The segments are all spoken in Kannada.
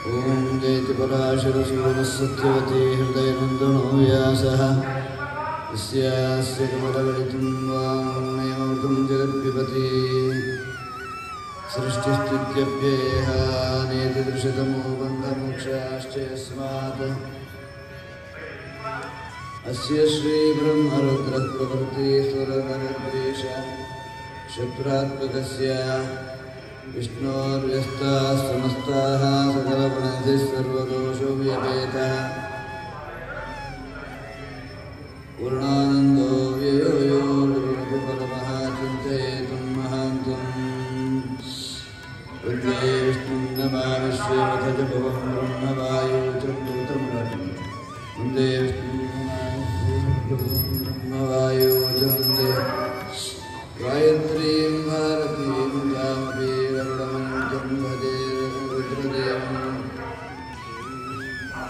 ಓಂ ಜಯತಿ ಪರಾಶರಸೂನಃ ಸತ್ಯವತಿ ಹೃದಯನಂದನೋ ವ್ಯಾಸಃ ಯಸ್ಯಾಸ್ಯ ಕಮಲಗಲಿತಂ ವಾಂಗ್ಮಯಮೃತಂ ಜಗತ್ಪಿಬತಿ ಸೃಷ್ಟಿಸ್ಥಿತ್ಯಪ್ಯಯಃ ನೇತಿ ದೃಶತಮೋ ಬಂಧಮೋಕ್ಷಾಶ್ಚ ಯಸ್ಮಾತ್ ಅಸ್ಯ ಶ್ರೀ ಬ್ರಹ್ಮರುದ್ರಃ ಪ್ರವೃತ್ತಿ ಸ್ವರನರದ್ವೇಷ ಶತ್ರುತ್ಮಕಸ್ಯ ವಿಷ್ಣೋರ್ವ್ಯಸ್ತಾಃ ಸಮಸ್ತಾಃ ಸಕಲಗುಣನಿಧಿಃ ಸರ್ವದೋಷೋ ವ್ಯಪೇತಃ ಪೂರ್ಣಾನಂದೋ ವ್ಯಯೋ ಯೋ ಗುರುಪರಮಃ ಚಿಂತಯೇತುಂ ಮಹಾಂತಂ ವಂದೇ ವಿಷ್ಣುಂ ನಮಾಮಿ ಶ್ರೀಮಥ ಜಪವಂ ಬ್ರಹ್ಮವಾಯು ಚತುರ್ಥಂ ವಂದೇ ವಿಷ್ಣುಂ ಬ್ರಹ್ಮವಾಯು ವಂದೇ गायत्रीं भारतीं यामपि गरुडमनुजं भजे रुद्रदेवं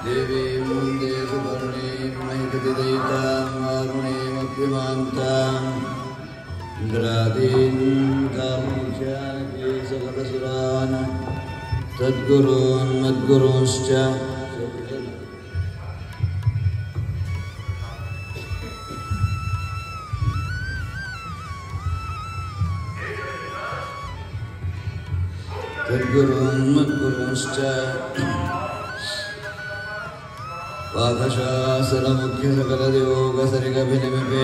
देवीं वन्दे सुवर्णीं महिषदयितां वारुणीमप्यमान्ताम् इन्द्रादीन् कामोक्षान्ति सकलसुरान् तद्गुरून् मद्गुरूंश्च तद्गुरून् मद्गुरूंश्च ಪಾಕಶಾಸನಮುಖ್ಯಸಕಲಯೋಗಸರಿಗಭಿನಮಿಪೆ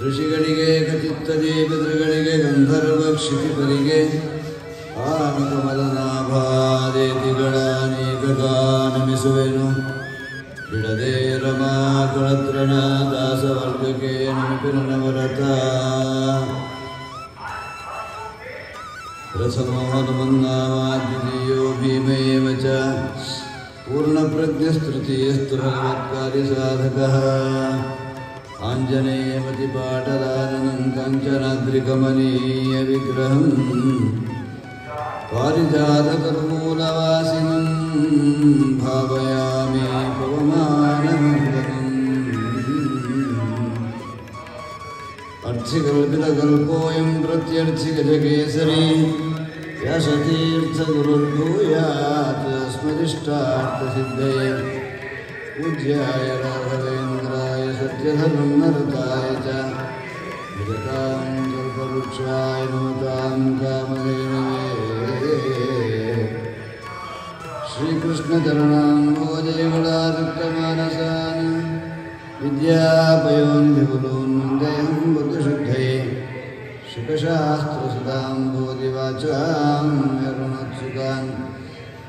ಋಷಿಗಳಿಗೆ ಕಚಿತ್ತದಿ ಪಿತೃಗಳಿಗೆ ಗಂಧರ್ವಕ್ಷಿತಿಪರಿಗೆ ಆನುಕಮಲನಾಭಾದೇತಿಗಳ ಅನೇಕಗಾನಮಿಸುವೆನು ಬಿಡದೆ ರಮಾಕಳತ್ರಣ ದಾಸವರ್ಗಕ್ಕೆ ನಮಿಪಿನ ನವರತ ಪ್ರಥಮೋ ಹನುಮನ್ನಾಮಾದ್ವಿತೀಯೋ ಭೀಮೇವ ಚ ಪೂರ್ಣಪ್ರಜ್ಞಸ್ತೃತೀಯಸ್ತು ಭಗವತ್ಕಾರ್ಯಸಾಧಕಃ ಆಂಜನೇಯಮತಿಪಾಟಲಾನನಂ ಕಾಂಚನಾದ್ರಿಕಮನೀಯವಿಗ್ರಹಂ ಪಾರಿಜಾತತರುಮೂಲವಾಸಿನಂ ಭಾವಯಾಮಿ ಪವಮಾನಮಂಗಲಂ ಅರ್ಥಿಕಲ್ಪಿತಕಲ್ಪೋऽಯಂ ಪ್ರತ್ಯರ್ಥಿಗಜಕೇಸರಿ ವ್ಯಾಸತೀರ್ಥಗುರುರ್ಭೂಯಾತ್ ಸ್ಮರಿಷ್ಟಾರ್ಥಸಿದ್ಧಯೇ ಪೂಜ್ಯಾಯ ರಾಘವೇಂದ್ರಾಯ ಸತ್ಯಧರ್ಮರತಾಯ ಚ ಭಜತಾಂ ಕಲ್ಪವೃಕ್ಷಾಯ ನಮತಾಂ ಕಾಮಧೇನವೇ ಶ್ರೀಕೃಷ್ಣಚರಣಾಂಬೋಜಯಗಳಾರುಕ್ತಮಾನಸಾನ್ ವಿದ್ಯಾಪಯೋನಿಧಿಗುಲೂನ್ವಂದೇಹಂ ಬುದ್ಧಿಶುದ್ಧಯೇ ಶುಕಶಾಸ್ತ್ರಸುಧಾಂಬೋಧಿವಾಚಾಂ ಯರುಣೋತ್ಸುಕಾನ್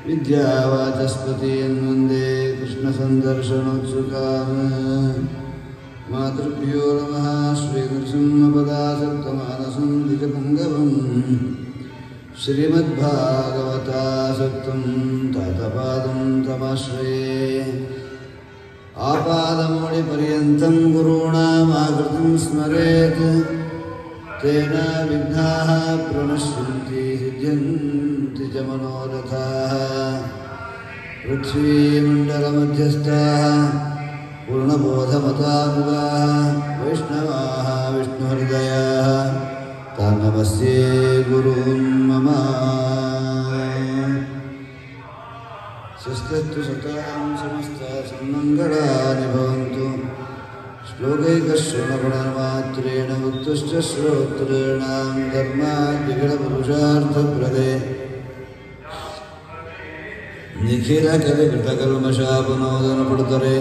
ವಿದ್ಯಾವಾಚಸ್ಪತೀನ್ ವಂದೇ ಕೃಷ್ಣಸಂದರ್ಶನೋತ್ಸುಕಾನ್ ಮಾತೃಭ್ಯೋ ನಮಃ ಶ್ರೀನೃಸಿಂಹಪದಾಸಕ್ತಮಾನಸಂ ದ್ವಿಜಪುಂಗವಂ ಶ್ರೀಮದ್ಭಾಗವತಾಸಕ್ತಂ ತಾತಪಾದಂ ತಮಾಶ್ರಯೇ ಆಪಾದಮೌಳಿಪರ್ಯಂతం ಗುರುಣಾಮಾಕೃತಿಂ ಸ್ಮರೇತ್ ತೇನ ವಿಘ್ನಾಃ ಪ್ರಣಶ್ಯಂತಿ ಸಿದ್ಧ್ಯಂತಿ ಚ ಮನೋರಥಾಃ ಪೃಥ್ವೀಮಂಡಲಮಧ್ಯಸ್ಥಾಃ ಪೂರ್ಣಬೋಧಮತಾನುಗಾಃ ವೈಷ್ಣವಾಃ ವಿಷ್ಣುಹೃದಯಾಃ ತಾನ್ ನಮಸ್ಯೇ ಗುರೂನ್ ಮಮ ಸ್ವಸ್ತಿಸ್ತು ಸತಾಂ ಸಮಸ್ತಾಃ ಸನ್ಮಂಗಳಾನಿ ಭವಂತು ಶ್ಲೋಕೈಕಶ್ರವಣಮಾತ್ರೇಣ ಮುಕ್ತಶ್ಚ ಶ್ರೋತॄಣಾಂ ಧರ್ಮಾದಿಗಳಪುರುಷಾರ್ಥಪ್ರದೇ ನಿಖಿಲ ಕಲಿಕೃತಕಲ್ಮಷಾಪನೋದನಪಡುತ್ತರೆ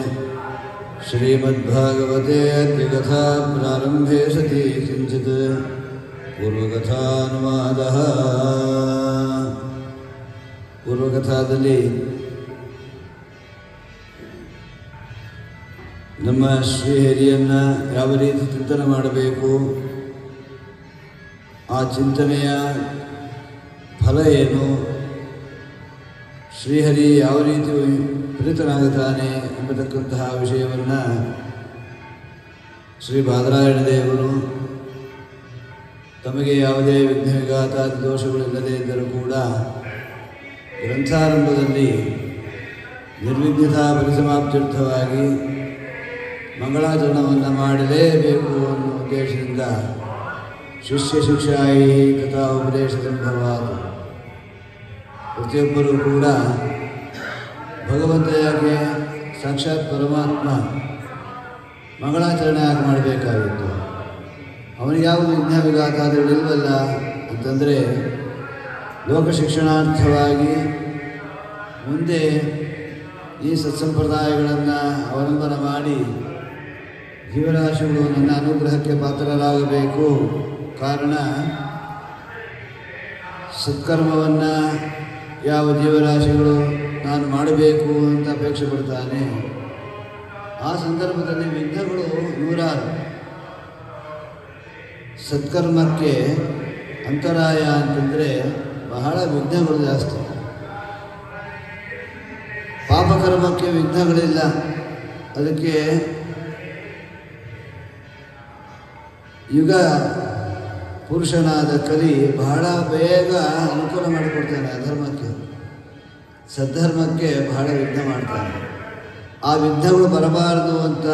ಶ್ರೀಮದ್ಭಾಗವತೆ ಅದ್ಯ ಕಥಾ ಪ್ರಾರಂಭೆ ಸತಿ ಕಿಂಚಿತ್ ಪೂರ್ವಕಥಾನುವಾದಃ. ಪೂರ್ವಕಥಾದಲ್ಲಿ ನಮ್ಮ ಶ್ರೀಹರಿಯನ್ನು ಯಾವ ರೀತಿ ಚಿಂತನೆ ಮಾಡಬೇಕು, ಆ ಚಿಂತನೆಯ ಫಲ ಏನು, ಶ್ರೀಹರಿ ಯಾವ ರೀತಿ ಪ್ರೀತನಾಗುತ್ತಾನೆ ಎಂಬತಕ್ಕಂತಹ ವಿಷಯವನ್ನು ಶ್ರೀ ಬಾದರಾಯಣ ದೇವರು ತಮಗೆ ಯಾವುದೇ ವಿಘ್ನ ವಿಘಾತ ದೋಷಗಳಿಲ್ಲದೇ ಇದ್ದರೂ ಕೂಡ ಗ್ರಂಥಾರಂಭದಲ್ಲಿ ನಿರ್ವಿಘ್ನತಾ ಪರಿಸಮಾಪ್ತ್ಯರ್ಥವಾಗಿ ಮಂಗಳಾಚರಣವನ್ನು ಮಾಡಲೇಬೇಕು ಅನ್ನೋ ಉದ್ದೇಶದಿಂದ ಶಿಷ್ಯ ಶಿಕ್ಷಾಯಿ ತಥಾ ಉಪದೇಶ ಸಂಭವಾದ ಪ್ರತಿಯೊಬ್ಬರೂ ಕೂಡ ಭಗವಂತ ಯಾಕೆ ಸಾಕ್ಷಾತ್ ಪರಮಾತ್ಮ ಮಂಗಳಾಚರಣೆ ಯಾಕೆ ಮಾಡಬೇಕಾಗಿತ್ತು? ಅವನಿಗೆ ಯಾವುದು ವಿಘ್ನ ವಿಘಾತ ಇಲ್ವಲ್ಲ ಅಂತಂದರೆ, ಲೋಕ ಶಿಕ್ಷಣಾರ್ಥವಾಗಿ ಮುಂದೆ ಈ ಸತ್ಸಂಪ್ರದಾಯಗಳನ್ನು ಅವಲಂಬನೆ ಮಾಡಿ ಜೀವರಾಶಿಗಳು ನನ್ನ ಅನುಗ್ರಹಕ್ಕೆ ಪಾತ್ರರಾಗಬೇಕು. ಕಾರಣ ಸತ್ಕರ್ಮವನ್ನು ಯಾವ ಜೀವರಾಶಿಗಳು ನಾನು ಮಾಡಬೇಕು ಅಂತ ಅಪೇಕ್ಷೆ ಪಡ್ತಾನೆ, ಆ ಸಂದರ್ಭದಲ್ಲಿ ವಿಘ್ನಗಳು ನೂರಾರು. ಸತ್ಕರ್ಮಕ್ಕೆ ಅಂತರಾಯ ಅಂತಂದರೆ ಬಹಳ ವಿಘ್ನಗಳು ಜಾಸ್ತಿ. ಪಾಪಕರ್ಮಕ್ಕೆ ವಿಘ್ನಗಳಿಲ್ಲ. ಅದಕ್ಕೆ ಯುಗ ಪುರುಷನಾದ ಕಲಿ ಬಹಳ ಬೇಗ ಅನುಕೂಲ ಮಾಡಿಕೊಡ್ತಾನೆ. ಅಧರ್ಮಕ್ಕೆ ಸದ್ಧರ್ಮಕ್ಕೆ ಬಹಳ ವಿಘ್ನ ಮಾಡ್ತಾನೆ. ಆ ವಿಘ್ನಗಳು ಬರಬಾರದು ಅಂತ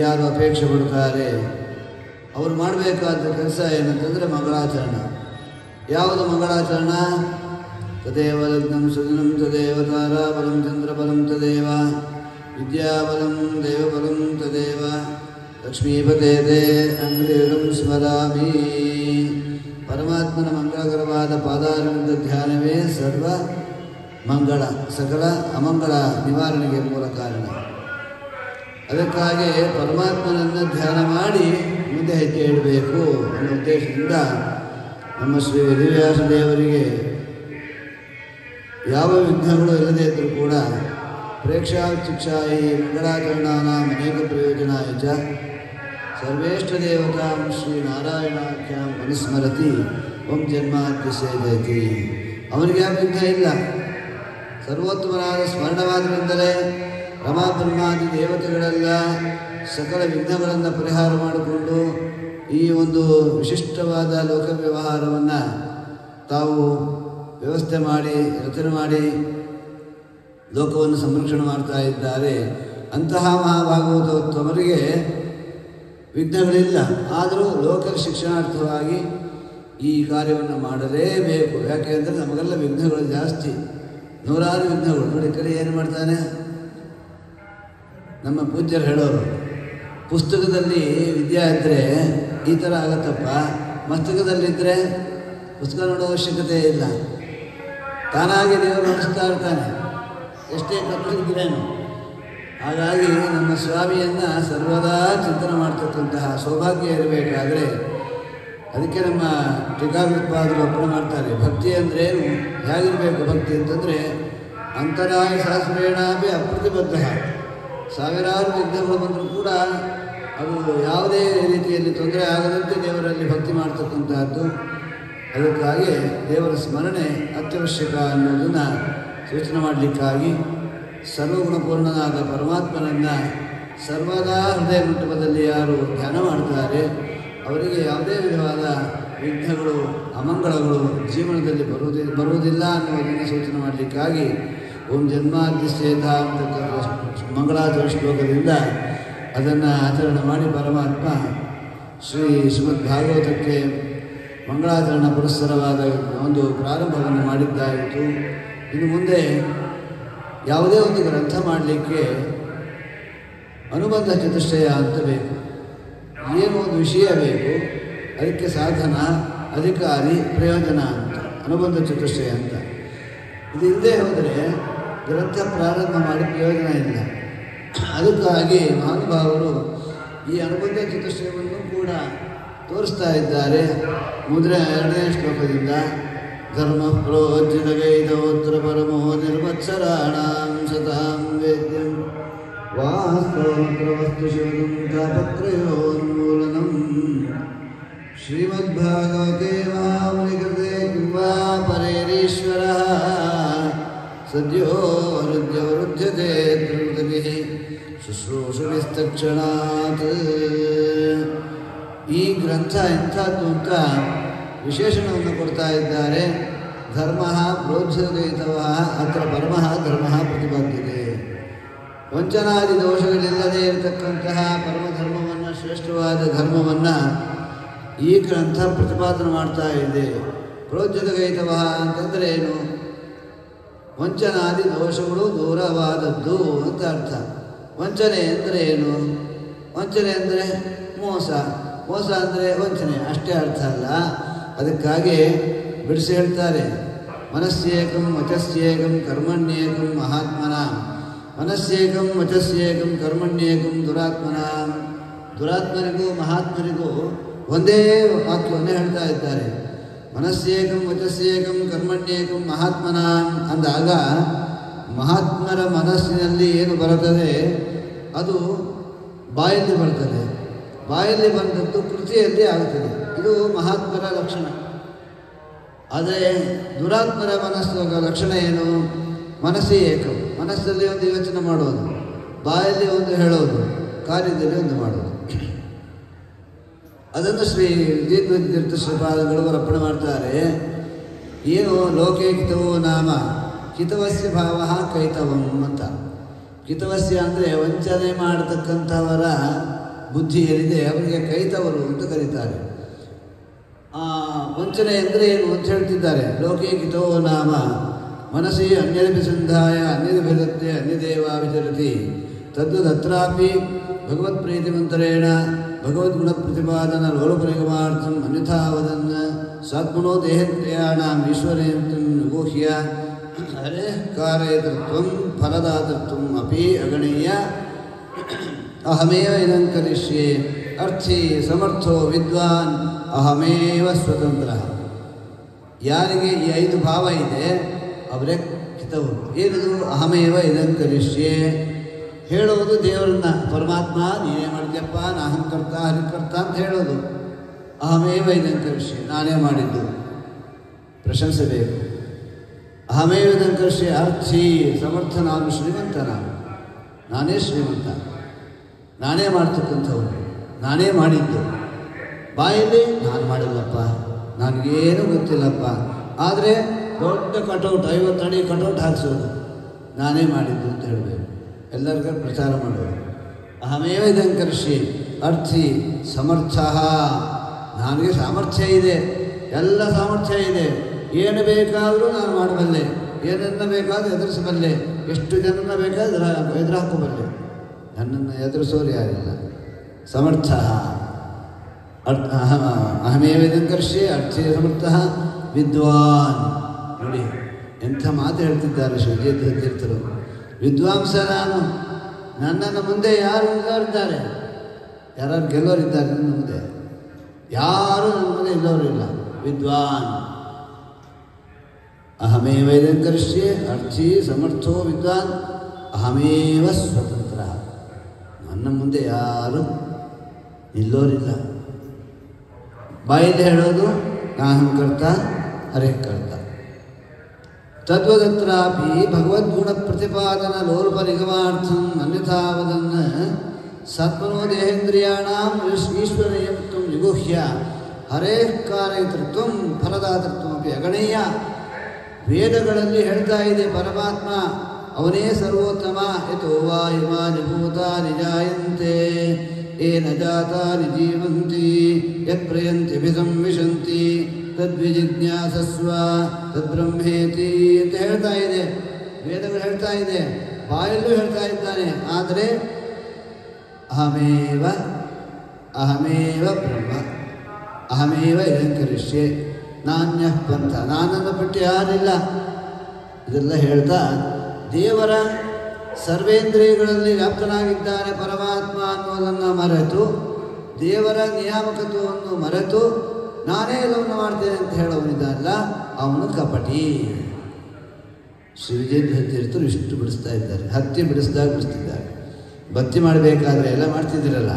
ಯಾರು ಅಪೇಕ್ಷೆ ಪಡ್ತಾರೆ ಅವರು ಮಾಡಬೇಕಾದ ಕೆಲಸ ಏನಂತಂದರೆ ಮಂಗಳಾಚರಣ. ಯಾವುದು ಮಂಗಳಾಚರಣ? ತದೇವ ಲಗ್ನಂ ಸುದಿನಂ ತದೇವ ತಾರಾಬಲಂ ಚಂದ್ರಬಲಂ ತದೇವ ವಿದ್ಯಾಬಲಂ ದೇವಬಲಂ ತದೇವ ಲಕ್ಷ್ಮೀಪತೆ ಅಂಗ್ರೇಣಂ ಸ್ಮರಾಮಿ. ಪರಮಾತ್ಮನ ಮಂಗಳಕರವಾದ ಪಾದಾರವಿಂದ ಧ್ಯಾನವೇ ಸರ್ವ ಮಂಗಳ, ಸಕಲ ಅಮಂಗಳ ನಿವಾರಣೆಗೆ ಮೂಲ ಕಾರಣ. ಅದಕ್ಕಾಗಿ ಪರಮಾತ್ಮನನ್ನು ಧ್ಯಾನ ಮಾಡಿ ಮುಂದೆ ಹೆಜ್ಜೆ ಇಡಬೇಕು ಅನ್ನೋ ಉದ್ದೇಶದಿಂದ ನಮ್ಮ ಶ್ರೀ ವೇದವ್ಯಾಸ ದೇವರಿಗೆ ಯಾವ ವಿಘ್ನಗಳು ಇಲ್ಲದೇ ಇದ್ದರೂ ಕೂಡ ಪ್ರೇಕ್ಷಾ ಶಿಕ್ಷಾಯಿ ಮಂಗಳಾಚರಣಾನಾಂ ಅನೇಕ ಪ್ರಯೋಜನಾಯ ಚ ಸರ್ವೇಷ್ಟ ದೇವತಾಂ ಶ್ರೀ ನಾರಾಯಣಾಖ್ಯಾಂ ಅನುಸ್ಮರತಿ ಓಂ ಜನ್ಮಾದ್ಯಸ್ಯ ಜಯತಿ. ಅವನಿಗೆ ಯಾವ ವಿಘ್ನ ಇಲ್ಲ. ಸರ್ವೋತ್ತಮನಾದ ಸ್ಮರಣವಾದರಿಂದಲೇ ರಮಾ ಬ್ರಹ್ಮಾದಿ ದೇವತೆಗಳೆಲ್ಲ ಸಕಲ ವಿಘ್ನಗಳನ್ನು ಪರಿಹಾರ ಮಾಡಿಕೊಂಡು ಈ ಒಂದು ವಿಶಿಷ್ಟವಾದ ಲೋಕ ವ್ಯವಹಾರವನ್ನು ತಾವು ವ್ಯವಸ್ಥೆ ಮಾಡಿ ರಚನೆ ಮಾಡಿ ಲೋಕವನ್ನು ಸಂರಕ್ಷಣೆ ಮಾಡ್ತಾ ಇದ್ದಾರೆ. ಅಂತಹ ಮಹಾಭಾಗವತೋತ್ತಮರಿಗೆ ವಿಘ್ನಗಳಿಲ್ಲ. ಆದರೂ ಲೋಕ ಶಿಕ್ಷಣಾರ್ಥವಾಗಿ ಈ ಕಾರ್ಯವನ್ನು ಮಾಡಲೇಬೇಕು. ಯಾಕೆ ಅಂದರೆ ನಮಗೆಲ್ಲ ವಿಘ್ನಗಳು ಜಾಸ್ತಿ, ನೂರಾರು ವಿಘ್ನಗಳು. ನೋಡಿ, ಕಲಿ ಏನು ಮಾಡ್ತಾನೆ? ನಮ್ಮ ಪೂಜ್ಯರು ಹೇಳೋರು, ಪುಸ್ತಕದಲ್ಲಿ ವಿದ್ಯೆ ಇದ್ದರೆ ಈ ಥರ ಆಗತ್ತಪ್ಪ, ಮಸ್ತಕದಲ್ಲಿದ್ದರೆ ಪುಸ್ತಕ ನೋಡೋ ಅವಶ್ಯಕತೆ ಇಲ್ಲ, ತಾನಾಗಿ ದೇವರು ನಡೆಸ್ತಾ ಇರ್ತಾನೆ, ಎಷ್ಟೇ ಕತ್ತಲಿದ್ರೇನು. ಹಾಗಾಗಿ ನಮ್ಮ ಸ್ವಾಮಿಯನ್ನು ಸರ್ವದಾ ಚಿಂತನೆ ಮಾಡ್ತಕ್ಕಂತಹ ಸೌಭಾಗ್ಯ ಇರಬೇಕಾದರೆ ಅದಕ್ಕೆ ನಮ್ಮ ಟೀಕಾಕೃತ್ಪಾದರು ಅರ್ಪಣೆ ಮಾಡ್ತಾರೆ. ಭಕ್ತಿ ಅಂದ್ರೇನು, ಹೇಗಿರಬೇಕು ಭಕ್ತಿ ಅಂತಂದರೆ ಅಂತರಾಯ ಸಹಸ್ರೇಣಾಪಿ ಅಪ್ರತಿಬದ್ಧ. ಸಾವಿರಾರು ವಿಘ್ನಗಳು ಬಂದರೂ ಕೂಡ ಅದು ಯಾವುದೇ ರೀತಿಯಲ್ಲಿ ತೊಂದರೆ ಆಗದಂತೆ ದೇವರಲ್ಲಿ ಭಕ್ತಿ ಮಾಡ್ತಕ್ಕಂತಹದ್ದು. ಅದಕ್ಕಾಗಿ ದೇವರ ಸ್ಮರಣೆ ಅತ್ಯವಶ್ಯಕ ಅನ್ನೋದನ್ನು ಸೂಚನೆ ಮಾಡಲಿಕ್ಕಾಗಿ ಸರ್ವಗುಣಪೂರ್ಣನಾದ ಪರಮಾತ್ಮನನ್ನು ಸರ್ವದಾ ಹೃದಯ ಮಂಟಪದಲ್ಲಿ ಯಾರು ಧ್ಯಾನ ಮಾಡ್ತಾರೆ ಅವರಿಗೆ ಯಾವುದೇ ವಿಧವಾದ ವಿಘ್ನಗಳು ಅಮಂಗಳಗಳು ಜೀವನದಲ್ಲಿ ಬರುವುದಿಲ್ಲ ಅನ್ನೋದನ್ನು ಸೂಚನೆ ಮಾಡಲಿಕ್ಕಾಗಿ ಓಂ ಜನ್ಮಾದ್ಯಸ್ಯೇಧ ಅಂತಕ್ಕಂಥ ಮಂಗಳಾಚರಣ ಶ್ಲೋಕದಿಂದ ಅದನ್ನು ಆಚರಣೆ ಮಾಡಿ ಪರಮಾತ್ಮ ಶ್ರೀ ಶ್ರೀಮದ್ ಭಾಗವತಕ್ಕೆ ಮಂಗಳಾಚರಣ ಪುರಸ್ಸರವಾದ ಒಂದು ಪ್ರಾರಂಭವನ್ನು ಮಾಡಿದ್ದಾಯಿತು. ಇನ್ನು ಮುಂದೆ ಯಾವುದೇ ಒಂದು ಗ್ರಂಥ ಮಾಡಲಿಕ್ಕೆ ಅನುಬಂಧ ಚತುಷ್ಟಯ ಅಂತ ಬೇಕು. ಏನು ಒಂದು ವಿಷಯ ಬೇಕು, ಅದಕ್ಕೆ ಸಾಧನ, ಅಧಿಕಾರಿ, ಪ್ರಯೋಜನ ಅಂತ ಅನುಬಂಧ ಚತುಷ್ಟಯ ಅಂತ. ಇದು ಇಲ್ಲದೆ ಹೋದರೆ ಗ್ರಂಥ ಪ್ರಾರಂಭ ಮಾಡಿ ಪ್ರಯೋಜನ ಇಲ್ಲ. ಅದಕ್ಕಾಗಿ ಮಹಾನುಭಾವರು ಈ ಅನುಬಂಧ ಚತುಷ್ಟಯವನ್ನು ಕೂಡ ತೋರಿಸ್ತಾ ಇದ್ದಾರೆ. ಮುಂದಿನ 2ನೇ ಶ್ಲೋಕದಿಂದ ಧರ್ಮ ಪ್ರೋಜ್ಜಿತಗೈದೋತ್ರ ಪರಮೋ ನಿರ್ಮತ್ಸರಾಣಾಂ ಸತಾಂ ವೇದ್ಯಂ ವಾಸ್ತವತ್ರ ವಸ್ತು ಶಿವನಂ ತಾಪತ್ರಯೋನ್ಮೂಲನಂ ಶ್ರೀಮದ್ಭಾಗವತೆ ಮಹಾಮುನಿಕೃತೆ ಕಿಂವಾ ಪರೇರೀಶ್ವರಃ ಸದ್ಯೋ ವರುಧ್ಯತೆ ತ್ರಿಮೃತಭಿಃ ಶುಶ್ರೂಷುಭಿಸ್ತಕ್ಷಣಾತ್. ಈ ಗ್ರಂಥ ಎಂಥದ್ದು ಅಂತ ವಿಶೇಷಣವನ್ನು ಕೊಡ್ತಾ ಇದ್ದಾರೆ. ಧರ್ಮ ಪ್ರೋಜ್ಜಿತಗೈತವ ಅತ್ರ ಪರಮಃ ಧರ್ಮ ಪ್ರತಿಪಾದ್ಯತೆ. ವಂಚನಾದಿ ದೋಷಗಳಿಲ್ಲದೆ ಇರತಕ್ಕಂತಹ ಪರಮಧರ್ಮವನ್ನು, ಶ್ರೇಷ್ಠವಾದ ಧರ್ಮವನ್ನು ಈ ಗ್ರಂಥ ಪ್ರತಿಪಾದನೆ ಮಾಡ್ತಾ ಇದೆ. ಪ್ರೋಜ್ಜಿತಗೈತವ ಅಂತಂದರೆ ಏನು? ವಂಚನಾದಿ ದೋಷಗಳು ದೂರವಾದದ್ದು ಅಂತ ಅರ್ಥ. ವಂಚನೆ ಅಂದರೆ ಏನು? ವಂಚನೆ ಅಂದರೆ ಮೋಸ. ಮೋಸ ಅಂದರೆ ವಂಚನೆ ಅಷ್ಟೇ ಅರ್ಥ ಅಲ್ಲ. ಅದಕ್ಕಾಗಿ ಬಿಡಿಸಿ ಹೇಳ್ತಾರೆ, ಮನಸ್ಸೇಕಂ ವಚಸ್ಯೇಕಂ ಕರ್ಮಣ್ಯೇಕಂ ಮಹಾತ್ಮನ. ಮನಸ್ಸೇಕಂ ವಚಸ್ಯೇಕಂ ಕರ್ಮಣ್ಯೇಕಂ ದುರಾತ್ಮನ. ದುರಾತ್ಮರಿಗೂ ಮಹಾತ್ಮರಿಗೂ ಒಂದೇ ವಾಕ್ಯವನ್ನೇ ಹೇಳ್ತಾ ಇದ್ದಾರೆ. ಮನಸ್ಸೇಕಂ ವಚಸ್ಯೇಕಂ ಕರ್ಮಣ್ಯೇಕಂ ಮಹಾತ್ಮನ ಅಂದಾಗ ಮಹಾತ್ಮರ ಮನಸ್ಸಿನಲ್ಲಿ ಏನು ಬರುತ್ತದೆ ಅದು ಬಾಯಲ್ಲಿ ಬರ್ತದೆ. ಬಾಯಲ್ಲಿ ಬಂದದ್ದು ಕೃತಿಯಲ್ಲಿ ಆಗುತ್ತದೆ. ಇದು ಮಹಾತ್ಮರ ಲಕ್ಷಣ. ಆದರೆ ದುರಾತ್ಮರ ಮನಸ್ಸು ಲಕ್ಷಣ ಏನು? ಮನಸ್ಸೇ ಏಕಂ, ಮನಸ್ಸಲ್ಲಿ ಒಂದು ಯೋಚನೆ ಮಾಡೋದು, ಬಾಯಲ್ಲಿ ಒಂದು ಹೇಳೋದು, ಕಾರ್ಯದಲ್ಲಿ ಒಂದು ಮಾಡೋದು. ಅದನ್ನು ಶ್ರೀ ವಿಜಯತೀರ್ಥ ಶ್ರೀಪಾದಗಳು ಅರ್ಪಣೆ ಮಾಡ್ತಾರೆ. ಏನು ಲೋಕೆ ಕಿತವೋ ನಾಮ ಕಿತವಸ್ಯ ಭಾವ ಕೈತವಂ ಅಂತ. ಕಿತವಸ್ಯ ಅಂದರೆ ವಂಚನೆ ಮಾಡತಕ್ಕಂಥವರ ಬುದ್ಧಿ ಏನಿದೆ ಅವರಿಗೆ ಕೈತವರು ಅಂತ ಕರೀತಾರೆ. ವಂಚನೆ ಅಂದರೆ ಏನು ಅಂತ ಹೇಳ್ತಿದ್ದಾರೆ. ಲೋಕೆ ಕಿತವೋ ನಾಮ ಮನಸ್ಸಿ ಅನ್ಯರಪಿ ಸಂಧಾಯ ಅನ್ಯದಭಿರತ್ತೆ ಅನ್ಯದೇವಾ ವಿಚರತಿ ತದ್ವದತ್ರಾಪಿ ಭಗವತ್ಪ್ರೀತಿಮಂತರೇಣ ಭಗವದ್ಗುಣ ಪ್ರತಿಪಾದನ ಲೋಲಪರಿಗಮಾರ್ಥಂ ಅನ್ಯಥಾ ವದನ್ ಸಾತ್ಮನೋ ದೇಹೇಂದ್ರಿಯಾಣಾಂ ಈಶ್ವರೇಂದ್ರಂ ವಿಗೋಹ್ಯ ಹರೇ ಕಾರಯತೃತ್ವಂ ಫಲದಾತೃತ್ವಂ ಅಪಿ ಅಗಣೀಯ ಅಹಮೇವ ಇದಂ ಕರಿಷ್ಯೆ ಅರ್ಥಿ ಸಮರ್ಥೋ ವಿದ್ವಾನ್ ಅಹಮೇವ ಸ್ವತಂತ್ರ. ಯಾರಿಗೆ ಈ 5 ಭಾವ ಇದೆ ಅವರೇ ಕಿತವರು. ಏನದು? ಅಹಮೇವ ಇದಂ ಕರಿಷ್ಯೆ, ಹೇಳೋದು ದೇವರನ್ನ, ಪರಮಾತ್ಮ ನೀನೇ ಮಾಡಿದ್ಯಪ್ಪ, ನಾಹಂಕರ್ತ ಹರಿಕರ್ತ ಅಂತ ಹೇಳೋದು. ಅಹಮೇವ ಇದಂ ಕರಿಷ್ಯೆ, ನಾನೇ ಮಾಡಿದ್ದು, ಪ್ರಶಂಸೆ ಬೇಕು. ಅಹಮೇವ ಇದಂ ಕರಿಷ್ಯೆ ಅರ್ಥಿ ಸಮರ್ಥ, ನಾನು ಶ್ರೀಮಂತ, ನಾನೇ ಶ್ರೀಮಂತ, ನಾನೇ ಮಾಡ್ತಕ್ಕಂಥವ್ರು, ನಾನೇ ಮಾಡಿದ್ದು. ಬಾಯಲ್ಲಿ ನಾನು ಮಾಡಿಲ್ಲಪ್ಪ, ನನಗೇನು ಗೊತ್ತಿಲ್ಲಪ್ಪ. ಆದರೆ ದೊಡ್ಡ ಕಟೌಟ್ 50 ಅಡಿ ಕಟೌಟ್ ಹಾಕ್ಸೋದು, ನಾನೇ ಮಾಡಿದ್ದು ಅಂತ ಹೇಳಬೇಕು, ಎಲ್ಲರಿಗೂ ಪ್ರಚಾರ ಮಾಡೋದು. ಅಹಮೇವ ಇದಂ ಕರಿಷ್ಯೆ ಅರ್ಥಿ ಸಮರ್ಥ, ನನಗೆ ಸಾಮರ್ಥ್ಯ ಇದೆ, ಎಲ್ಲ ಸಾಮರ್ಥ್ಯ ಇದೆ, ಏನು ಬೇಕಾದರೂ ನಾನು ಮಾಡಬಲ್ಲೆ, ಏನನ್ನ ಬೇಕಾದರೂ ಎದುರಿಸಬಲ್ಲೆ, ಎಷ್ಟು ಜನನ್ನ ಬೇಕಾದ್ರೆ ಎದುರು ಹಾಕೋಬಲ್ಲೆ, ನನ್ನನ್ನು ಎದುರಿಸೋರು ಯಾರಿಲ್ಲ. ಸಮರ್ಥ ಅಹಮೇವ ಇದಂ ಕರಿಷ್ಯೆ ಅರ್ಥಿ ಸಮರ್ಥ ವಿದ್ವಾನ್. ನೋಡಿ ಎಂಥ ಮಾತು ಹೇಳ್ತಿದ್ದಾರೆ ಶ್ರೀ ವಿಜಯತೀರ್ಥರು. ವಿದ್ವಾಂಸ ನಾನು, ನನ್ನನ್ನು ಮುಂದೆ ಯಾರು ಇದ್ದಾರೆ? ಯಾರು ಗೆಲ್ಲೋರಿದ್ದಾರೆ ನನ್ನ ಮುಂದೆ? ಯಾರು ನನ್ನ ಮುಂದೆ ಇಲ್ಲವರಿಲ್ಲ. ವಿದ್ವಾನ್ ಅಹಮೇವ ಇದಂ ಕರಿಷ್ಯೆ ಅರ್ಥಿ ಸಮರ್ಥೋ ವಿದ್ವಾನ್ ಅಹಮೇವ ಸ್ವತಂತ್ರ. ನನ್ನ ಮುಂದೆ ಯಾರು ನಿಲ್ಲೋರಿಲ್ಲ. ಬಾಯಲ್ಲಿ ಹೇಳೋದು ನಾಹಂಕರ್ತ ಹರೇಕರ್ತ. ತದ್ವದತ್ರಾಪಿ ಭಗವದ್ಗುಣ ಪ್ರತಿಪಾದನ ಲೋಲ್ಪರಿಗಮಾರ್ಥಂ ಅನ್ಯಥಾ ವದನ್ ಸಾತ್ಮನೋ ದೇಹೇಂದ್ರಿಯಾಣಾಂ ಈಶ್ವರೇಯತ್ವಂ ವಿಗುಹ್ಯ ಹರೇ ಕಾರಯತೃತ್ವಂ ಫಲದಾತೃತ್ವಂ ಅಪಿ ಅಗಣೀಯ. ವೇದಗಳಲ್ಲಿ ಹೇಳ್ತಾ ಇದೆ ಪರಮಾತ್ಮ ಅವನೇ ಸರ್ವೋತ್ತಮ. ಯತೋ ವಾ ಇಮಾನಿ ಭೂತಾನಿ ಜಾಯಂತೆ ಏನ ಜಾತಾನಿ ಜೀವಂತಿ ಯತ್ಪ್ರಯಂತಿ ಅಭಿಸಂವಿಶಂತಿ ತದ್ವಿಜಿಜ್ಞಾಸಸ್ವ ತದ್ಬ್ರಹ್ಮೇತಿ ಅಂತ ಹೇಳ್ತಾ ಇದೆ. ವೇದಗಳು ಹೇಳ್ತಾ ಇದೆ, ಬಾಯಲ್ಲೂ ಹೇಳ್ತಾ ಇದ್ದಾನೆ. ಆದರೆ ಅಹಮೇವ ಅಹಮೇವ ಬ್ರಹ್ಮ ಅಹಮೇವ ಇದಂ ಕರಿಷ್ಯೆ ನಾನ್ಯಃ ಪಂಥ, ನಾನನ್ನು ಬಿಟ್ಟು ಯಾರಿಲ್ಲ. ಇದೆಲ್ಲ ಹೇಳ್ತಾ ದೇವರ ಸರ್ವೇಂದ್ರಿಯಗಳಲ್ಲಿ ವ್ಯಾಪ್ತನಾಗಿದ್ದಾನೆ ಪರಮಾತ್ಮ ಅನ್ನೋದನ್ನು ಮರೆತು, ದೇವರ ನಿಯಾಮಕತ್ವವನ್ನು ಮರೆತು ನಾನೇ ಎಲ್ಲವನ್ನು ಮಾಡ್ತೇನೆ ಅಂತ ಹೇಳೋನಿದ್ದಲ್ಲ, ಅವನು ಕಪಟಿ. ಶ್ರೀ ವಿಜಯತೀರ್ಥರು ಇಷ್ಟು ಬಿಡಿಸ್ತಾ ಇದ್ದಾರೆ. ಹತ್ತಿ ಬಿಡಿಸಿದಾಗ ಬಿಡಿಸ್ತಿದ್ದಾರೆ. ಬತ್ತಿ ಮಾಡಬೇಕಾದ್ರೆ ಎಲ್ಲ ಮಾಡ್ತಿದ್ದೀರಲ್ಲ,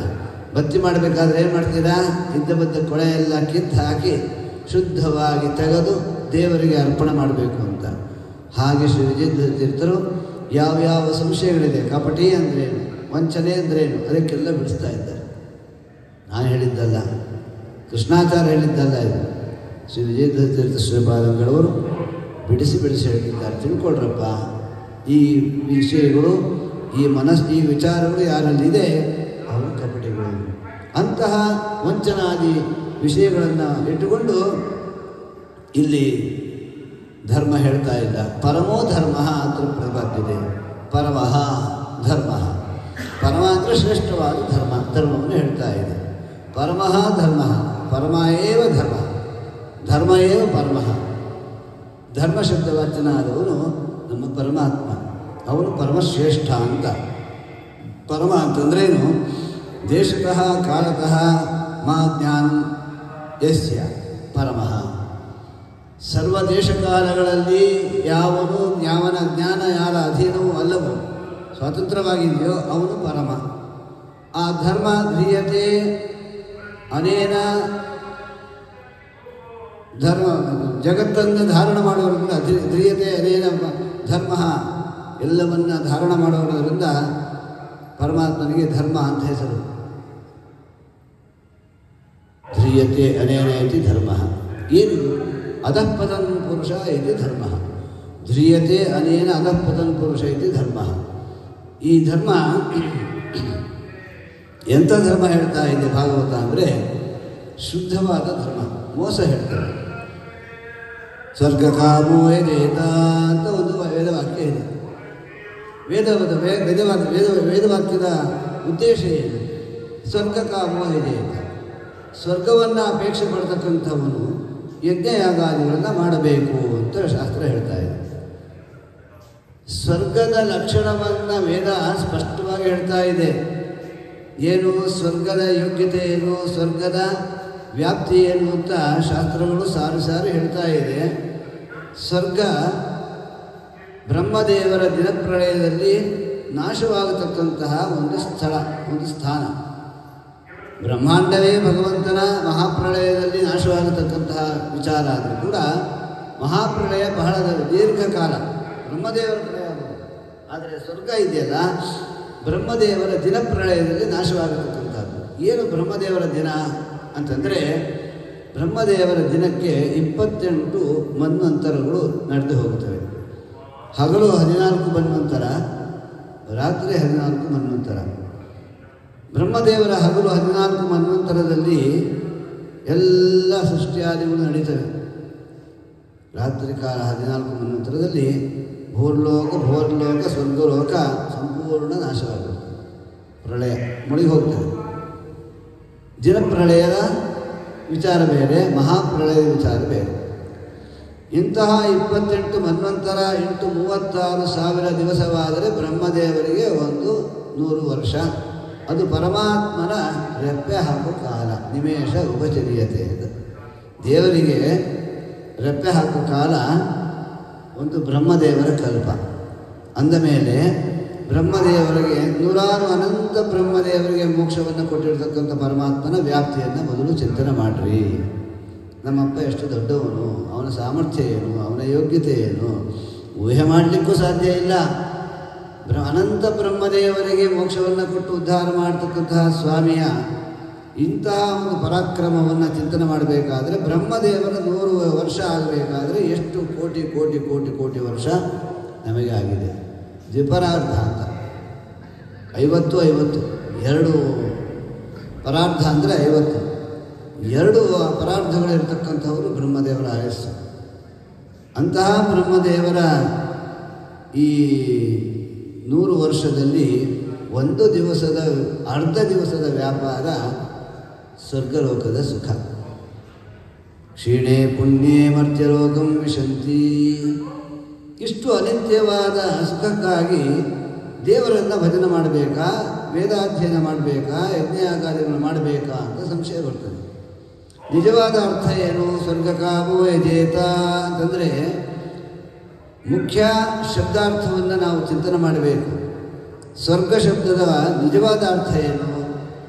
ಬತ್ತಿ ಮಾಡಬೇಕಾದ್ರೆ ಏನು ಮಾಡ್ತೀರಾ? ಇದ್ದ ಬದ್ದ ಕೊಳೆ ಎಲ್ಲ ಕಿತ್ತು ಹಾಕಿ ಶುದ್ಧವಾಗಿ ತೆಗೆದು ದೇವರಿಗೆ ಅರ್ಪಣೆ ಮಾಡಬೇಕು ಅಂತ. ಹಾಗೆ ಶ್ರೀ ವಿಜಯತೀರ್ಥರು ಯಾವ್ಯಾವ ಸಂಶಯಗಳಿದೆ, ಕಪಟಿ ಅಂದ್ರೇನು, ವಂಚನೆ ಅಂದ್ರೇನು, ಅದಕ್ಕೆಲ್ಲ ಬಿಡಿಸ್ತಾ ಇದ್ದಾರೆ. ನಾನು ಹೇಳಿದ್ದಲ್ಲ, ಕೃಷ್ಣಾಚಾರ್ಯ ಹೇಳಿದ್ದಲ್ಲ, ಇದು ಶ್ರೀ ವಿಜಯತೀರ್ಥ ಶ್ರೀಪಾದಂಗಳವರು ಬಿಡಿಸಿ ಬಿಡಿಸಿ ಹೇಳ್ತಿದ್ದಾರೆ. ತಿಳ್ಕೊಳ್ರಪ್ಪ, ಈ ವಿಷಯಗಳು, ಈ ಈ ವಿಚಾರಗಳು ಯಾರಲ್ಲಿದೆ ಅವರು ಕಪಟಿಗಳು. ಅಂತಹ ವಂಚನಾದಿ ವಿಷಯಗಳನ್ನು ಇಟ್ಟುಕೊಂಡು ಇಲ್ಲಿ ಧರ್ಮ ಹೇಳ್ತಾ ಇಲ್ಲ. ಪರಮೋ ಧರ್ಮ ಅತ್ರ ಪ್ರತಿಪಾದ್ಯತೆ. ಪರಮಃ ಧರ್ಮ, ಪರಮ ಅಂದರೆ ಶ್ರೇಷ್ಠವಾದ ಧರ್ಮವನ್ನು ಹೇಳ್ತಾ ಇದೆ. ಪರಮಃ ಧರ್ಮ, ಪರಮ ಏವ ಧರ್ಮ, ಧರ್ಮ ಏವ ಪರಮಃ. ಧರ್ಮ ಶಬ್ದವಾಚನಾದವನು ನಮ್ಮ ಪರಮಾತ್ಮ, ಅವನು ಪರಮಶ್ರೇಷ್ಠ ಅಂತ. ಪರಮ ಅಂತಂದ್ರೇನು? ದೇಶತಃ ಕಾಲತಃ ಮಾ ಜ್ಞಾನ ಯಸ್ಯ ಪರಮಃ. ಸರ್ವ ದೇಶಕಾಲಗಳಲ್ಲಿ ಯಾವನು ಯಾವನ ಜ್ಞಾನ ಯಾರ ಅಧೀನವೂ ಅಲ್ಲವೋ ಸ್ವತಂತ್ರವಾಗಿದೆಯೋ ಅವನು ಪರಮ. ಆ ಧರ್ಮ ಧ್ರಿಯತೆ ಅನೇನ ಧರ್ಮ ಜಗತ್ತನ್ನು ಧಾರಣ ಮಾಡುವುದರಿಂದ ಧ್ರಿಯತೆ ಅನೇನ ಧರ್ಮ, ಎಲ್ಲವನ್ನ ಧಾರಣ ಮಾಡುವುದರಿಂದ ಪರಮಾತ್ಮನಿಗೆ ಧರ್ಮ ಅಂತ ಹೆಸರು. ಧ್ರಿಯತೆ ಅನೇನ ಇತಿ ಧರ್ಮ. ಏನಿದು? ಅಧಃಪತನ್ ಪುರುಷ ಇತಿ ಧರ್ಮ. ಧ್ರಿಯತೆ ಅನೇನ ಅಧಃಪತನ್ ಪುರುಷ ಇತಿ ಧರ್ಮ. ಈ ಧರ್ಮ ಎಂಥ ಧರ್ಮ ಹೇಳ್ತಾ ಇದೆ ಭಾಗವತ ಅಂದರೆ ಶುದ್ಧವಾದ ಧರ್ಮ, ಮೋಸ ಹೇಳ್ತಾರೆ. ಸ್ವರ್ಗ ಕಾಮೋ ಯಜೇತ ಅಂತ ಒಂದು ವೇದವಾಕ್ಯ ಇದೆ. ವೇದವಾಕ್ಯದ ಉದ್ದೇಶ ಏನು? ಸ್ವರ್ಗ ಕಾಮೋ ಯಜೇತ. ಸ್ವರ್ಗವನ್ನು ಅಪೇಕ್ಷೆ ಪಡ್ತಕ್ಕಂಥವನು ಯಜ್ಞಯಾಗಾದಿಗಳನ್ನು ಮಾಡಬೇಕು ಅಂತ ಶಾಸ್ತ್ರ ಹೇಳ್ತಾ ಇದೆ. ಸ್ವರ್ಗದ ಲಕ್ಷಣವನ್ನು ವೇದ ಸ್ಪಷ್ಟವಾಗಿ ಹೇಳ್ತಾ ಇದೆ. ಏನು ಸ್ವರ್ಗದ ಯೋಗ್ಯತೆ ಏನು, ಸ್ವರ್ಗದ ವ್ಯಾಪ್ತಿ ಏನು ಅಂತ ಶಾಸ್ತ್ರಗಳು ಸಾರಿ ಹೇಳ್ತಾ ಇದೆ. ಸ್ವರ್ಗ ಬ್ರಹ್ಮದೇವರ ದಿನಪ್ರಳಯದಲ್ಲಿ ನಾಶವಾಗತಕ್ಕಂತಹ ಒಂದು ಸ್ಥಳ, ಒಂದು ಸ್ಥಾನ. ಬ್ರಹ್ಮಾಂಡವೇ ಭಗವಂತನ ಮಹಾಪ್ರಳಯದಲ್ಲಿ ನಾಶವಾಗತಕ್ಕಂತಹ ವಿಚಾರ ಆದರೂ ಕೂಡ ಮಹಾಪ್ರಳಯ ಬಹಳ ದೀರ್ಘಕಾಲ ಬ್ರಹ್ಮದೇವರ ಪ್ರಳಯ ಆಗಿದೆ. ಆದರೆ ಸ್ವರ್ಗ ಇದೆಯಲ್ಲ, ಬ್ರಹ್ಮದೇವರ ದಿನಪ್ರಳಯದಲ್ಲಿ ನಾಶವಾಗತಕ್ಕಂಥದ್ದು. ಏನು ಬ್ರಹ್ಮದೇವರ ದಿನ ಅಂತಂದರೆ, ಬ್ರಹ್ಮದೇವರ ದಿನಕ್ಕೆ 28 ಮನ್ವಂತರಗಳು ನಡೆದು ಹೋಗುತ್ತವೆ. ಹಗಲು 14 ಮನ್ವಂತರ, ರಾತ್ರಿ 14 ಮನ್ವಂತರ. ಬ್ರಹ್ಮದೇವರ ಹಗಲು 14 ಮನ್ವಂತರದಲ್ಲಿ ಎಲ್ಲ ಸೃಷ್ಟಿಯಾದಿಗಳು ನಡೀತವೆ. ರಾತ್ರಿ ಕಾಲ 14 ಮನ್ವಂತರದಲ್ಲಿ ಭೂರ್ಲೋಕ, ಸ್ವರ್ಗಲೋಕ ಸಂಪೂರ್ಣ ನಾಶವಾಗುತ್ತೆ. ಪ್ರಳಯ ಮುಳುಗಿ ಹೋಗ್ತದೆ. ದಿನಪ್ರಳಯದ ವಿಚಾರ ಬೇರೆ, ಮಹಾಪ್ರಳಯದ ವಿಚಾರ ಬೇರೆ. ಇಂತಹ 28 ಮನ್ವಂತರ 36,000 ದಿವಸವಾದರೆ ಬ್ರಹ್ಮದೇವರಿಗೆ 100 ವರ್ಷ. ಅದು ಪರಮಾತ್ಮನ ರೆಪ್ಪೆ ಹಾಕೋ ಕಾಲ. ನಿಮೇಷ ಉಪಚರ್ಯತೆ. ದೇವರಿಗೆ ರೆಪ್ಪೆ ಹಾಕೋ ಕಾಲ ಒಂದು ಬ್ರಹ್ಮದೇವರ ಕಲ್ಪ. ಅಂದ ಮೇಲೆ ಬ್ರಹ್ಮದೇವರಿಗೆ ನೂರಾರು ಅನಂತ ಬ್ರಹ್ಮದೇವರಿಗೆ ಮೋಕ್ಷವನ್ನು ಕೊಟ್ಟಿರ್ತಕ್ಕಂಥ ಪರಮಾತ್ಮನ ವ್ಯಾಪ್ತಿಯನ್ನು ಮೊದಲು ಚಿಂತನೆ ಮಾಡಿರಿ. ನಮ್ಮಪ್ಪ ಎಷ್ಟು ದೊಡ್ಡವನು, ಅವನ ಸಾಮರ್ಥ್ಯ ಏನು, ಅವನ ಯೋಗ್ಯತೆ ಏನು ಊಹೆ ಮಾಡಲಿಕ್ಕೂ ಸಾಧ್ಯ ಇಲ್ಲ. ಅನಂತ ಬ್ರಹ್ಮದೇವರಿಗೆ ಮೋಕ್ಷವನ್ನು ಕೊಟ್ಟು ಉದ್ಧಾರ ಮಾಡತಕ್ಕಂತಹ ಸ್ವಾಮಿಯ ಇಂತಹ ಒಂದು ಪರಾಕ್ರಮವನ್ನು ಚಿಂತನೆ ಮಾಡಬೇಕಾದ್ರೆ ಬ್ರಹ್ಮದೇವರ 100 ವರ್ಷ ಆಗಬೇಕಾದ್ರೆ ಎಷ್ಟು ಕೋಟಿ ಕೋಟಿ ಕೋಟಿ ಕೋಟಿ ವರ್ಷ ನಮಗೆ ಆಗಿದೆ. ದ್ವಿಪರಾರ್ಧ ಅಂತ 50 2 ಪರಾರ್ಧ ಅಂದರೆ 50. 2 ಪರಾರ್ಧಗಳಿರ್ತಕ್ಕಂಥವರು ಬ್ರಹ್ಮದೇವರ ಆಯಸ್ಸು. ಅಂತಹ ಬ್ರಹ್ಮದೇವರ ಈ 100 ವರ್ಷದಲ್ಲಿ 1 ದಿವಸದ ಅರ್ಧ ದಿವಸದ ವ್ಯಾಪಾರ ಸ್ವರ್ಗಲೋಕದ ಸುಖ. ಕ್ಷೀಣೆ ಪುಣ್ಯೇ ಮರ್ತ್ಯಲೋಕಂ ವಿಶಂತಿ. ಇಷ್ಟು ಅನಿತ್ಯವಾದ ಸುಖಕ್ಕಾಗಿ ದೇವರನ್ನು ಭಜನೆ ಮಾಡಬೇಕಾ, ವೇದಾಧ್ಯಯನ ಮಾಡಬೇಕಾ, ಯಜ್ಞಯಾಗಾದಿಗಳನ್ನು ಮಾಡಬೇಕಾ ಅಂತ ಸಂಶಯ ಬರ್ತದೆ. ನಿಜವಾದ ಅರ್ಥ ಏನು? ಸ್ವರ್ಗಕಾಮೋ ಯಜೇತ ಅಂತಂದರೆ ಮುಖ್ಯ ಶಬ್ದಾರ್ಥವನ್ನು ನಾವು ಚಿಂತನೆ ಮಾಡಬೇಕು. ಸ್ವರ್ಗ ಶಬ್ದದ ನಿಜವಾದ ಅರ್ಥ ಏನು?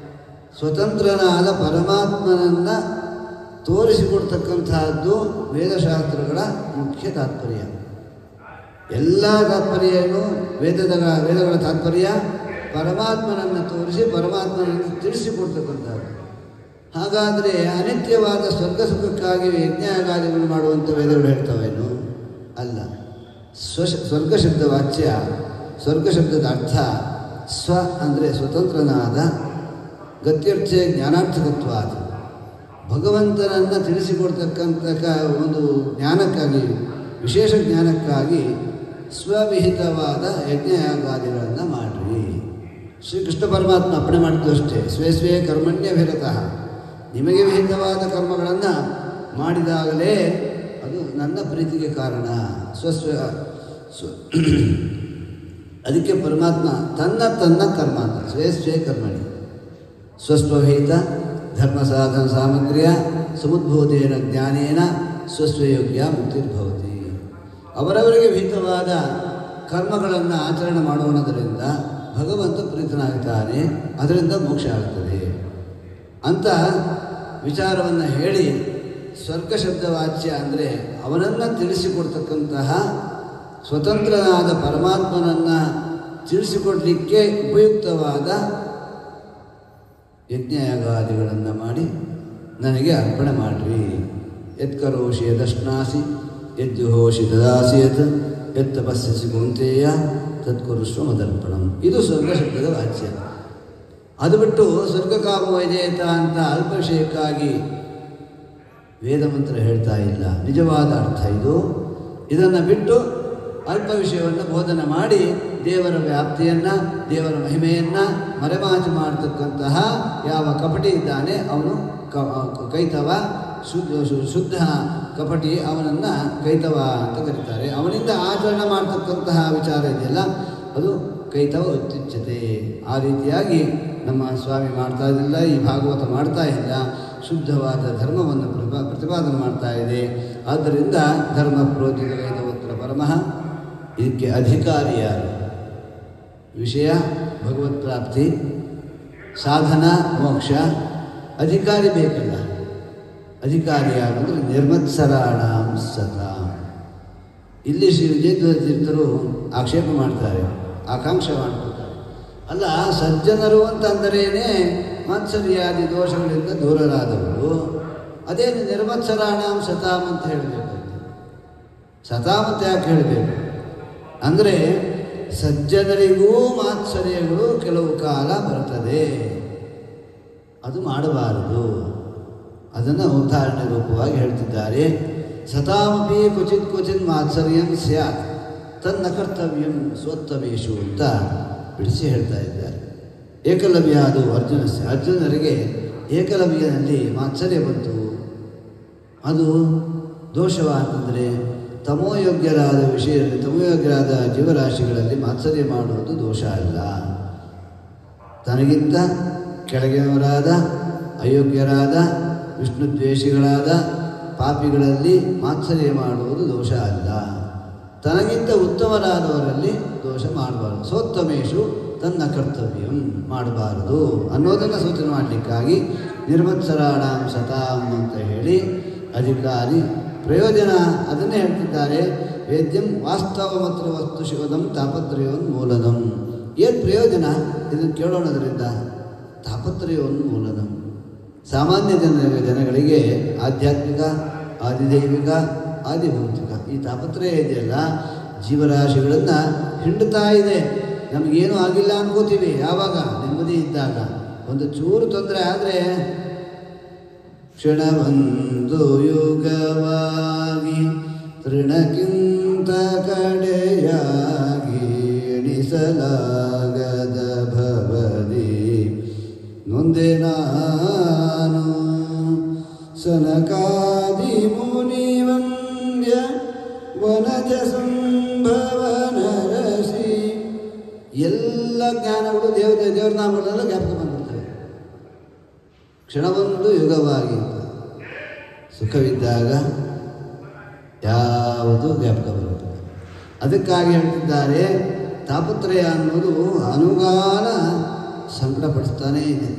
ಸ್ವತಂತ್ರನಾದ ಪರಮಾತ್ಮನನ್ನು ತೋರಿಸಿಕೊಡ್ತಕ್ಕಂತಹದ್ದು ವೇದಶಾಸ್ತ್ರಗಳ ಮುಖ್ಯ ತಾತ್ಪರ್ಯ. ಎಲ್ಲ ತಾತ್ಪರ್ಯ ಏನು? ವೇದಗಳ ತಾತ್ಪರ್ಯ ಪರಮಾತ್ಮನನ್ನು ತೋರಿಸಿ ಪರಮಾತ್ಮನನ್ನು ತಿಳಿಸಿಕೊಡ್ತಕ್ಕಂಥದ್ದು. ಹಾಗಾದರೆ ಅನಿತ್ಯವಾದ ಸ್ವರ್ಗ ಸುಖಕ್ಕಾಗಿ ಯಜ್ಞಯಾಗಾದಿಗಳು ಮಾಡುವಂಥ ವೇದಗಳು ಹೇಳ್ತವೇನು? ಅಲ್ಲ. ಸ್ವರ್ಗ ಶಬ್ದ ವಾಚ್ಯ, ಸ್ವರ್ಗ ಶಬ್ದದ ಅರ್ಥ ಸ್ವ ಅಂದರೆ ಸ್ವತಂತ್ರನಾದ, ಗತ್ಯರ್ಥೆ ಜ್ಞಾನಾರ್ಥಕತ್ವ. ಭಗವಂತನನ್ನು ತಿಳಿಸಿಕೊಡ್ತಕ್ಕಂಥ ಒಂದು ಜ್ಞಾನಕ್ಕಾಗಿ ವಿಶೇಷ ಜ್ಞಾನಕ್ಕಾಗಿ ಸ್ವವಿಹಿತವಾದ ಯಜ್ಞಯಾಗಾದಿಗಳನ್ನು ಮಾಡಿರಿ. ಶ್ರೀಕೃಷ್ಣ ಪರಮಾತ್ಮ ಅಪ್ಪಣೆ ಮಾಡಿದ್ದು ಅಷ್ಟೇ. ಸ್ವೇ ಸ್ವೇ ಕರ್ಮಣ್ಯಭಿರತಃ, ನಿಮಗೆ ವಿಹಿತವಾದ ಕರ್ಮಗಳನ್ನು ಮಾಡಿದಾಗಲೇ ಅದು ನನ್ನ ಪ್ರೀತಿಗೆ ಕಾರಣ. ಅದಕ್ಕೆ ಪರಮಾತ್ಮ ತನ್ನ ಕರ್ಮ ಅಂತ ಸ್ವೇ ಸ್ವೇ ಕರ್ಮಣಿ ಸ್ವಸ್ವಹಿತ ಧರ್ಮ ಸಾಧನ ಸಾಮಗ್ರಿಯ ಸಮುದ್ಭೂತೇನ ಜ್ಞಾನೇನ ಸ್ವಸ್ವಯೋಗ್ಯ ಮುಕ್ತಿರ್ಭವತಿ. ಅವರವರಿಗೆ ವಿಹಿತವಾದ ಕರ್ಮಗಳನ್ನು ಆಚರಣೆ ಮಾಡೋಣದರಿಂದ ಭಗವಂತ ಪ್ರೀತನಾಗುತ್ತಾನೆ, ಅದರಿಂದ ಮೋಕ್ಷ ಆಗುತ್ತದೆ ಅಂತ ವಿಚಾರವನ್ನು ಹೇಳಿ, ಸ್ವರ್ಗ ಶಬ್ದವಾಚ್ಯ ಅಂದರೆ ಅವನನ್ನು ತಿಳಿಸಿಕೊಡ್ತಕ್ಕಂತಹ ಸ್ವತಂತ್ರನಾದ ಪರಮಾತ್ಮನನ್ನು ತಿಳಿಸಿಕೊಡಲಿಕ್ಕೆ ಉಪಯುಕ್ತವಾದ ಯಜ್ಞಯಾಗಾದಿಗಳನ್ನು ಮಾಡಿ ನನಗೆ ಅರ್ಪಣೆ ಮಾಡಿರಿ. ಯತ್ಕರೋಷಿ ಯದಶ್ನಾಸಿ ಯದ್ಯುಹೋಷಿ ತದಾಸಿ ಯತ್ ಯತ್ತಪಸ್ಯಸಿ ಕೌಂತೆಯ ತತ್ಕುರುಷ್ವ ಮದರ್ಪಣಂ. ಇದು ಸ್ವರ್ಗ ಶಬ್ದದ ವಾಚ್ಯ. ಅದು ಬಿಟ್ಟು ಸ್ವರ್ಗಕಾಮ ವೈಜಯತ ಅಂತ ಅಲ್ಪ ವಿಷಯಕ್ಕಾಗಿ ವೇದ ಮಂತ್ರ ಹೇಳ್ತಾ ಇಲ್ಲ. ನಿಜವಾದ ಅರ್ಥ ಇದು. ಇದನ್ನು ಬಿಟ್ಟು ಅಲ್ಪ ವಿಷಯವನ್ನು ಬೋಧನೆ ಮಾಡಿ ದೇವರ ವ್ಯಾಪ್ತಿಯನ್ನು, ದೇವರ ಮಹಿಮೆಯನ್ನು ಮರೆಮಾಚು ಮಾಡತಕ್ಕಂತಹ ಯಾವ ಕಪಟಿ ಇದ್ದಾನೆ ಅವನು ಕೈತವ, ಶುದ್ಧ ಕಪಟಿ, ಅವನನ್ನು ಕೈತವ ಅಂತ ಕರೀತಾರೆ. ಅವನಿಂದ ಆಚರಣೆ ಮಾಡತಕ್ಕಂತಹ ವಿಚಾರ ಇದೆಯಲ್ಲ ಅದು ಕೈತವ ಉತ್ಯುಚ್ಯತೆ. ಆ ರೀತಿಯಾಗಿ ನಮ್ಮ ಸ್ವಾಮಿ ಮಾಡ್ತಾ ಇದ್ದಿಲ್ಲ, ಈ ಭಾಗವತ ಮಾಡ್ತಾ ಇಲ್ಲ, ಶುದ್ಧವಾದ ಧರ್ಮವನ್ನು ಪ್ರತಿಪಾದನೆ ಮಾಡ್ತಾ ಇದೆ. ಆದ್ದರಿಂದ ಧರ್ಮ ಪ್ರೋಚಿತ ವೇದೋತ್ತರ ಪರಮಃ. ಇದಕ್ಕೆ ಅಧಿಕಾರಿ ಯಾರು? ವಿಷಯ ಭಗವತ್ ಪ್ರಾಪ್ತಿ, ಸಾಧನ ಮೋಕ್ಷ, ಅಧಿಕಾರಿ ಬೇಕಲ್ಲ. ಅಧಿಕಾರಿ ಯಾರು ಅಂದರೆ ನಿರ್ಮತ್ಸರಾಣಾಂ ಸತಾಂ. ಇಲ್ಲಿ ಶ್ರೀ ವಿಜಯಧ್ವಜ ತೀರ್ಥರು ಆಕ್ಷೇಪ ಮಾಡ್ತಾರೆ, ಆಕಾಂಕ್ಷೆ ಮಾಡ್ಕೊಳ್ತಾರೆ. ಅಲ್ಲ, ಸಜ್ಜನರು ಅಂತಂದರೇನೆ ಮಾತ್ಸರ್ಯಾದಿ ದೋಷಗಳಿಂದ ದೂರರಾದವರು, ಅದೇನು ನಿರ್ಮತ್ಸರಾಣಾಂ ಸತಾಂ ಅಂತ ಹೇಳಬೇಕು. ಸತಾಂ ಅಂತ ಯಾಕೆ ಹೇಳಬೇಕು ಅಂದರೆ ಸಜ್ಜನರಿಗೂ ಮಾತ್ಸರ್ಯಗಳು ಕೆಲವು ಕಾಲ ಬರ್ತದೆ, ಅದು ಮಾಡಬಾರದು. ಅದನ್ನು ಉದಾಹರಣೆ ರೂಪವಾಗಿ ಹೇಳ್ತಿದ್ದಾರೆ. ಸತಾಮಪಿ ಕ್ವಚಿತ್ ಮಾತ್ಸರ್ಯಂ ಸ್ಯಾತ್ ತನ್ನ ಕರ್ತವ್ಯಂ ಸ್ವೋತ್ತಮೇಶು ಅಂತ ಬಿಡಿಸಿ ಹೇಳ್ತಾ ಇದ್ದಾರೆ. ಏಕಲವ್ಯ ಅದು ಅರ್ಜುನರಿಗೆ ಏಕಲವ್ಯನಲ್ಲಿ ಮಾತ್ಸರ್ಯ ಬಂತು. ಅದು ದೋಷವ ಅಂತಂದರೆ ತಮೋಯೋಗ್ಯರಾದ ವಿಷಯದಲ್ಲಿ, ತಮೋಯೋಗ್ಯರಾದ ಜೀವರಾಶಿಗಳಲ್ಲಿ ಮಾತ್ಸರ್ಯ ಮಾಡುವುದು ದೋಷ ಅಲ್ಲ. ತನಗಿಂತ ಕೆಳಗಿನವರಾದ, ಅಯೋಗ್ಯರಾದ, ವಿಷ್ಣು ದ್ವೇಷಿಗಳಾದ ಪಾಪಿಗಳಲ್ಲಿ ಮಾತ್ಸರ್ಯ ಮಾಡುವುದು ದೋಷ ಅಲ್ಲ. ತನಗಿಂತ ಉತ್ತಮರಾದವರಲ್ಲಿ ದೋಷ ಮಾಡಬಾರದು. ಸೋತ್ತಮೇಶು ತನ್ನ ಕರ್ತವ್ಯಂ ಮಾಡಬಾರದು ಅನ್ನೋದನ್ನು ಸೂಚನೆ ಮಾಡಲಿಕ್ಕಾಗಿ ನಿರ್ಮತ್ಸರಾಣಾಂ ಸತಾಂ ಅಂತ ಹೇಳಿ ಅಧಿಕಾರಿ ಪ್ರಯೋಜನ ಅದನ್ನೇ ಹೇಳ್ತಿದ್ದಾರೆ. ವೇದ್ಯಂ ವಾಸ್ತವ ಮಾತ್ರ ವಸ್ತು ಶಿವದಂ ತಾಪತ್ರಯೋನ್ಮೂಲನಂ. ಏನು ಪ್ರಯೋಜನ ಇದನ್ನು ಕೇಳೋಣದ್ರಿಂದ? ತಾಪತ್ರಯೋನ್ಮೂಲನಂ. ಸಾಮಾನ್ಯ ಜನಗಳಿಗೆ ಆಧ್ಯಾತ್ಮಿಕ, ಆದಿದೈವಿಕ, ಆದಿಭೌತಿಕ ಈ ತಾಪತ್ರಯ ಇದೆಯಲ್ಲ, ಜೀವರಾಶಿಗಳನ್ನು ಹಿಂಡ್ತಾ ಇದೆ. ನಮಗೇನೂ ಆಗಿಲ್ಲ ಅನ್ಕೋತೀವಿ ಯಾವಾಗ? ನೆಮ್ಮದಿ ಇದ್ದಾಗ. ಒಂದು ಚೂರು ತೊಂದರೆ ಆದರೆ ಕ್ಷಣವೊಂದು ಯುಗವಾಗಿ ತೃಣಕ್ಕಿಂತ ಕಡೆಯಾಗಿ ಎಣಿಸಲಾಗದ ಭವದಿ ನೊಂದೆ ನಾನು ಸನಕಾದಿ ಮುನಿವಂದ್ಯ ವನಜ ಸಂಭವನ ರಸಿ. ಎಲ್ಲ ಜ್ಞಾನಗಳು ದೇವರ ನಾಮಗಳೆಲ್ಲ ಜ್ಞಾಪಕ ಬಂದಿರ್ತವೆ. ಕ್ಷಣವೊಂದು ಯುಗವಾಗಿ ಸುಖವಿದ್ದಾಗ ಯಾವುದು ಜ್ಞಾಪಕ ಬರುತ್ತದೆ. ಅದಕ್ಕಾಗಿ ಹೇಳ್ತಿದ್ದಾರೆ ತಾಪತ್ರಯ ಅನ್ನೋದು ಅನುಗಾಲ ಸಂಕಟಪಡಿಸ್ತಾನೇ ಇದೆ.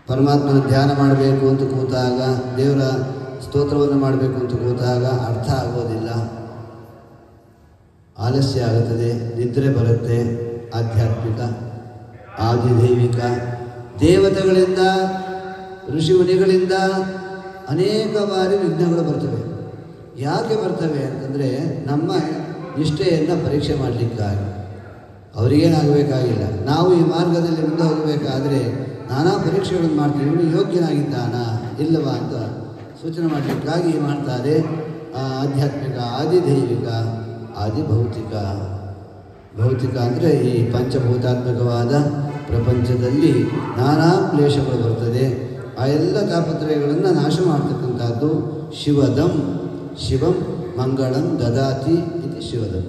ಪರಮಾತ್ಮನ ಧ್ಯಾನ ಮಾಡಬೇಕು ಅಂತ ಕೂತಾಗ, ದೇವರ ಸ್ತೋತ್ರವನ್ನು ಮಾಡಬೇಕು ಅಂತ ಕೂತಾಗ ಅರ್ಥ ಆಗೋದಿಲ್ಲ, ಆಲಸ್ಯ ಆಗುತ್ತದೆ, ನಿದ್ರೆ ಬರುತ್ತೆ. ಆಧ್ಯಾತ್ಮಿಕ, ಆದಿದೈವಿಕ ದೇವತೆಗಳಿಂದ, ಋಷಿಮುನಿಗಳಿಂದ ಅನೇಕ ಬಾರಿ ವಿಘ್ನಗಳು ಬರ್ತವೆ. ಯಾಕೆ ಬರ್ತವೆ ಅಂತಂದರೆ ನಮ್ಮ ನಿಷ್ಠೆಯನ್ನು ಪರೀಕ್ಷೆ ಮಾಡಲಿಕ್ಕಾಗಿ. ಅವರಿಗೇನಾಗಬೇಕಾಗಿಲ್ಲ, ನಾವು ಈ ಮಾರ್ಗದಲ್ಲಿ ಮುಂದೆ ಹೋಗಬೇಕಾದ್ರೆ ನಾನಾ ಪರೀಕ್ಷೆಗಳನ್ನು ಮಾಡ್ತೀವಿ. ಇವನು ಯೋಗ್ಯನಾಗಿದ್ದಾನಾ ಇಲ್ಲವಾ ಅಂತ ಸೂಚನೆ ಮಾಡಲಿಕ್ಕಾಗಿ ಮಾಡ್ತಾರೆ. ಆಧ್ಯಾತ್ಮಿಕ, ಆದಿದೈವಿಕ, ಆದಿಭೌತಿಕ. ಭೌತಿಕ ಅಂದರೆ ಈ ಪಂಚಭೂತಾತ್ಮಕವಾದ ಪ್ರಪಂಚದಲ್ಲಿ ನಾನಾ ಕ್ಲೇಶಗಳು ಬರ್ತದೆ. ಆ ಎಲ್ಲ ತಾಪತ್ರಯಗಳನ್ನು ನಾಶ ಮಾಡ್ತಕ್ಕಂಥದ್ದು ಶಿವದಂ. ಶಿವಂ ಮಂಗಳಂ ದದಾತಿ ಇದು ಶಿವದಂ.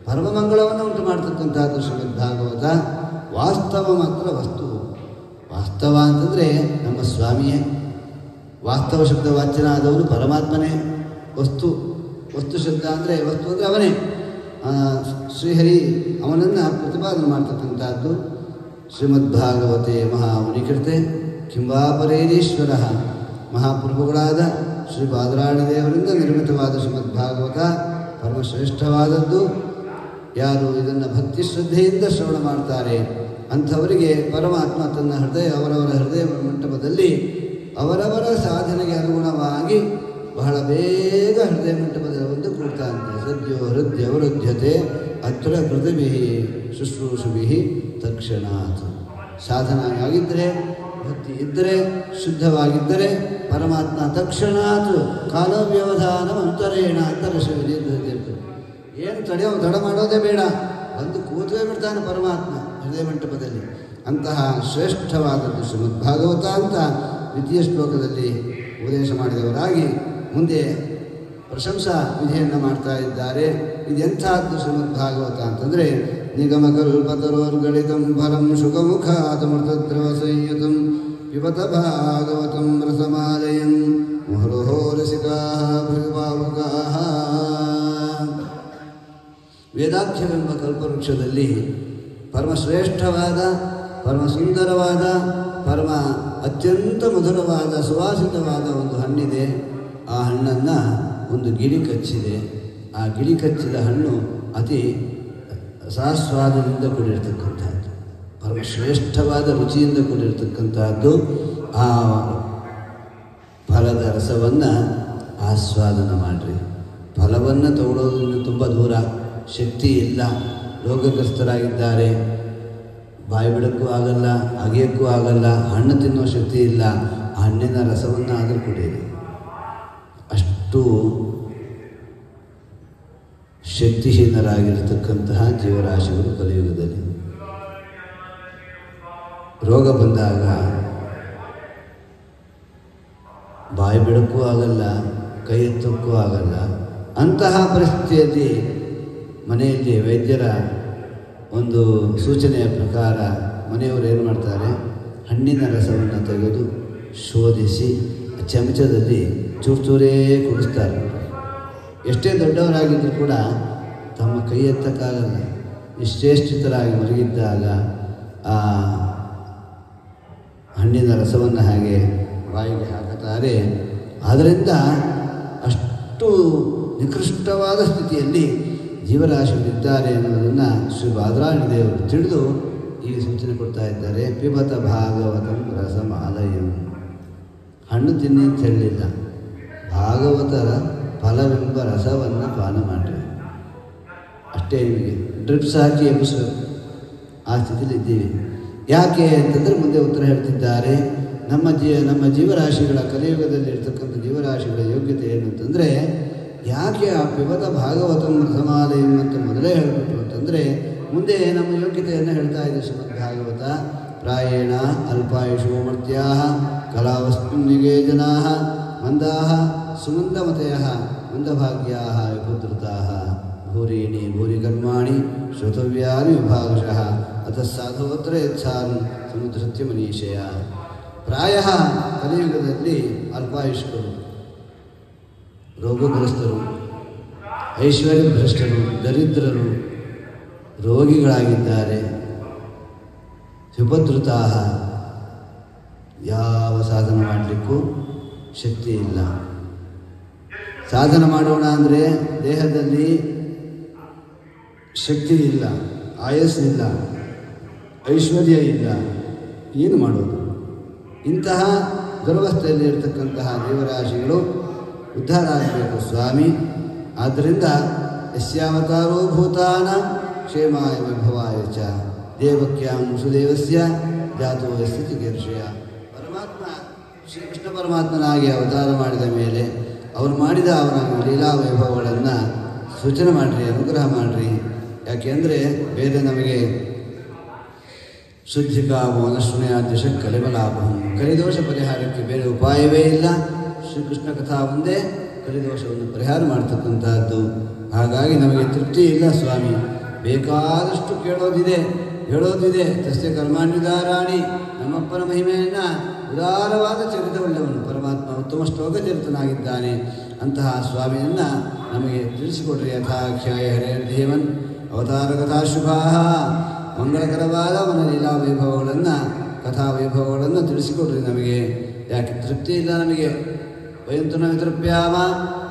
ಪರಮಮಂಗಳವನ್ನು ಉಂಟು ಮಾಡ್ತಕ್ಕಂಥದ್ದು ಶ್ರೀಮದ್ಭಾಗವತ. ವಾಸ್ತವ ಮಾತ್ರ ವಸ್ತು. ವಾಸ್ತವ ಅಂತಂದರೆ ನಮ್ಮ ಸ್ವಾಮಿಯೇ. ವಾಸ್ತವ ಶಬ್ದ ವಾಚ್ಯನಾದವನು ಪರಮಾತ್ಮನೇ. ವಸ್ತು, ವಸ್ತು ಶಬ್ದ ಅಂದರೆ ವಸ್ತು ಅಂದರೆ ಅವನೇ, ಶ್ರೀಹರಿ. ಅವನನ್ನು ಪ್ರತಿಪಾದನೆ ಮಾಡ್ತಕ್ಕಂಥದ್ದು ಶ್ರೀಮದ್ಭಾಗವತೆ ಮಹಾಮುನಿಕೃತೆ ಕಿಂವಾಪರೇರೀಶ್ವರ. ಮಹಾಪ್ರಭುಗಳಾದ ಶ್ರೀ ಬಾದರಾಯಣ ದೇವರಿಂದ ನಿರ್ಮಿತವಾದ ಶ್ರೀಮದ್ಭಾಗವತ ಪರಮಶ್ರೇಷ್ಠವಾದದ್ದು. ಯಾರು ಇದನ್ನು ಭಕ್ತಿ ಶ್ರದ್ಧೆಯಿಂದ ಶ್ರವಣ ಮಾಡ್ತಾರೆ ಅಂಥವರಿಗೆ ಪರಮಾತ್ಮ ತನ್ನ ಅವರವರ ಹೃದಯ ಮಂಟಪದಲ್ಲಿ ಅವರವರ ಸಾಧನೆಗೆ ಅನುಗುಣವಾಗಿ ಬಹಳ ಬೇಗ ಹೃದಯ ಮಂಟಪದಲ್ಲಿ ಬಂದು ಕೂಡ್ತಾನೆ. ಸದ್ಯೋ ಹೃದಯ ಅವರುದ್ಯತೆ ಅತ್ರ ಕೃತಭಿ ಶುಶ್ರೂಷುಭಿ ತಕ್ಷಣಾತ್. ಸಾಧನ ಆಗಿದ್ದರೆ, ಭಕ್ತಿ ಇದ್ದರೆ, ಶುದ್ಧವಾಗಿದ್ದರೆ ಪರಮಾತ್ಮ ತಕ್ಷಣಾತ್ ಕಾಲವ್ಯವಧಾನ ಅಂತರೇಣ ಅಂತರಶಿವಲಿ. ಏನು ತಡ ಮಾಡೋದೇ ಬೇಡ, ಬಂದು ಕೂತೇ ಬಿಡ್ತಾನೆ ಪರಮಾತ್ಮ ಹೃದಯ ಮಂಟಪದಲ್ಲಿ. ಅಂತಹ ಶ್ರೇಷ್ಠವಾದದ್ದು ಶ್ರೀಮದ್ಭಾಗವತ ಅಂತ ದ್ವಿತೀಯ ಶ್ಲೋಕದಲ್ಲಿ ಉಪದೇಶ ಮಾಡಿದವರಾಗಿ ಮುಂದೆ ಪ್ರಶಂಸಾ ವಿಧಿಯನ್ನು ಮಾಡ್ತಾ ಇದ್ದಾರೆ. ಇದೆಂಥದ್ದು ಶ್ರೀಮದ್ಭಾಗವತ ಅಂತಂದರೆ ನಿಗಮಕಲ್ಪತರೋರ್ಗಳಿತಂ ಫಲಂ ಶುಕಮುಖಾತಮೃತದ್ರವ ಸಂಯುತಂ ಪಿಬತ ಭಾಗವತಂ ರಸಮಾಲಯಂ ಮುಹುರುಹೋ ರಸಿಕಾಃ ಭೃಗುಭಾವುಕಾಃ. ವೇದಾಖ್ಯವೆಂಬ ಕಲ್ಪವೃಕ್ಷದಲ್ಲಿ ಪರಮಶ್ರೇಷ್ಠವಾದ, ಪರಮ ಸುಂದರವಾದ, ಪರಮ ಅತ್ಯಂತ ಮಧುರವಾದ, ಸುವಾಸಿತವಾದ ಒಂದು ಹಣ್ಣಿದೆ. ಆ ಹಣ್ಣನ್ನು ಒಂದು ಗಿಳಿ ಕಚ್ಚಿದೆ. ಆ ಗಿಳಿ ಕಚ್ಚಿದ ಹಣ್ಣು ಅತಿ ಸಾಸ್ವಾದದಿಂದ ಕೂಡಿರ್ತಕ್ಕಂಥದ್ದು, ಪರಮಶ್ರೇಷ್ಠವಾದ ರುಚಿಯಿಂದ ಕೂಡಿರ್ತಕ್ಕಂಥದ್ದು. ಆ ಫಲದ ರಸವನ್ನು ಆಸ್ವಾದನ ಮಾಡಿರಿ. ಫಲವನ್ನು ತಗೊಳ್ಳೋದ್ರಿಂದ ತುಂಬ ದೂರ, ಶಕ್ತಿ ಇಲ್ಲ, ರೋಗಗ್ರಸ್ತರಾಗಿದ್ದಾರೆ, ಬಾಯಿ ಬಿಡೋಕ್ಕೂ ಆಗಲ್ಲ, ಅಗೆಯೋಕ್ಕೂ ಆಗಲ್ಲ, ಹಣ್ಣು ತಿನ್ನೋ ಶಕ್ತಿ ಇಲ್ಲ. ಆ ಹಣ್ಣಿನ ರಸವನ್ನು ಆದರೂ ಕುಡಿಯಿರಿ. ಅಷ್ಟು ಶಕ್ತಿಹೀನರಾಗಿರ್ತಕ್ಕಂತಹ ಜೀವರಾಶಿಗಳು ಕಲಿಯುಗದಲ್ಲಿ. ರೋಗ ಬಂದಾಗ ಬಾಯಿ ಬಿಡೋಕ್ಕೂ ಆಗಲ್ಲ, ಕೈ ಎತ್ತೋಕ್ಕೂ ಆಗಲ್ಲ. ಅಂತಹ ಪರಿಸ್ಥಿತಿಯಲ್ಲಿ ಮನೆಯಲ್ಲಿ ವೈದ್ಯರ ಒಂದು ಸೂಚನೆಯ ಪ್ರಕಾರ ಮನೆಯವರು ಏನು ಮಾಡ್ತಾರೆ, ಹಣ್ಣಿನ ರಸವನ್ನು ತೆಗೆದು ಶೋಧಿಸಿ ಚಮಚದಲ್ಲಿ ಚೂರೇ ಕುಡಿಸ್ತಾರೆ. ಎಷ್ಟೇ ದೊಡ್ಡವರಾಗಿದ್ದರೂ ಕೂಡ ತಮ್ಮ ಕೈ ಎತ್ತಕ್ಕಾಗಲ್ಲ. ನಿಶ್ಚೇಷ್ಟಿತರಾಗಿ ಮಲಗಿದ್ದಾಗ ಆ ಹಣ್ಣಿನ ರಸವನ್ನು ಹಾಗೆ ಬಾಯಿಗೆ ಹಾಕುತ್ತಾರೆ. ಆದ್ದರಿಂದ ಅಷ್ಟು ನಿಕೃಷ್ಟವಾದ ಸ್ಥಿತಿಯಲ್ಲಿ ಜೀವರಾಶಿಗಳಿದ್ದಾರೆ ಅನ್ನೋದನ್ನು ಶ್ರೀ ಬಾದರಾಯಣ ದೇವರು ತಿಳಿದು ಈಗ ಸೂಚನೆ ಕೊಡ್ತಾ ಇದ್ದಾರೆ. ಪಿಬತ ಭಾಗವತಂ ರಸಮಾಲಯಂ. ಹಣ್ಣು ತಿನ್ನಿ ಅಂತ ಹೇಳಲಿಲ್ಲ, ಭಾಗವತರ ಫಲವೆಂಬ ರಸವನ್ನು ಪಾನ ಮಾಡಿರಿ. ಅಷ್ಟೇ, ನಿಮಗೆ ಡ್ರಿಪ್ಸ್ ಹಾಕಿ ಎಬ್ಬಿಸಬೇಕು. ಆ ಸ್ಥಿತಿಲಿ ಇದ್ದೀವಿ. ಯಾಕೆ ಅಂತಂದರೆ ಮುಂದೆ ಉತ್ತರ ಹೇಳ್ತಿದ್ದಾರೆ. ನಮ್ಮ ಜೀವರಾಶಿಗಳ ಕಲಿಯುಗದಲ್ಲಿ ಇರ್ತಕ್ಕಂಥ ಜೀವರಾಶಿಗಳ ಯೋಗ್ಯತೆ ಏನು ಅಂತಂದರೆ, ಯಾಕೆ ಆ ಪಿಬತ ಭಾಗವತಂ ರಸಮಾಲಯಂ ಅಂತ ಮೊದಲೇ ಹೇಳಿಬಿಟ್ರು ಅಂತಂದರೆ, ಮುಂದೆ ನಮ್ಮ ಯೋಗ್ಯತೆಯನ್ನು ಹೇಳ್ತಾ ಇದೆ ಶ್ರೀಮದ್ಭಾಗವತ. ಪ್ರಾಯೇಣ ಅಲ್ಪಾಯುಷೋ ಮರ್ತ್ಯಾಃ ಕಲಾವಸ್ತು ನಿಗೇ ಜನಾಃ ಮಂದಾಃ ಸುಮಂದಮತಯಃ ಮಂದಭಾಗ್ಯಾಃ ವಿಪುದ್ರುತಾಃ ಭೂರೀಣಿ ಭೂರಿಕರ್ಮಾಣಿ ಶ್ರೋತವ್ಯಾನಿ ವಿಭಾಗಶಃ ಅತಃ ಸಾಧುವತ್ರ ಯತ್ಸಾನ್ ಸಮುದ್ರತ್ಯ ಮನೀಷಯ. ಪ್ರಾಯ ಕಲಿಯುಗದಲ್ಲಿ ಅಲ್ಪಾಯುಷ್ಕರು, ರೋಗಗ್ರಸ್ತರು, ಐಶ್ವರ್ಯಭ್ರಷ್ಟರು, ದರಿದ್ರರು, ರೋಗಿಗಳಾಗಿದ್ದಾರೆ. ವಿಪದ್ರುತಾಃ, ಯಾವ ಸಾಧನ ಮಾಡಲಿಕ್ಕೂ ಶಕ್ತಿ ಇಲ್ಲ. ಸಾಧನ ಮಾಡೋಣ ಅಂದರೆ ದೇಹದಲ್ಲಿ ಶಕ್ತಿ ಇಲ್ಲ, ಆಯಸ್ಸಿಲ್ಲ, ಐಶ್ವರ್ಯ ಇಲ್ಲ, ಏನು ಮಾಡೋದು? ಇಂತಹ ದುರವಸ್ಥೆಯಲ್ಲಿ ಇರತಕ್ಕಂತಹ ಜೀವರಾಶಿಗಳು ಉದ್ಧಾರ ಆಗಬೇಕು ಸ್ವಾಮಿ. ಆದ್ದರಿಂದ ಯಸ್ಯಾವತಾರೋ ಭೂತಾನ ಕ್ಷೇಮಾಯ ವಿಭವಾಯ ಚ ದೇವಕ್ಯಾಂ ವಸುದೇವಸ್ಯ ಜಾತೋ ಯಸ್ಯ ಚಿಕೀರ್ಷಯ. ಪರಮಾತ್ಮ ಶ್ರೀಕೃಷ್ಣ ಪರಮಾತ್ಮನಾಗಿ ಅವತಾರ ಮಾಡಿದ ಮೇಲೆ ಅವನು ಮಾಡಿದ ಅವನ ಲೀಲಾ ವೈಭವಗಳನ್ನು ಸೂಚನೆ ಮಾಡಿರಿ, ಅನುಗ್ರಹ ಮಾಡಿರಿ. ಯಾಕೆಂದರೆ ಬೇರೆ ನಮಗೆ ಶುದ್ಧಿಕಾಮೋ ನಶ್ರುಣಯಾದ್ಯಶ ಕಲಿಮಲಾಭಂ, ಕಲಿದೋಷ ಪರಿಹಾರಕ್ಕೆ ಬೇರೆ ಉಪಾಯವೇ ಇಲ್ಲ. ಶ್ರೀಕೃಷ್ಣ ಕಥಾ ಒಂದೇ ಕಲಿದೋಷವನ್ನು ಪರಿಹಾರ ಮಾಡ್ತಕ್ಕಂಥದ್ದು. ಹಾಗಾಗಿ ನಮಗೆ ತೃಪ್ತಿ ಇಲ್ಲ ಸ್ವಾಮಿ, ಬೇಕಾದಷ್ಟು ಹೇಳೋದಿದೆ. ತಸ್ಯ ಕರ್ಮಾನ್ಯುದಾರಾಣಿ, ನಮ್ಮಪ್ಪನ ಮಹಿಮೆಯನ್ನು ಉದಾರವಾದ ಚರಿತವುಳ್ಳವನು ಪರಮಾತ್ಮ, ಉತ್ತಮ ಶ್ಲೋಕ ಚರಿತನಾಗಿದ್ದಾನೆ. ಅಂತಹ ಸ್ವಾಮಿಯನ್ನು ನಮಗೆ ತಿಳಿಸಿಕೊಡ್ರಿ. ಯಥಾಖ್ಯಾಯ ಹರೇರ್ಧೀವನ್ ಅವತಾರ ಕಥಾಶುಭಾ, ಮಂಗಳಕರವಾದ ಅವನ ಲೀಲಾ ವೈಭವಗಳನ್ನು ಕಥಾ ವೈಭವಗಳನ್ನು ತಿಳಿಸಿಕೊಡ್ರಿ ನಮಗೆ. ಯಾಕೆ ತೃಪ್ತಿ ಇಲ್ಲ ನಮಗೆ. ವಯಂತು ನ ವಿತೃಪ್ಯಾಮ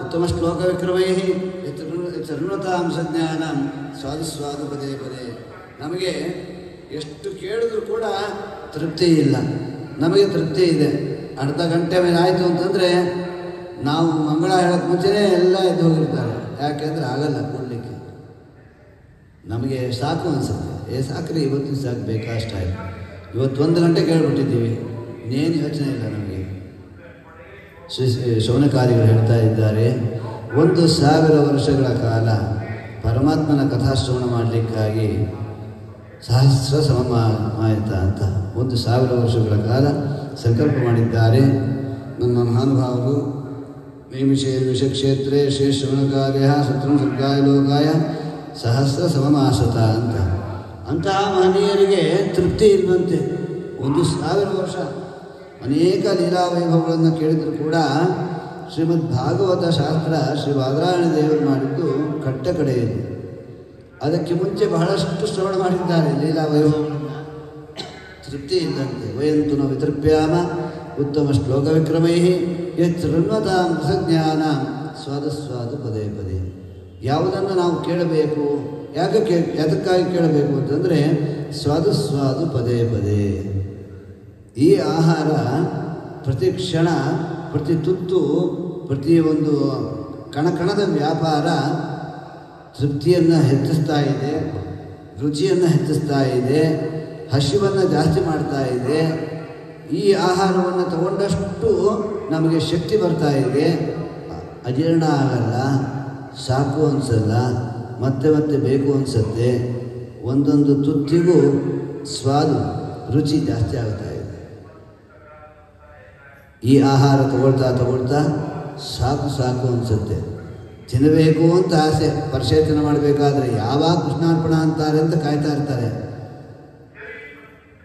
ಉತ್ತಮ ಶ್ಲೋಕ ವಿಕ್ರಮೈ ಚರಣತಾಂ ಸಜ್ಞಾನ ಸ್ವಾದು ಪದೇ ಪದೇ. ನಮಗೆ ಎಷ್ಟು ಕೇಳಿದ್ರು ಕೂಡ ತೃಪ್ತಿ ಇಲ್ಲ. ನಮಗೆ ತೃಪ್ತಿ ಇದೆ. ಅರ್ಧ ಗಂಟೆ ಮೇಲೆ ಆಯಿತು ಅಂತಂದರೆ ನಾವು ಮಂಗಳ ಹೇಳೋಕ್ಕೆ ಮುಂಚೆನೇ ಎಲ್ಲ ಎದ್ದು ಹೋಗಿರ್ತಾರೆ. ಯಾಕೆಂದರೆ ಆಗಲ್ಲ ಕೊಡಲಿಕ್ಕೆ. ನಮಗೆ ಸಾಕು ಅನಿಸುತ್ತೆ, ಸಾಕ್ರಿ ಇವತ್ತಿನ ಸಾಕು, ಬೇಕಷ್ಟಾಯಿತು. ಇವತ್ತು 1 ಗಂಟೆ ಕೇಳಿಬಿಟ್ಟಿದ್ದೀವಿ, ಇನ್ನೇನು ಯೋಚನೆ ಇಲ್ಲ ನಮಗೆ. ಶೌನಕಾದಿಗಳು ಹೇಳ್ತಾ ಇದ್ದಾರೆ, 1000 ವರ್ಷಗಳ ಕಾಲ ಪರಮಾತ್ಮನ ಕಥಾಶ್ರವಣ ಮಾಡಲಿಕ್ಕಾಗಿ ಸಹಸ್ರ ಸಮಮಾಯಿತ ಅಂತ 1000 ವರ್ಷಗಳ ಕಾಲ ಸಂಕಲ್ಪ ಮಾಡಿದ್ದಾರೆ ನಮ್ಮ ಮಹಾನುಭಾವರು. ನೈಮಿಷೇ ವಿಷಕ್ಷೇತ್ರೇ ಶ್ರೀ ಶ್ರವಣಕಾರ್ಯ ಸತ್ರಂ ಸರ್ಗಾಯ ಲೋಕಾಯ ಸಹಸ್ರ ಸಮಮಾಸತ ಅಂತ. ಅಂತಹ ಮಹನೀಯರಿಗೆ ತೃಪ್ತಿ ಇರುವಂತೆ 1000 ವರ್ಷ ಅನೇಕ ಲೀಲಾ ವೈಭವಗಳನ್ನು ಕೇಳಿದರೂ ಕೂಡ ಶ್ರೀಮದ್ ಭಾಗವತ ಶಾಸ್ತ್ರ ಶ್ರೀ ಬಾದರಾಯಣ ದೇವರು ಮಾಡಿದ್ದು ಕಟ್ಟ ಕಡೆಯಲ್ಲಿ. ಅದಕ್ಕೆ ಮುಂಚೆ ಬಹಳಷ್ಟು ಶ್ರವಣ ಮಾಡಿದ್ದಾರೆ ಲೀಲಾ ವೈಭವಗಳನ್ನು, ತೃಪ್ತಿ ಇದ್ದಂತೆ. ವಯಂತು ನ ವಿತೃಪ್ಯಾಮ ಉತ್ತಮ ಶ್ಲೋಕ ವಿಕ್ರಮೈ ಯೃಣ್ವತಾಂ ರಸಜ್ಞಾನ ಸ್ವಾದು ಪದೇ ಪದೇ. ಯಾವುದನ್ನು ನಾವು ಕೇಳಬೇಕು, ಯಾತಕ್ಕಾಗಿ ಕೇಳಬೇಕು ಅಂತಂದರೆ ಸ್ವಾದು ಪದೇ ಪದೇ. ಈ ಆಹಾರ ಪ್ರತಿ ಕ್ಷಣ, ಪ್ರತಿ ತುತ್ತು, ಪ್ರತಿಯೊಂದು ಕಣಕಣದ ವ್ಯಾಪಾರ ತೃಪ್ತಿಯನ್ನು ಹೆಚ್ಚಿಸ್ತಾ ಇದೆ, ರುಚಿಯನ್ನು ಹೆಚ್ಚಿಸ್ತಾ ಇದೆ, ಹಸಿವನ್ನು ಜಾಸ್ತಿ ಮಾಡ್ತಾ ಇದೆ. ಈ ಆಹಾರವನ್ನು ತಗೊಂಡಷ್ಟು ನಮಗೆ ಶಕ್ತಿ ಬರ್ತಾ ಇದೆ, ಅಜೀರ್ಣ ಆಗಲ್ಲ, ಸಾಕು ಅನಿಸಲ್ಲ, ಮತ್ತೆ ಮತ್ತೆ ಬೇಕು ಅನಿಸುತ್ತೆ. ಒಂದೊಂದು ತುತ್ತಿಗೂ ಸ್ವಾದು ರುಚಿ ಜಾಸ್ತಿ ಆಗ್ತಾ ಇದೆ. ಈ ಆಹಾರ ತಗೊಳ್ತಾ ಸಾಕು ಅನಿಸುತ್ತೆ, ತಿನ್ನಬೇಕು ಅಂತ ಆಸೆ. ಪರಿಶೇಚನ ಮಾಡಬೇಕಾದ್ರೆ ಯಾವಾಗ ಕೃಷ್ಣಾರ್ಪಣ ಅಂತಾರೆ ಅಂತ ಕಾಯ್ತಾ ಇರ್ತಾರೆ.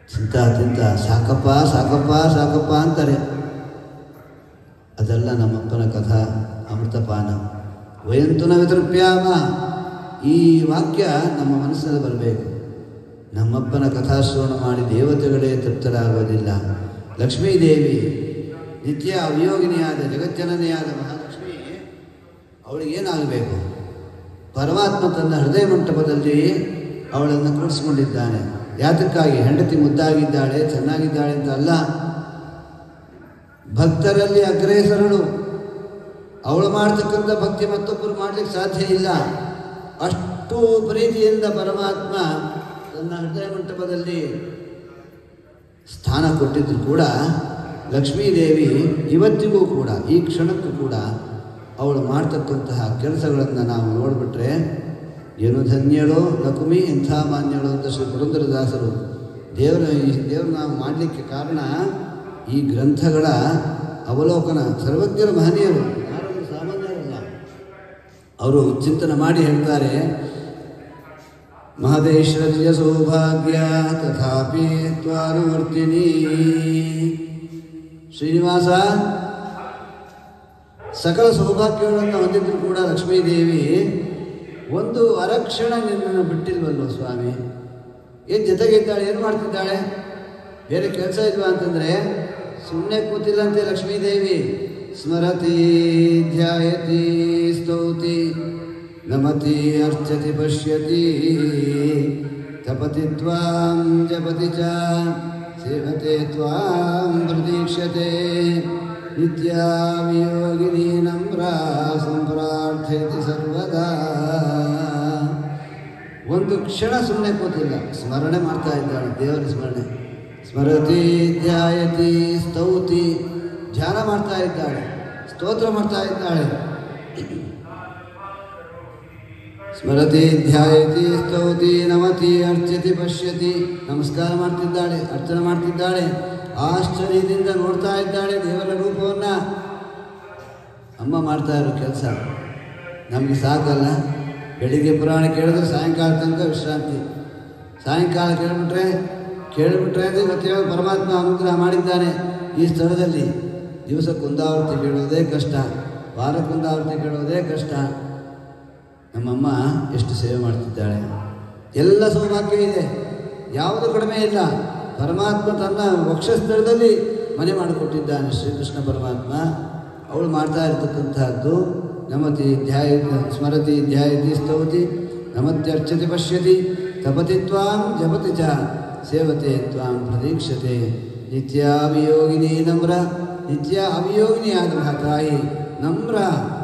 ತಿಂತ ಸಾಕಪ್ಪ ಅಂತಾರೆ. ಅದೆಲ್ಲ ನಮ್ಮಪ್ಪನ ಕಥಾ ಅಮೃತಪಾನ. ವಯಂತು ನ ವಿತೃಪ್ಯಾಮ, ಈ ವಾಕ್ಯ ನಮ್ಮ ಮನಸ್ಸಿನಲ್ಲಿ ಬರಬೇಕು. ನಮ್ಮಪ್ಪನ ಕಥಾಶ್ರವಣ ಮಾಡಿ ದೇವತೆಗಳೇ ತೃಪ್ತರಾಗೋದಿಲ್ಲ. ಲಕ್ಷ್ಮೀದೇವಿ ನಿತ್ಯ ಅವಿಯೋಗಿನಿಯಾದ ಜಗಜ್ಜನನಿಯಾದ ಮಹಾಲಕ್ಷ್ಮಿ, ಅವಳಿಗೇನಾಗಬೇಕು? ಪರಮಾತ್ಮ ತನ್ನ ಹೃದಯ ಮಂಟಪದಲ್ಲಿ ಅವಳನ್ನು ಕೂಡಿಸ್ಕೊಂಡಿದ್ದಾನೆ. ಯಾತಕ್ಕಾಗಿ? ಹೆಂಡತಿ ಮುದ್ದಾಗಿದ್ದಾಳೆ, ಚೆನ್ನಾಗಿದ್ದಾಳೆ ಅಂತ ಅಲ್ಲ, ಭಕ್ತರಲ್ಲಿ ಅಗ್ರೇಸರಳು. ಅವಳು ಮಾಡ್ತಕ್ಕಂಥ ಭಕ್ತಿ ಮತ್ತೊಬ್ಬರು ಮಾಡಲಿಕ್ಕೆ ಸಾಧ್ಯ ಇಲ್ಲ. ಅಷ್ಟು ಪ್ರೀತಿಯಿಂದ ಪರಮಾತ್ಮ ತನ್ನ ಹೃದಯ ಮಂಟಪದಲ್ಲಿ ಸ್ಥಾನ ಕೊಟ್ಟಿದ್ರು ಕೂಡ ಲಕ್ಷ್ಮೀದೇವಿ ಇವತ್ತಿಗೂ ಕೂಡ, ಈ ಕ್ಷಣಕ್ಕೂ ಕೂಡ ಅವಳು ಮಾಡ್ತಕ್ಕಂತಹ ಕೆಲಸಗಳನ್ನು ನಾವು ನೋಡಿಬಿಟ್ರೆ ಏನು ಧನ್ಯಳೋ ಲಕ್ಷ್ಮಿ, ಎಂಥ ಮಾನ್ಯಳು ಅಂತ ಶ್ರೀ ಪುರಂದರದಾಸರು ದೇವರು ನಾವು ಮಾಡಲಿಕ್ಕೆ ಕಾರಣ ಈ ಗ್ರಂಥಗಳ ಅವಲೋಕನ. ಸರ್ವಜ್ಞರ ಮಹನೀಯರು, ಯಾರು ಸಾಮಾನ್ಯರಲ್ಲ. ಅವರು ಚಿಂತನೆ ಮಾಡಿ ಹೇಳ್ತಾರೆ, ಮಹದೇಶ್ವರ್ಯ ಸೌಭಾಗ್ಯ ತಥಾಪಿ ತ್ವಾನುವರ್ತಿನಿ. ಶ್ರೀನಿವಾಸ ಸಕಲ ಸೌಭಾಗ್ಯಗಳನ್ನು ಹೊಂದಿದ್ರು ಕೂಡ ಲಕ್ಷ್ಮೀದೇವಿ ಒಂದು ಅರಕ್ಷಣ ನಿನ್ನನ್ನು ಬಿಟ್ಟಿಲ್ವಲ್ವ ಸ್ವಾಮಿ? ಏನು ಜೊತೆಗಿದ್ದಾಳೆ, ಏನು ಮಾಡ್ತಿದ್ದಾಳೆ? ಬೇರೆ ಕೆಲಸ ಇಲ್ವಾ ಅಂತಂದರೆ ಸುಮ್ಮನೆ ಕೂತಿಲ್ಲಂತೆ ಲಕ್ಷ್ಮೀದೇವಿ. ಸ್ಮರತಿ ಧ್ಯಾಯತಿ ಸ್ತೌತಿ ನಮತಿ ಅರ್ಚತಿ ಪಶ್ಯತಿ ತಪತಿ ತ್ವಾಂ ಜಪತಿ ಚ ಸೇವತೆ ತ್ವಾಂ ಪ್ರತೀಕ್ಷತೆ ನಿತ್ಯಾವಿಯೋಗಿನಿ ನಮ್ರಾ ಸಂಪ್ರಾರ್ಥಯತಿ ಸರ್ವದಾ. ಒಂದು ಕ್ಷಣ ಸುಮ್ಮನೆ ಕೂತಿಲ್ಲ, ಸ್ಮರಣೆ ಮಾಡ್ತಾ ಇದ್ದಾಳೆ, ದೇವರ ಸ್ಮರಣೆ. ಸ್ಮರತಿ ಧ್ಯಾಯತಿ ಸ್ತೌತಿ, ಧ್ಯಾನ ಮಾಡ್ತಾ ಇದ್ದಾಳೆ, ಸ್ತೋತ್ರ ಮಾಡ್ತಾ ಇದ್ದಾಳೆ. ಸ್ಮರತಿ ಧ್ಯಾಯತಿ ಸ್ತೌತಿ ನಮತಿ ಅರ್ಚತಿ ಪಶ್ಯತಿ. ನಮಸ್ಕಾರ ಮಾಡ್ತಿದ್ದಾಳೆ, ಅರ್ಚನೆ ಮಾಡ್ತಿದ್ದಾಳೆ, ಆಶ್ಚರ್ಯದಿಂದ ನೋಡ್ತಾ ಇದ್ದಾಳೆ ದೇವರ ರೂಪವನ್ನು. ಅಮ್ಮ ಮಾಡ್ತಾ ಇರೋ ಕೆಲಸ ನಮಗೆ ಸಾಕಲ್ಲ. ಬೆಳಿಗ್ಗೆ ಪುರಾಣ ಕೇಳಿದ್ರೆ ಸಾಯಂಕಾಲ ತನಕ ವಿಶ್ರಾಂತಿ. ಸಾಯಂಕಾಲ ಕೇಳಿಬಿಟ್ರೆ ಅಂದರೆ ಇವತ್ತು ಪರಮಾತ್ಮ ಅನುಗ್ರಹ ಮಾಡಿದ್ದಾನೆ. ಈ ಸ್ಥಳದಲ್ಲಿ ದಿವಸಕ್ಕೊಂದಾವೃತ್ತಿ ಕೇಳೋದೇ ಕಷ್ಟ, ವಾರಕ್ಕೊಂದಾವೃತ್ತಿ ಕೇಳೋದೇ ಕಷ್ಟ. ನಮ್ಮಮ್ಮ ಎಷ್ಟು ಸೇವೆ ಮಾಡ್ತಿದ್ದಾಳೆ. ಎಲ್ಲ ಸೌಭಾಗ್ಯ ಇದೆ, ಯಾವುದು ಕಡಿಮೆ ಇಲ್ಲ. ಪರಮಾತ್ಮ ತನ್ನ ವಕ್ಷಸ್ಥಳದಲ್ಲಿ ಮನೆ ಮಾಡಿಕೊಟ್ಟಿದ್ದಾನೆ ಶ್ರೀಕೃಷ್ಣ ಪರಮಾತ್ಮ. ಅವಳು ಮಾಡ್ತಾ ಇರತಕ್ಕಂತಹದ್ದು ನಮತಿ ಧ್ಯಾಯ ಸ್ಮರತಿ ಧ್ಯಾಯತಿ ಸ್ತೌತಿ ನಮತ್ಯರ್ಚತಿ ಪಶ್ಯತಿ ತಪತಿ ತ್ವಾಂ ಜಪತಿ ಚ ಸೇವತೆ ತ್ವಾಂ ಪ್ರತೀಕ್ಷತೆ. ನಿತ್ಯ ಅಭಿಯೋಗಿನಿ ನಮ್ರ, ನಿತ್ಯ ಅಭಿಯೋಗಿನಿಯಾದ ತಾಯಿ ನಮ್ರ,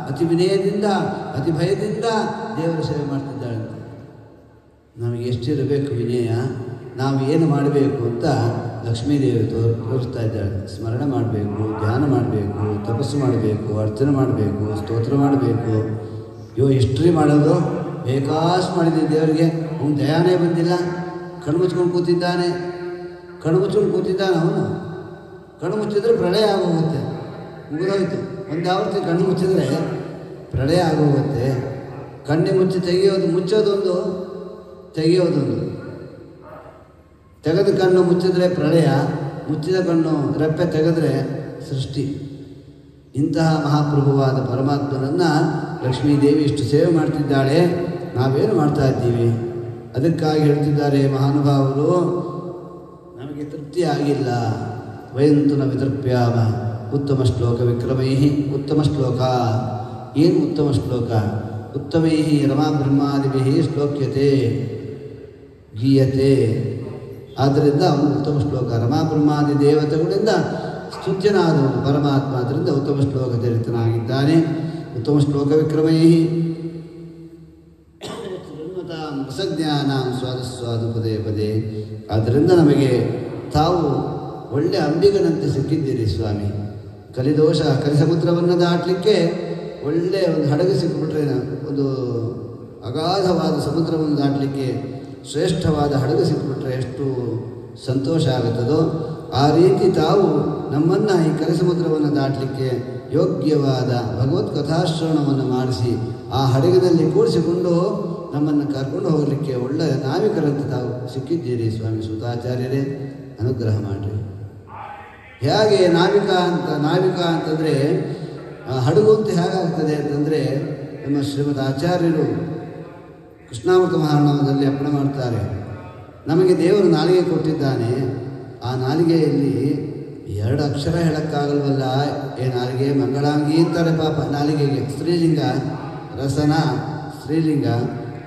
ಅತಿ ವಿನಯದಿಂದ ಅತಿ ಭಯದಿಂದ ದೇವರ ಸೇವೆ ಮಾಡ್ತಿದ್ದಾಳೆ. ನಮಗೆ ಎಷ್ಟಿರಬೇಕು ವಿನಯ, ನಾವು ಏನು ಮಾಡಬೇಕು ಅಂತ ಲಕ್ಷ್ಮೀದೇವಿ ತೋರಿಸ್ತಾ ಇದ್ದಾಳೆ. ಸ್ಮರಣೆ ಮಾಡಬೇಕು, ಧ್ಯಾನ ಮಾಡಬೇಕು, ತಪಸ್ಸು ಮಾಡಬೇಕು, ಅರ್ಚನೆ ಮಾಡಬೇಕು, ಸ್ತೋತ್ರ ಮಾಡಬೇಕು. ಹಿಸ್ಟ್ರಿ ಮಾಡೋದು ಬೇಕಾಷ್ಟು ಮಾಡಿದ್ದೀವಿ ದೇವರಿಗೆ. ಅವನು ದಯಾನೇ ಬಂದಿಲ್ಲ, ಕಣ್ಣು ಮುಚ್ಕೊಂಡು ಕೂತಿದ್ದಾನೆ. ಅವನು ಕಣ್ಣು ಮುಚ್ಚಿದ್ರೆ ಪ್ರಳಯ ಆಗೋಗುತ್ತೆ, ಮುಗಿದೋಯ್ತು. ಒಂದು ಆವೃತ್ತಿ ಕಣ್ಣು ಮುಚ್ಚಿದ್ರೆ ಪ್ರಳಯ ಆಗೋಗುತ್ತೆ. ಕಣ್ಣೆ ಮುಚ್ಚಿ ಮುಚ್ಚೋದೊಂದು, ತೆಗೆಯೋದೊಂದು. ತೆಗೆದ ಕಣ್ಣು ಮುಚ್ಚಿದ್ರೆ ಪ್ರಳಯ, ಮುಚ್ಚಿದ ಕಣ್ಣು ರೆಪ್ಪೆ ತೆಗೆದ್ರೆ ಸೃಷ್ಟಿ. ಇಂತಹ ಮಹಾಪ್ರಭುವಾದ ಪರಮಾತ್ಮನನ್ನು ಲಕ್ಷ್ಮೀದೇವಿ ಇಷ್ಟು ಸೇವೆ ಮಾಡ್ತಿದ್ದಾಳೆ. ನಾವೇನು ಮಾಡ್ತಾ ಇದ್ದೀವಿ? ಅದಕ್ಕಾಗಿ ಹೇಳ್ತಿದ್ದಾರೆ ಮಹಾನುಭಾವರು, ನಮಗೆ ತೃಪ್ತಿ ಆಗಿಲ್ಲ. ವಯಂತು ನ ವಿತರ್ಪ್ಯಾಮ ಉತ್ತಮ ಶ್ಲೋಕ ವಿಕ್ರಮೈ. ಉತ್ತಮ ಶ್ಲೋಕ ಏನು? ಉತ್ತಮ ಶ್ಲೋಕ ಉತ್ತಮೈ ರಮಾ ಬ್ರಹ್ಮಾದಿಭಿ ಶ್ಲೋಕ್ಯತೆ ಗೀಯತೆ. ಆದ್ದರಿಂದ ಅವನು ಉತ್ತಮ ಶ್ಲೋಕ, ರಮಾ ಬ್ರಹ್ಮಾದಿ ದೇವತೆಗಳಿಂದ ಸ್ತುತ್ಯನಾದವನು ಪರಮಾತ್ಮ. ಆದ್ದರಿಂದ ಉತ್ತಮ ಶ್ಲೋಕ ಚರಿತನಾಗಿದ್ದಾನೆ. ಉತ್ತಮ ಶ್ಲೋಕ ವಿಕ್ರಮೈ ರಸಜ್ಞಾನಾಂ ಸ್ವಾದಸ್ವಾದು ಪದೇ ಪದೇ. ಆದ್ದರಿಂದ ನಮಗೆ ತಾವು ಒಳ್ಳೆ ಅಂಬಿಗನಂತೆ ಸಿಕ್ಕಿದ್ದೀರಿ ಸ್ವಾಮಿ. ಕಲಿದೋಷ ಕಲಿಸಮುದ್ರವನ್ನು ದಾಟಲಿಕ್ಕೆ ಒಳ್ಳೆ ಒಂದು ಹಡಗು ಸಿಕ್ಕಿಬಿಟ್ರೆ, ಒಂದು ಅಗಾಧವಾದ ಸಮುದ್ರವನ್ನು ದಾಟಲಿಕ್ಕೆ ಶ್ರೇಷ್ಠವಾದ ಹಡಗು ಸಿಕ್ಕಿಬಿಟ್ರೆ ಎಷ್ಟು ಸಂತೋಷ ಆಗುತ್ತದೋ ಆ ರೀತಿ ತಾವು ನಮ್ಮನ್ನು ಈ ಕಲಿಸಮುದ್ರವನ್ನು ದಾಟಲಿಕ್ಕೆ ಯೋಗ್ಯವಾದ ಭಗವತ್ ಕಥಾಶ್ರವಣವನ್ನು ಮಾಡಿಸಿ ಆ ಹಡಗಿನಲ್ಲಿ ಕೂಡಿಸಿಕೊಂಡು ನಮ್ಮನ್ನು ಕರ್ಕೊಂಡು ಹೋಗಲಿಕ್ಕೆ ಒಳ್ಳೆಯ ನಾವಿಕರಂತೆ ತಾವು ಸಿಕ್ಕಿದ್ದೀರಿ ಸ್ವಾಮಿ ಸುತಾಚಾರ್ಯರೇ. ಅನುಗ್ರಹ ಮಾಡಿರಿ. ಹೇಗೆ ನಾವಿಕ ಅಂತಂದರೆ ಹಡಗು ಅಂತ ಹೇಗಾಗ್ತದೆ ಅಂತಂದರೆ, ನಮ್ಮ ಶ್ರೀಮದ್ ಆಚಾರ್ಯರು ಕೃಷ್ಣಾಮೃತ ಮಹಾರ್ಣವದಲ್ಲಿ ಅರ್ಪಣೆ ಮಾಡ್ತಾರೆ. ನಮಗೆ ದೇವರು ನಾಲಿಗೆ ಕೊಟ್ಟಿದ್ದಾನೆ. ಆ ನಾಲಿಗೆಯಲ್ಲಿ 2 ಅಕ್ಷರ ಹೇಳೋಕ್ಕಾಗಲ್ವಲ್ಲ. ನಾಲಿಗೆ ಮಂಗಳಾಂಗಿ ಅಂತಾರೆ ಪಾಪ ನಾಲಿಗೆಗೆ. ಸ್ತ್ರೀಲಿಂಗ ರಸನ ಸ್ತ್ರೀಲಿಂಗ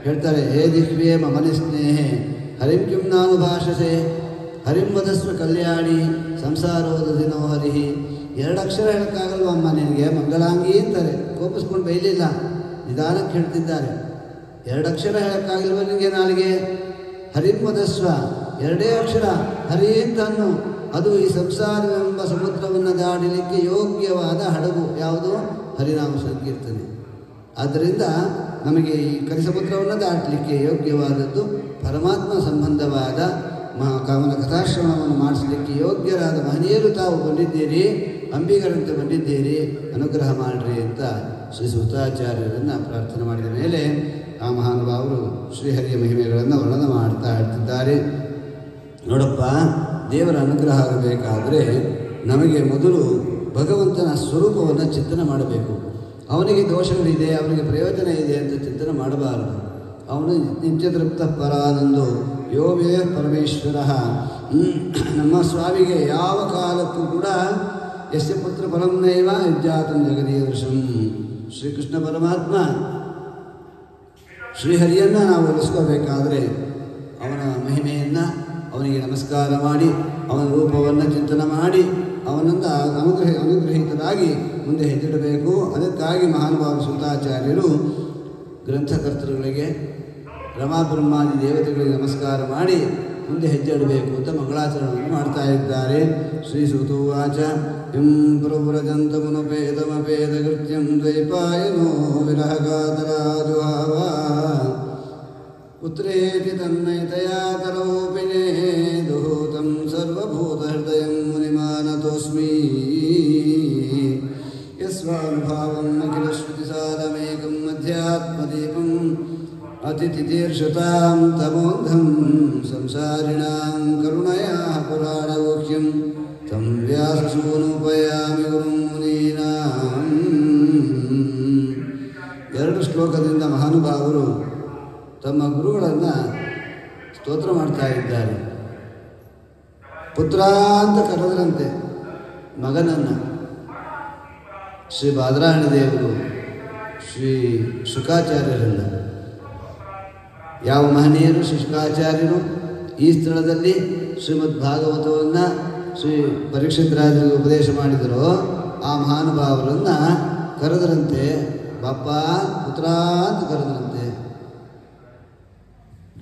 ಹೇಳ್ತಾರೆ. ಹೇ ದಿವ್ಯೇ ಮಮನಿ ಸ್ನೇಹೆ ಹರಿಂ ಕಿಂ ನಾನು ಭಾಷಸೆ ಹರಿಂ ವದಸ್ವ ಕಲ್ಯಾಣಿ ಸಂಸಾರೋದ ದಿನೋ ಹರಿಹಿ. 2 ಅಕ್ಷರ ಹೇಳೋಕ್ಕಾಗಲ್ವ ಅಮ್ಮ ನಿನಗೆ? ಮಂಗಳಾಂಗಿ ಅಂತಾರೆ. ಕೋಪಿಸ್ಕೊಂಡು ಬೈಲಿಲ್ಲ, ನಿಧಾನಕ್ಕೆ ಹೇಳ್ತಿದ್ದಾರೆ. 2 ಅಕ್ಷರ ಹೇಳೋಕ್ಕಾಗಿಲ್ವ ನಿನಗೆ ನಾಲಿಗೆ? ಹರಿಂ ವದಸ್ವ 2 ಅಕ್ಷರ ಹರಿ ಅಂತನ್ನು. ಅದು ಈ ಸಂಸಾರವೆಂಬ ಸಮುದ್ರವನ್ನು ದಾಡಲಿಕ್ಕೆ ಯೋಗ್ಯವಾದ ಹಡಗು ಯಾವುದು? ಹರಿನಾಮ ಸಂಕೀರ್ತನೆ. ಆದ್ದರಿಂದ ನಮಗೆ ಈ ಕಲಿಸಮುದ್ರವನ್ನು ದಾಟಲಿಕ್ಕೆ ಯೋಗ್ಯವಾದದ್ದು ಪರಮಾತ್ಮ ಸಂಬಂಧವಾದ ಕಾಮನ ಕಥಾಶ್ರವಣವನ್ನು ಮಾಡಿಸಲಿಕ್ಕೆ ಯೋಗ್ಯರಾದ ಮಹನೀಯರು ತಾವು ಬಂದಿದ್ದೀರಿ, ಅಂಬಿಗರಂತೆ ಬಂದಿದ್ದೀರಿ, ಅನುಗ್ರಹ ಮಾಡಿರಿ ಅಂತ ಶ್ರೀ ಸುತಾಚಾರ್ಯರನ್ನು ಪ್ರಾರ್ಥನೆ ಮಾಡಿದ ಮೇಲೆ ಆ ಮಹಾನುಭಾವರು ಶ್ರೀಹರಿಯ ಮಹಿಮೆಗಳನ್ನು ವರ್ಣನೆ ಮಾಡ್ತಾ ಇರ್ತಿದ್ದಾರೆ. ನೋಡಪ್ಪ, ದೇವರ ಅನುಗ್ರಹ ಆಗಬೇಕಾದರೆ ನಮಗೆ ಮೊದಲು ಭಗವಂತನ ಸ್ವರೂಪವನ್ನು ಚಿಂತನೆ ಮಾಡಬೇಕು. ಅವನಿಗೆ ದೋಷಗಳಿದೆ, ಅವನಿಗೆ ಪ್ರಯೋಜನ ಇದೆ ಅಂತ ಚಿಂತನೆ ಮಾಡಬಾರದು. ಅವನು ನಿತ್ಯತೃಪ್ತ ಪರಾನಂದು ಯೋವೇ ಪರಮೇಶ್ವರ. ನಮ್ಮ ಸ್ವಾಮಿಗೆ ಯಾವ ಕಾಲಕ್ಕೂ ಕೂಡ ಯಸ್ಯ ಪುತ್ರ ಪರಮ್ನೈವ ಯಜ್ಜಾತಂ ಜಗದೀದೃಶಂ. ಶ್ರೀಕೃಷ್ಣ ಪರಮಾತ್ಮ ಶ್ರೀಹರಿಯನ್ನು ನಾವು ಒಲಿಸ್ಕೋಬೇಕಾದರೆ ಅವನ ಮಹಿಮೆಯನ್ನು, ಅವನಿಗೆ ನಮಸ್ಕಾರ ಮಾಡಿ, ಅವನ ರೂಪವನ್ನು ಚಿಂತನೆ ಮಾಡಿ, ಅವನನ್ನು ಅನುಗ್ರಹಿತರಾಗಿ ಮುಂದೆ ಹೆಜ್ಜಿಡಬೇಕು. ಅದಕ್ಕಾಗಿ ಮಹಾನುಭಾವ ಸುತಾಚಾರ್ಯರು ಗ್ರಂಥಕರ್ತರುಗಳಿಗೆ, ರಮಾ ಬ್ರಹ್ಮಾದಿ ದೇವತೆಗಳಿಗೆ ನಮಸ್ಕಾರ ಮಾಡಿ ಮುಂದೆ ಹೆಜ್ಜೆ ಇಡಬೇಕು ಅಂತ ಮಂಗಳಾಚರಣೆಯನ್ನು ಮಾಡ್ತಾ ಇದ್ದಾರೆ. ಶ್ರೀ ಸೂತೋವಾಚ ಯಂ ಪ್ರವ್ರಜಂತಮನುಪೇದಮಪೇದಕೃತ್ಯಂ ದ್ವೈಪಾಯನೋ ವಿರಹಗಾತರಾಜುಹಾವ ಪುತ್ರೇತಿ ತನ್ಮಯತಯಾ ತರೋಪಿನೇ ದುಹೂತಂ ಸರ್ವಭೂತಹೃದಯಂ ಮುನಿಮಾನತೋಸ್ಮಿ ಯಸ್ವಾನುಭಾವಂ ಅಖಿಲಶ್ರುತಿಸಾರಮೇಕಂ ಅಧ್ಯಾತ್ಮದೀಪಂ ಅತಿಥಿತೀರ್ಷತಾಂ ತಮೋಂಧಂ ಸಂಸಾರಿಣಾಂ ಕರುಣಯಾ ಪುರಾಣಗೋಖ್ಯಂ ತಂ ವ್ಯಾಸಸೂನುಪಯಾಮಿ ಗುರುಂ ಮುನೀನಾಂ. 2 ಶ್ಲೋಕದಿಂದ ಮಹಾನುಭಾವರು ತಮ್ಮ ಗುರುಗಳನ್ನು ಸ್ತೋತ್ರ ಮಾಡ್ತಾ ಇದ್ದಾರೆ. ಪುತ್ರ ಅಂತ ಕರೆದರಂತೆ ಮಗನನ್ನು ಶ್ರೀ ಬಾದರಾಯಣ ದೇವರು ಶ್ರೀ ಶುಕಾಚಾರ್ಯರಲ್ಲ. ಯಾವ ಮಹನೀಯರು ಶ್ರೀ ಶುಕಾಚಾರ್ಯರು ಈ ಸ್ಥಳದಲ್ಲಿ ಶ್ರೀಮದ್ ಭಾಗವತವನ್ನು ಶ್ರೀ ಪರೀಕ್ಷಿತರಾಜರಿಗೆ ಉಪದೇಶ ಮಾಡಿದರೋ ಆ ಮಹಾನುಭಾವರನ್ನು ಕರೆದರಂತೆ ಬಾಪ ಪುತ್ರ ಅಂತ ಕರೆದರಂತೆ.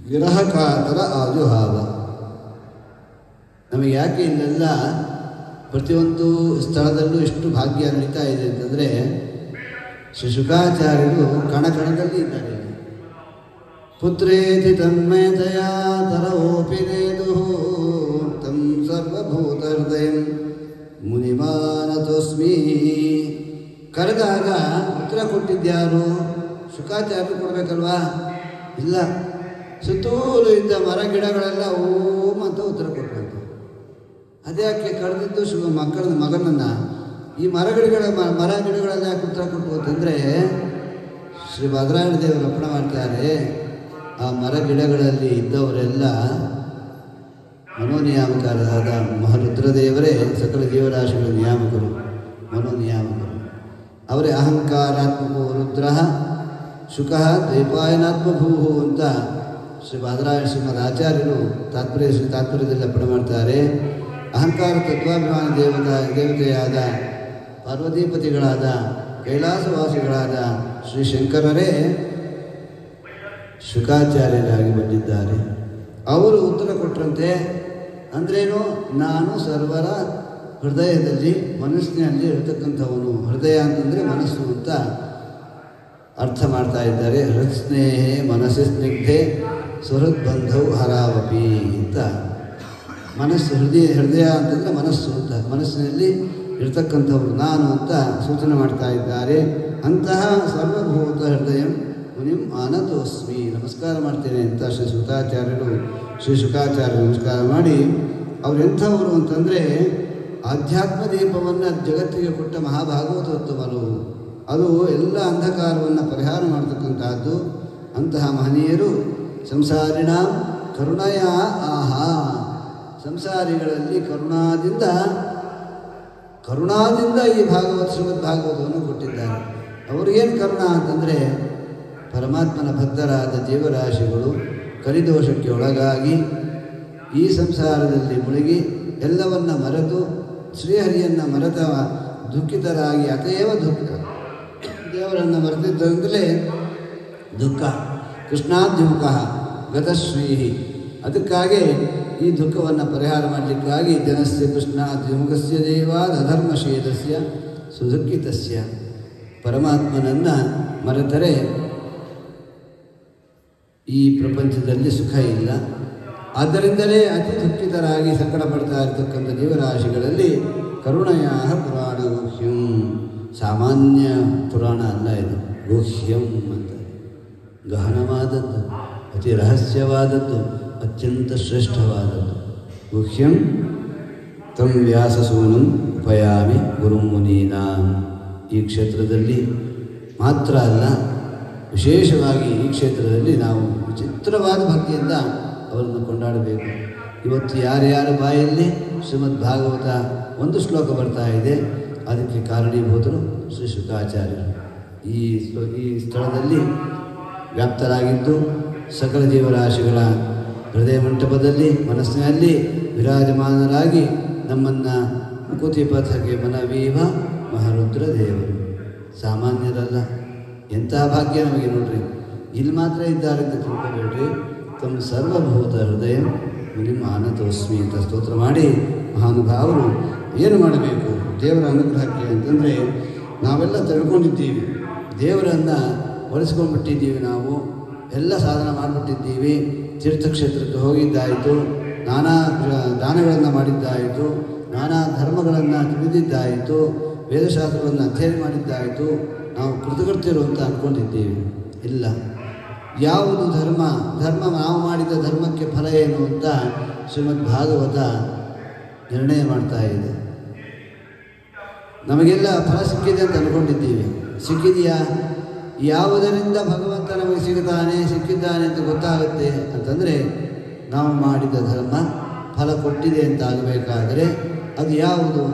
ವಿರಹಕಾತರ ಆಜುಹಾವ. ನಮಗೆ ಯಾಕೆ ಇಲ್ಲೆಲ್ಲ ಪ್ರತಿಯೊಂದು ಸ್ಥಳದಲ್ಲೂ ಎಷ್ಟು ಭಾಗ್ಯ ನಡೀತಾ ಇದೆ ಅಂತಂದರೆ ಶ್ರೀ ಶುಕಾಚಾರ್ಯರು ಕಣಕಣದಲ್ಲಿ ಇದ್ದಾರೆ. ಪುತ್ರೇತಿ ತನ್ಮಯತಯಾ ತರವೋಪಿ ನೇದುಃ ತಂ ಸರ್ವಭೂತ ಹೃದಯಂ ಮುನಿಮಾನತೋಸ್ಮಿ. ಕರೆದಾಗ ಉತ್ತರ ಕೊಟ್ಟಿದ್ಯಾರು? ಶುಕಾಚಾರ್ಯರು ಕೊಡಬೇಕಲ್ವಾ? ಇಲ್ಲ, ಸುತ್ತೂರು ಇದ್ದ ಮರ ಗಿಡಗಳೆಲ್ಲ ಓಂ ಅಂತ ಉತ್ತರ ಕೊಡಬೇಕು. ಅದ್ಯಾಕೆ ಕರೆದಿದ್ದು ಮಗನನ್ನು ಈ ಮರ ಗಿಡಗಳೆಲ್ಲ ಯಾಕೆ ಉತ್ತರ ಕೊಟ್ಟು ಅಂತಂದರೆ ಶ್ರೀ ಬಾದರಾಯಣ ದೇವರು ಅರ್ಪಣೆ ಮಾಡ್ತಾರೆ. ಆ ಮರ ಗಿಡಗಳಲ್ಲಿ ಇದ್ದವರೆಲ್ಲ ಮನೋನಿಯಾಮಕರಾದ ಮಹಾರುದ್ರದೇವರೇ ಸಕಲ ಜೀವರಾಶಿಗಳ ನಿಯಾಮಕರು, ಮನೋನಿಯಾಮಕರು. ಅವರೇ ಅಹಂಕಾರಾತ್ಮಕೋ ರುದ್ರ ಶುಕಃ ದ್ವೈಪಾಯನಾತ್ಮಭೂ ಅಂತ ಶ್ರೀ ಬಾದರಾಯಣ ಶ್ರೀಮದ್ ಆಚಾರ್ಯರು ತಾತ್ಪರ್ಯದಲ್ಲಿ ಅರ್ಪಣೆ ಮಾಡ್ತಾರೆ. ಅಹಂಕಾರ ತತ್ವಾಭಿಮಾನಿ ದೇವತೆಯಾದ ಪಾರ್ವತೀಪತಿಗಳಾದ ಕೈಲಾಸವಾಸಿಗಳಾದ ಶ್ರೀ ಶಂಕರರೇ ಶುಕಾಚಾರ್ಯರಾಗಿ ಬಂದಿದ್ದಾರೆ. ಅವರು ಉತ್ತರ ಕೊಟ್ಟರಂತೆ. ಅಂದ್ರೇನು? ನಾನು ಸರ್ವರ ಹೃದಯದಲ್ಲಿ ಮನಸ್ಸಿನಲ್ಲಿ ಇರತಕ್ಕಂಥವನು. ಹೃದಯ ಅಂತಂದರೆ ಮನಸ್ಸು ಅಂತ ಅರ್ಥ ಮಾಡ್ತಾ ಇದ್ದಾರೆ. ಹೃತ್ಸ್ನೇಹೇ ಮನಸ್ಸು ಸ್ನಿಗ್ಧೆ ಸುಹೃದ್ಬಂಧೌ ಹರಾವಪಿ ಅಂತ. ಮನಸ್ಸು ಹೃದಯ ಅಂತಂದರೆ ಮನಸ್ಸು ಅಂತ, ಮನಸ್ಸಿನಲ್ಲಿ ಇರತಕ್ಕಂಥವ್ರು ನಾನು ಅಂತ ಸೂಚನೆ ಮಾಡ್ತಾ ಇದ್ದಾರೆ. ಅಂತಹ ಸರ್ವಭೂತ ಹೃದಯ ಮುನಿಂ ಆನತೋಸ್ಮಿ, ನಮಸ್ಕಾರ ಮಾಡ್ತೇನೆ ಅಂತ ಶ್ರೀ ಶುಕಾಚಾರ್ಯರು ನಮಸ್ಕಾರ ಮಾಡಿ ಅವರೆಂಥವರು ಅಂತಂದರೆ ಆಧ್ಯಾತ್ಮ ದೀಪವನ್ನು ಜಗತ್ತಿಗೆ ಕೊಟ್ಟ ಮಹಾಭಾಗವತೋತ್ತಮರು. ಅದು ಎಲ್ಲ ಅಂಧಕಾರವನ್ನು ಪರಿಹಾರ ಮಾಡ್ತಕ್ಕಂಥದ್ದು. ಅಂತಹ ಮಹನೀಯರು ಸಂಸಾರಿಣ ಕರುಣಯ ಆಹಾ, ಸಂಸಾರಿಗಳಲ್ಲಿ ಕರುಣಾದಿಂದ ಈ ಶ್ರೀಮದ್ ಭಾಗವತವನ್ನು ಕೊಟ್ಟಿದ್ದಾರೆ. ಅವ್ರಿಗೇನು ಕರುಣ ಅಂತಂದರೆ ಪರಮಾತ್ಮನ ಭಕ್ತರಾದ ಜೀವರಾಶಿಗಳು ಕಲಿದೋಷಕ್ಕೆ ಒಳಗಾಗಿ ಈ ಸಂಸಾರದಲ್ಲಿ ಮುಳುಗಿ ಎಲ್ಲವನ್ನ ಮರೆತು ಶ್ರೀಹರಿಯನ್ನು ಮರೆತ ದುಃಖಿತರಾಗಿ ಅತೇವ ದುಃಖ ದೇವರನ್ನು ಮರೆತಿದ್ದರಿಂದಲೇ ದುಃಖ ಕೃಷ್ಣಾದ್ಯುಮುಖ ಗತಶ್ರೀ. ಅದಕ್ಕಾಗಿ ಈ ದುಃಖವನ್ನು ಪರಿಹಾರ ಮಾಡಲಿಕ್ಕಾಗಿ ಜನಸ್ಯ ಕೃಷ್ಣಾದ್ಯುಮುಖಸ್ಯ ದೇವಾದ ಅಧರ್ಮಶೇದಸ್ಯ ಸುದುಃಖಿತಸ್ಯ. ಪರಮಾತ್ಮನನ್ನು ಮರೆತರೆ ಈ ಪ್ರಪಂಚದಲ್ಲಿ ಸುಖ ಇಲ್ಲ. ಆದ್ದರಿಂದಲೇ ಅತಿ ದುಃಖಿತರಾಗಿ ಸಂಕಟ ಪಡ್ತಾ ಇರತಕ್ಕಂಥ ಜೀವರಾಶಿಗಳಲ್ಲಿ ಕರುಣಯ ಪುರಾಣ ಗುಹ್ಯಂ. ಸಾಮಾನ್ಯ ಪುರಾಣ ಅಲ್ಲ ಇದು, ಗುಹ್ಯಂ ಅಂತ ಗಹನವಾದದ್ದು, ಅತಿ ರಹಸ್ಯವಾದದ್ದು, ಅತ್ಯಂತ ಶ್ರೇಷ್ಠವಾದದ್ದು. ಗುಹ್ಯಂ ತಂ ವ್ಯಾಸಸೂನಂ ಉಪಯಾಮಿ ಗುರುಂ ಮುನೀನಾಂ. ಈ ಕ್ಷೇತ್ರದಲ್ಲಿ ಮಾತ್ರ ಅಲ್ಲ, ವಿಶೇಷವಾಗಿ ಈ ಕ್ಷೇತ್ರದಲ್ಲಿ ನಾವು ವಿಚಿತ್ರವಾದ ಭಕ್ತಿಯಿಂದ ಅವರನ್ನು ಕೊಂಡಾಡಬೇಕು. ಇವತ್ತು ಯಾರ್ಯಾರ ಬಾಯಲ್ಲಿ ಶ್ರೀಮದ್ ಭಾಗವತ ಒಂದು ಶ್ಲೋಕ ಬರ್ತಾ ಇದೆ, ಅದಕ್ಕೆ ಕಾರಣೀಭೂತರು ಶ್ರೀ ಶುಕಾಚಾರ್ಯರು. ಈ ಸ್ಥಳದಲ್ಲಿ ವ್ಯಾಪ್ತರಾಗಿದ್ದು ಸಕಲ ಜೀವರಾಶಿಗಳ ಹೃದಯ ಮಂಟಪದಲ್ಲಿ ಮನಸ್ಸಿನಲ್ಲಿ ವಿರಾಜಮಾನರಾಗಿ ನಮ್ಮನ್ನು ಮುಕುತಿ ಪಥಕ್ಕೆ ಮನವೀವ ಮಹಾರುದ್ರ ದೇವರು. ಸಾಮಾನ್ಯರಲ್ಲ, ಎಂತಹ ಭಾಗ್ಯ ನಮಗೆ ನೋಡ್ರಿ. ಇಲ್ಲಿ ಮಾತ್ರ ಇದ್ದಾರೆ ಅಂತ ತಿಳ್ಕೊಬೇಡ್ರಿ. ತಮ್ಮ ಸರ್ವಭೂತ ಹೃದಯ ಮುನಿಂ ಆನತೋಸ್ಮಿ ಅಂತ ಸ್ತೋತ್ರ ಮಾಡಿ ಮಹಾನುಭಾವರು ಏನು ಮಾಡಬೇಕು ದೇವರ ಅನುಗ್ರಹಕ್ಕೆ ಅಂತಂದರೆ ನಾವೆಲ್ಲ ತಿಳ್ಕೊಂಡಿದ್ದೀವಿ, ದೇವರನ್ನು ಒಲಿಸ್ಕೊಂಡ್ಬಿಟ್ಟಿದ್ದೀವಿ, ನಾವು ಎಲ್ಲ ಸಾಧನ ಮಾಡಿಬಿಟ್ಟಿದ್ದೀವಿ. ತೀರ್ಥಕ್ಷೇತ್ರಕ್ಕೆ ಹೋಗಿದ್ದಾಯಿತು, ನಾನಾ ದಾನಗಳನ್ನು ಮಾಡಿದ್ದಾಯಿತು, ನಾನಾ ಧರ್ಮಗಳನ್ನು ತಿಳಿದಿದ್ದಾಯಿತು, ವೇದಶಾಸ್ತ್ರವನ್ನು ಅಧ್ಯಯನ ಮಾಡಿದ್ದಾಯಿತು, ನಾವು ಕೃತಕರ್ತರು ಅಂತ ಅಂದ್ಕೊಂಡಿದ್ದೀವಿ. ಇಲ್ಲ, ಯಾವುದು ಧರ್ಮ ನಾವು ಮಾಡಿದ ಧರ್ಮಕ್ಕೆ ಫಲ ಏನು ಅಂತ ಶ್ರೀಮದ್ ಭಾಗವತ ನಿರ್ಣಯ ಮಾಡ್ತಾ ಇದೆ. ನಮಗೆಲ್ಲ ಫಲ ಸಿಕ್ಕಿದೆ ಅಂತ ಅಂದ್ಕೊಂಡಿದ್ದೀವಿ. ಸಿಕ್ಕಿದೆಯಾ? ಯಾವುದರಿಂದ ಭಗವಂತ ನಮಗೆ ಸಿಕ್ಕಿದ್ದಾನೆ ಅಂತ ಗೊತ್ತಾಗುತ್ತೆ ಅಂತಂದರೆ ನಾವು ಮಾಡಿದ ಧರ್ಮ ಫಲ ಕೊಟ್ಟಿದೆ ಅಂತ ಆಗಬೇಕಾದರೆ ಅದು ಯಾವುದು?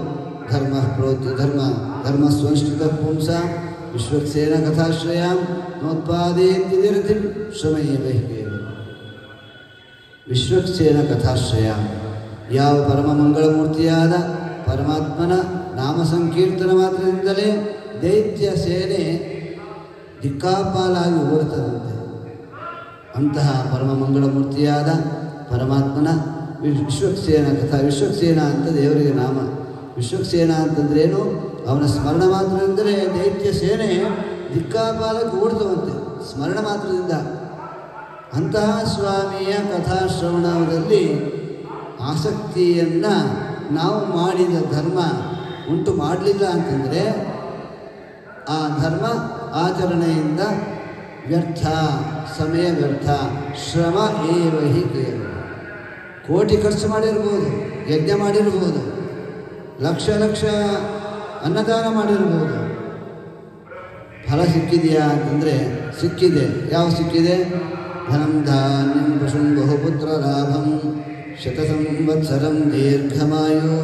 ಧರ್ಮ ಸಂಸ್ಕೃತ ಪುಂಸ ವಿಶ್ವಕ್ಸೇನ ಕಥಾಶ್ರಯ ನೋತ್ಪಾದೇತಿ ಶ್ರಮಯ್ಯ ಬಹಿಗೆ. ವಿಶ್ವಕ್ಸೇನ ಕಥಾಶ್ರಯ, ಯಾವ ಪರಮ ಮಂಗಳಮೂರ್ತಿಯಾದ ಪರಮಾತ್ಮನ ನಾಮ ಸಂಕೀರ್ತನ ಮಾತ್ರದಿಂದಲೇ ದೈತ್ಯ ಸೇನೆ ದಿಕ್ಕಾಪಾಲಾಗಿ ಓಡುತ್ತದಂತೆ. ಅಂತಹ ಪರಮ ಮಂಗಳಮೂರ್ತಿಯಾದ ಪರಮಾತ್ಮನ ವಿಶ್ವಕ್ಸೇನ ಕಥಾ. ವಿಶ್ವಕ್ಸೇನ ಅಂತ ದೇವರಿಗೆ ನಾಮ. ವಿಶ್ವಕ್ಸೇನ ಅಂತಂದ್ರೇನು? ಅವನ ಸ್ಮರಣ ಮಾತ್ರದಿಂದಲೇ ದೈತ್ಯ ಸೇನೆ ದಿಕ್ಕಾಪಾಲಕ್ಕೆ ಓಡ್ತವಂತೆ, ಸ್ಮರಣ ಮಾತ್ರದಿಂದ. ಅಂತಹ ಸ್ವಾಮಿಯ ಕಥಾಶ್ರವಣದಲ್ಲಿ ಆಸಕ್ತಿಯನ್ನು ನಾವು ಮಾಡಿದ ಧರ್ಮ ಉಂಟು ಮಾಡಲಿಲ್ಲ ಅಂತಂದರೆ ಆ ಧರ್ಮ ಆಚರಣೆಯಿಂದ ವ್ಯರ್ಥ, ಸಮಯ ವ್ಯರ್ಥ, ಶ್ರಮ ಏವ ಹಿ ಕೇವಲ. ಕೋಟಿ ಖರ್ಚು ಮಾಡಿರ್ಬೋದು, ಯಜ್ಞ ಮಾಡಿರ್ಬೋದು, ಲಕ್ಷ ಅನ್ನದಾನ ಮಾಡಿರ್ಬೋದು, ಫಲ ಸಿಕ್ಕಿದೆಯಾ ಅಂತಂದರೆ ಸಿಕ್ಕಿದೆ. ಯಾವ ಸಿಕ್ಕಿದೆ? ಧನಂ ಧಾನ್ಯಂ ಪಶುಂ ಬಹುಪುತ್ರ ಲಾಭಂ ಶತಸಂವತ್ಸರಂ ದೀರ್ಘಮಾಯು,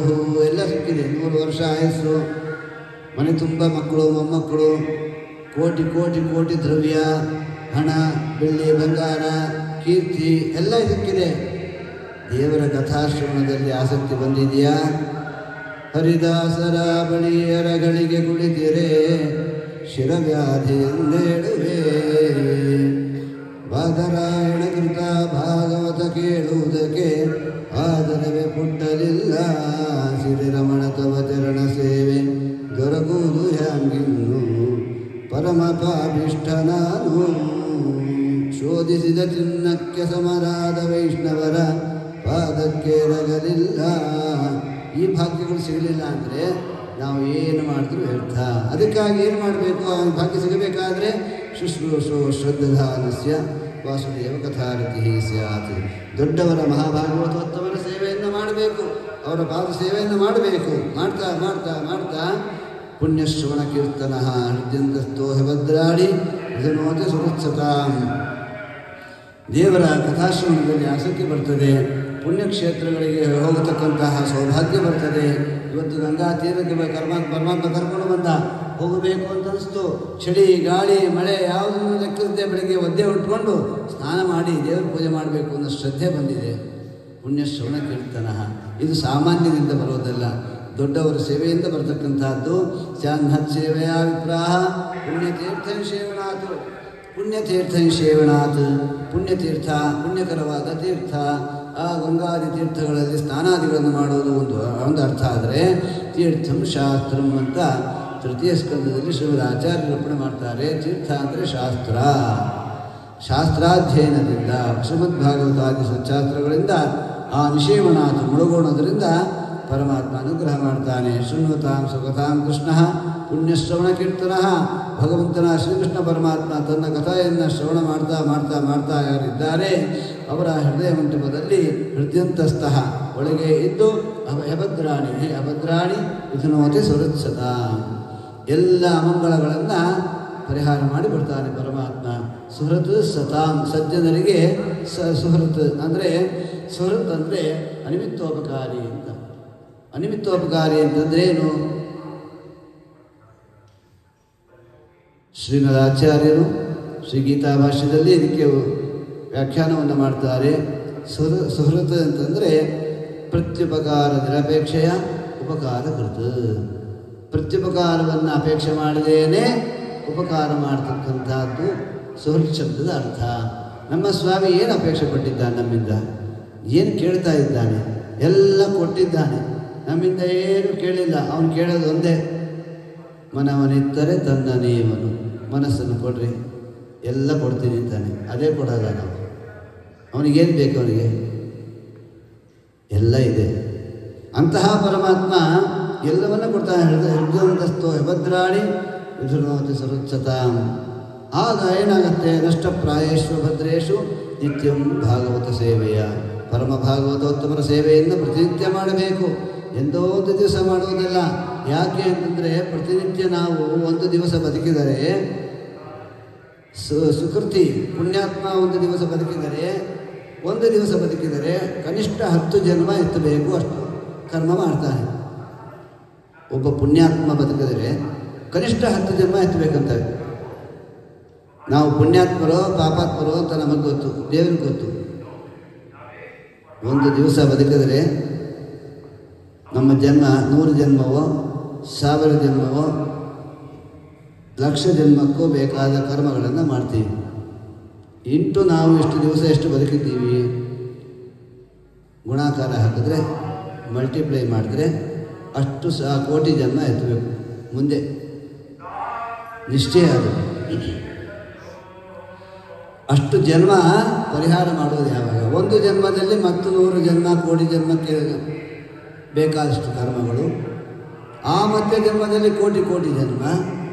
ಎಲ್ಲ ಸಿಕ್ಕಿದೆ. 100 ವರ್ಷ ಆಯಸ್ಸು, ಮನೆ ತುಂಬ ಮಕ್ಕಳು ಮೊಮ್ಮಕ್ಕಳು, ಕೋಟಿ ಕೋಟಿ ಕೋಟಿ ದ್ರವ್ಯ, ಹಣ ಬೆಳ್ಳಿ ಬಂಗಾರ ಕೀರ್ತಿ ಎಲ್ಲ ಸಿಕ್ಕಿದೆ. ದೇವರ ಕಥಾಶ್ರವಣದಲ್ಲಿ ಆಸಕ್ತಿ ಬಂದಿದೆಯಾ? ಹರಿದಾಸರ ಬಳಿಯರಗಳಿಗೆ ಕುಳಿತಿರೆ ಶಿರವ್ಯಾಧಿ ಎಂದೇಳುವೆ. ಬಾದರಾಯಣ ಕೃತ ಭಾಗವತ ಕೇಳುವುದಕ್ಕೆ ಆದರವೇ ಪುಟ್ಟಲಿಲ್ಲ. ಶ್ರೀರಮಣ ತವ ಚರಣ ಸೇವೆ ದೊರಕುವುದು ಹ್ಯಾಂಗಿನ್ನು ಪರಮ ಪಾಪಿಷ್ಠ ನಾನು. ಶೋಧಿಸಿದ ಚಿನ್ನಕ್ಕೆ ಸಮರಾದ ವೈಷ್ಣವರ ಪಾದಕ್ಕೆ ರಗಲಿಲ್ಲ. ಈ ಭಾಗ್ಯಗಳು ಸಿಗಲಿಲ್ಲ ಅಂದರೆ ನಾವು ಏನು ಮಾಡಿದ್ರೂ ವ್ಯರ್ಥ. ಅದಕ್ಕಾಗಿ ಏನು ಮಾಡಬೇಕು? ಆ ಭಾಗ್ಯ ಸಿಗಬೇಕಾದ್ರೆ ಶುಶ್ರೂಷೋ ಶ್ರದ್ಧಾನಸ್ಯ ವಾಸುದೇವ ಕಥಾರತಿ ಸ್ಯಾತ್. ದೊಡ್ಡವರ ಮಹಾಭಾಗವತೋತ್ತಮರ ಸೇವೆಯನ್ನು ಮಾಡಬೇಕು, ಅವರ ಪಾದ ಸೇವೆಯನ್ನು ಮಾಡಬೇಕು. ಮಾಡ್ತಾ ಮಾಡ್ತಾ ಮಾಡ್ತಾ ಪುಣ್ಯಶ್ರವಣ ಕೀರ್ತನ ಹೃದ್ಯಂತಸ್ಥೋ ಭದ್ರಾಡಿ ಇದನೋತೆ ಸುರತ್ಸತಾಂ. ದೇವರ ಕಥಾಶ್ರವಣದಲ್ಲಿ ಆಸಕ್ತಿ ಬರ್ತದೆ, ಪುಣ್ಯಕ್ಷೇತ್ರಗಳಿಗೆ ಹೋಗತಕ್ಕಂತಹ ಸೌಭಾಗ್ಯ ಬರ್ತದೆ. ಇವತ್ತು ಗಂಗಾ ತೀರಕ್ಕೆ ಪರಮಾತ್ಮ ಕರ್ಕೊಂಡು ಬಂದ, ಹೋಗಬೇಕು ಅಂತ ಅನಿಸ್ತು. ಚಳಿ ಗಾಳಿ ಮಳೆ ಯಾವುದನ್ನು ಲೆಕ್ಕಿಸದೆ ಬೆಳಗ್ಗೆ ಒದ್ದೆ ಉಟ್ಕೊಂಡು ಸ್ನಾನ ಮಾಡಿ ದೇವರ ಪೂಜೆ ಮಾಡಬೇಕು ಅನ್ನೋ ಶ್ರದ್ಧೆ ಬಂದಿದೆ. ಪುಣ್ಯಶ್ರವಣ ಕೀರ್ತನ ಇದು ಸಾಮಾನ್ಯದಿಂದ ಬರೋದಲ್ಲ, ದೊಡ್ಡವರ ಸೇವೆಯಿಂದ ಬರತಕ್ಕಂಥದ್ದು. ಸ್ಯಾನ್ಹತ್ ಸೇವೆಯ ವಿಪ್ರಾಹ ಪುಣ್ಯತೀರ್ಥಂ ಸೇವನಾಥ್. ಪುಣ್ಯತೀರ್ಥಂ ಸೇವನಾಥ್, ಪುಣ್ಯತೀರ್ಥ, ಪುಣ್ಯಕರವಾದ ತೀರ್ಥ. ಆ ಗಂಗಾದಿ ತೀರ್ಥಗಳಲ್ಲಿ ಸ್ನಾನಾದಿಗಳನ್ನು ಮಾಡೋದು ಒಂದು ಅರ್ಥ. ಆದರೆ ತೀರ್ಥಂ ಶಾಸ್ತ್ರಂ ಅಂತ ತೃತೀಯ ಸ್ಕಂದದಲ್ಲಿ ಶ್ರೀಮದ್ ಆಚಾರ್ಯರು ಅರ್ಪಣೆ ಮಾಡ್ತಾರೆ. ತೀರ್ಥ ಅಂದರೆ ಶಾಸ್ತ್ರ. ಶಾಸ್ತ್ರಾಧ್ಯಯನದಿಂದ ಶ್ರೀಮದ್ ಭಾಗವತಾದಿ ಸಚ್ಚಾಸ್ತ್ರಗಳಿಂದ ಆ ನಿಷೇವನಾಥ ಮುಳುಗೋಣೋದ್ರಿಂದ ಪರಮಾತ್ಮ ಅನುಗ್ರಹ ಮಾಡ್ತಾನೆ. ಶೃಣ್ವತಾಂ ಸುಕಥಾಂ ಕೃಷ್ಣ ಪುಣ್ಯಶ್ರವಣ ಕೀರ್ತನ. ಭಗವಂತನ ಶ್ರೀಕೃಷ್ಣ ಪರಮಾತ್ಮ ತನ್ನ ಕಥೆಯನ್ನು ಶ್ರವಣ ಮಾಡ್ತಾ ಮಾಡ್ತಾ ಮಾಡ್ತಾ ಯಾರಿದ್ದಾರೆ ಅವರ ಹೃದಯ ಮಂಟಪದಲ್ಲಿ ಹೃದಯಂತಸ್ಥಃ ಒಳಗೆ ಇದ್ದು ಅಭದ್ರಾಣಿ ಅಭದ್ರಾಣಿ ವಿಧುನೋತಿ ಸುರತ್ಸತ. ಎಲ್ಲ ಅಮಂಗಳಗಳನ್ನು ಪರಿಹಾರ ಮಾಡಿ ಬರ್ತಾನೆ ಪರಮಾತ್ಮ. ಸುಹೃತ್ ಸತಾಂ, ಸಜ್ಜನರಿಗೆ ಸುಹೃತ್ ಅಂದರೆ ಸುಹೃತ್ ಅಂದರೆ ಅನಿಮಿತ್ತೋಪಕಾರಿ ಅಂತ. ಅನಿಮಿತ್ತೋಪಕಾರಿ ಅಂತಂದ್ರೇನು? ಶ್ರೀಮದ್ ಆಚಾರ್ಯರು ಶ್ರೀ ಗೀತಾ ಭಾಷ್ಯದಲ್ಲಿ ಇದಕ್ಕೆ ವ್ಯಾಖ್ಯಾನವನ್ನು ಮಾಡ್ತಾರೆ. ಸುಹೃತ್ ಅಂತಂದರೆ ಪ್ರತ್ಯುಪಕಾರ ನಿರಪೇಕ್ಷೆಯ ಉಪಕಾರ ಕೃತ. ಪ್ರತ್ಯುಪಕಾರವನ್ನು ಅಪೇಕ್ಷೆ ಮಾಡದೇನೆ ಉಪಕಾರ ಮಾಡತಕ್ಕಂಥದ್ದು ಸುಹೃತ್ ಶಬ್ದದ ಅರ್ಥ. ನಮ್ಮ ಸ್ವಾಮಿ ಏನು ಅಪೇಕ್ಷೆ ಪಟ್ಟಿದ್ದಾನೆ ನಮ್ಮಿಂದ? ಏನು ಕೇಳ್ತಾ ಇದ್ದಾನೆ? ಎಲ್ಲ ಕೊಟ್ಟಿದ್ದಾನೆ, ನಮ್ಮಿಂದ ಏನು ಕೇಳಿಲ್ಲ. ಅವನು ಕೇಳೋದು ಒಂದೇ, ಮನವನಿತ್ತರೆ ತನ್ನ ನೀವನು, ಮನಸ್ಸನ್ನು ಕೊಡ್ರಿ ಎಲ್ಲ ಕೊಡ್ತೀನಿ ಅಂತಾನೆ. ಅದೇ ಕೊಡೋಲ್ಲ ನಾವು. ಅವನಿಗೇನು ಬೇಕು? ಅವನಿಗೆ ಎಲ್ಲ ಇದೆ. ಅಂತಹ ಪರಮಾತ್ಮ ಎಲ್ಲವನ್ನ ಕೊಡ್ತಾನೆ. ಹೃದಯಂತಸ್ಥೋ ಹೆಭದ್ರಾಣಿ ವಿಧುನೋತಿ ಸರುಚ್ಛತಾಂ. ಆಗ ಏನಾಗುತ್ತೆ? ನಷ್ಟಪ್ರಾಯೇಷು ಭದ್ರೇಶು ನಿತ್ಯಂ ಭಾಗವತ ಸೇವೆಯ. ಪರಮ ಭಾಗವತೋತ್ತಮರ ಸೇವೆಯನ್ನು ಪ್ರತಿನಿತ್ಯ ಮಾಡಬೇಕು. ಎಂದೋ ಒಂದು ದಿವಸ ಮಾಡುವುದಿಲ್ಲ. ಯಾಕೆ ಅಂತಂದರೆ ಪ್ರತಿನಿತ್ಯ ನಾವು ಒಂದು ದಿವಸ ಬದುಕಿದರೆ, ಸುಕೃತಿ ಪುಣ್ಯಾತ್ಮ ಒಂದು ದಿವಸ ಬದುಕಿದರೆ ಕನಿಷ್ಠ 10 ಜನ್ಮ ಎತ್ತಬೇಕು, ಅಷ್ಟು ಕರ್ಮ ಮಾಡ್ತಾನೆ. ಒಬ್ಬ ಪುಣ್ಯಾತ್ಮ ಬದುಕಿದರೆ ಕನಿಷ್ಠ 10 ಜನ್ಮ ಎತ್ತಬೇಕಂತ. ನಾವು ಪುಣ್ಯಾತ್ಮರೋ ಪಾಪಾತ್ಮರೋ ಅಂತ ನಮಗೆ ಗೊತ್ತು, ದೇವ್ರಿಗೆ ಗೊತ್ತು. ಒಂದು ದಿವಸ ಬದುಕಿದರೆ ನಮ್ಮ ಜನ್ಮ 100 ಜನ್ಮವೋ 1000 ಜನ್ಮವೋ 1,00,000 ಜನ್ಮಕ್ಕೂ ಬೇಕಾದ ಕರ್ಮಗಳನ್ನು ಮಾಡ್ತೀವಿ. ಇಂಟು ನಾವು ಎಷ್ಟು ದಿವಸ ಎಷ್ಟು ಬದುಕಿದ್ದೀವಿ ಗುಣಾಕಾರ ಹಾಕಿದ್ರೆ, ಮಲ್ಟಿಪ್ಲೈ ಮಾಡಿದ್ರೆ ಅಷ್ಟು ಕೋಟಿ ಜನ್ಮ ಎತ್ತಬೇಕು. ಮುಂದೆ ನಿಶ್ಚಯ ಅದು. ಅಷ್ಟು ಜನ್ಮ ಪರಿಹಾರ ಮಾಡೋದು ಯಾವಾಗ? ಒಂದು ಜನ್ಮದಲ್ಲಿ ಮತ್ತು 100 ಜನ್ಮ ಕೋಟಿ ಜನ್ಮಕ್ಕೆ ಬೇಕಾದಷ್ಟು ಕರ್ಮಗಳು. ಆ ಮಧ್ಯ ಜನ್ಮದಲ್ಲಿ ಕೋಟಿ ಕೋಟಿ ಜನ್ಮ.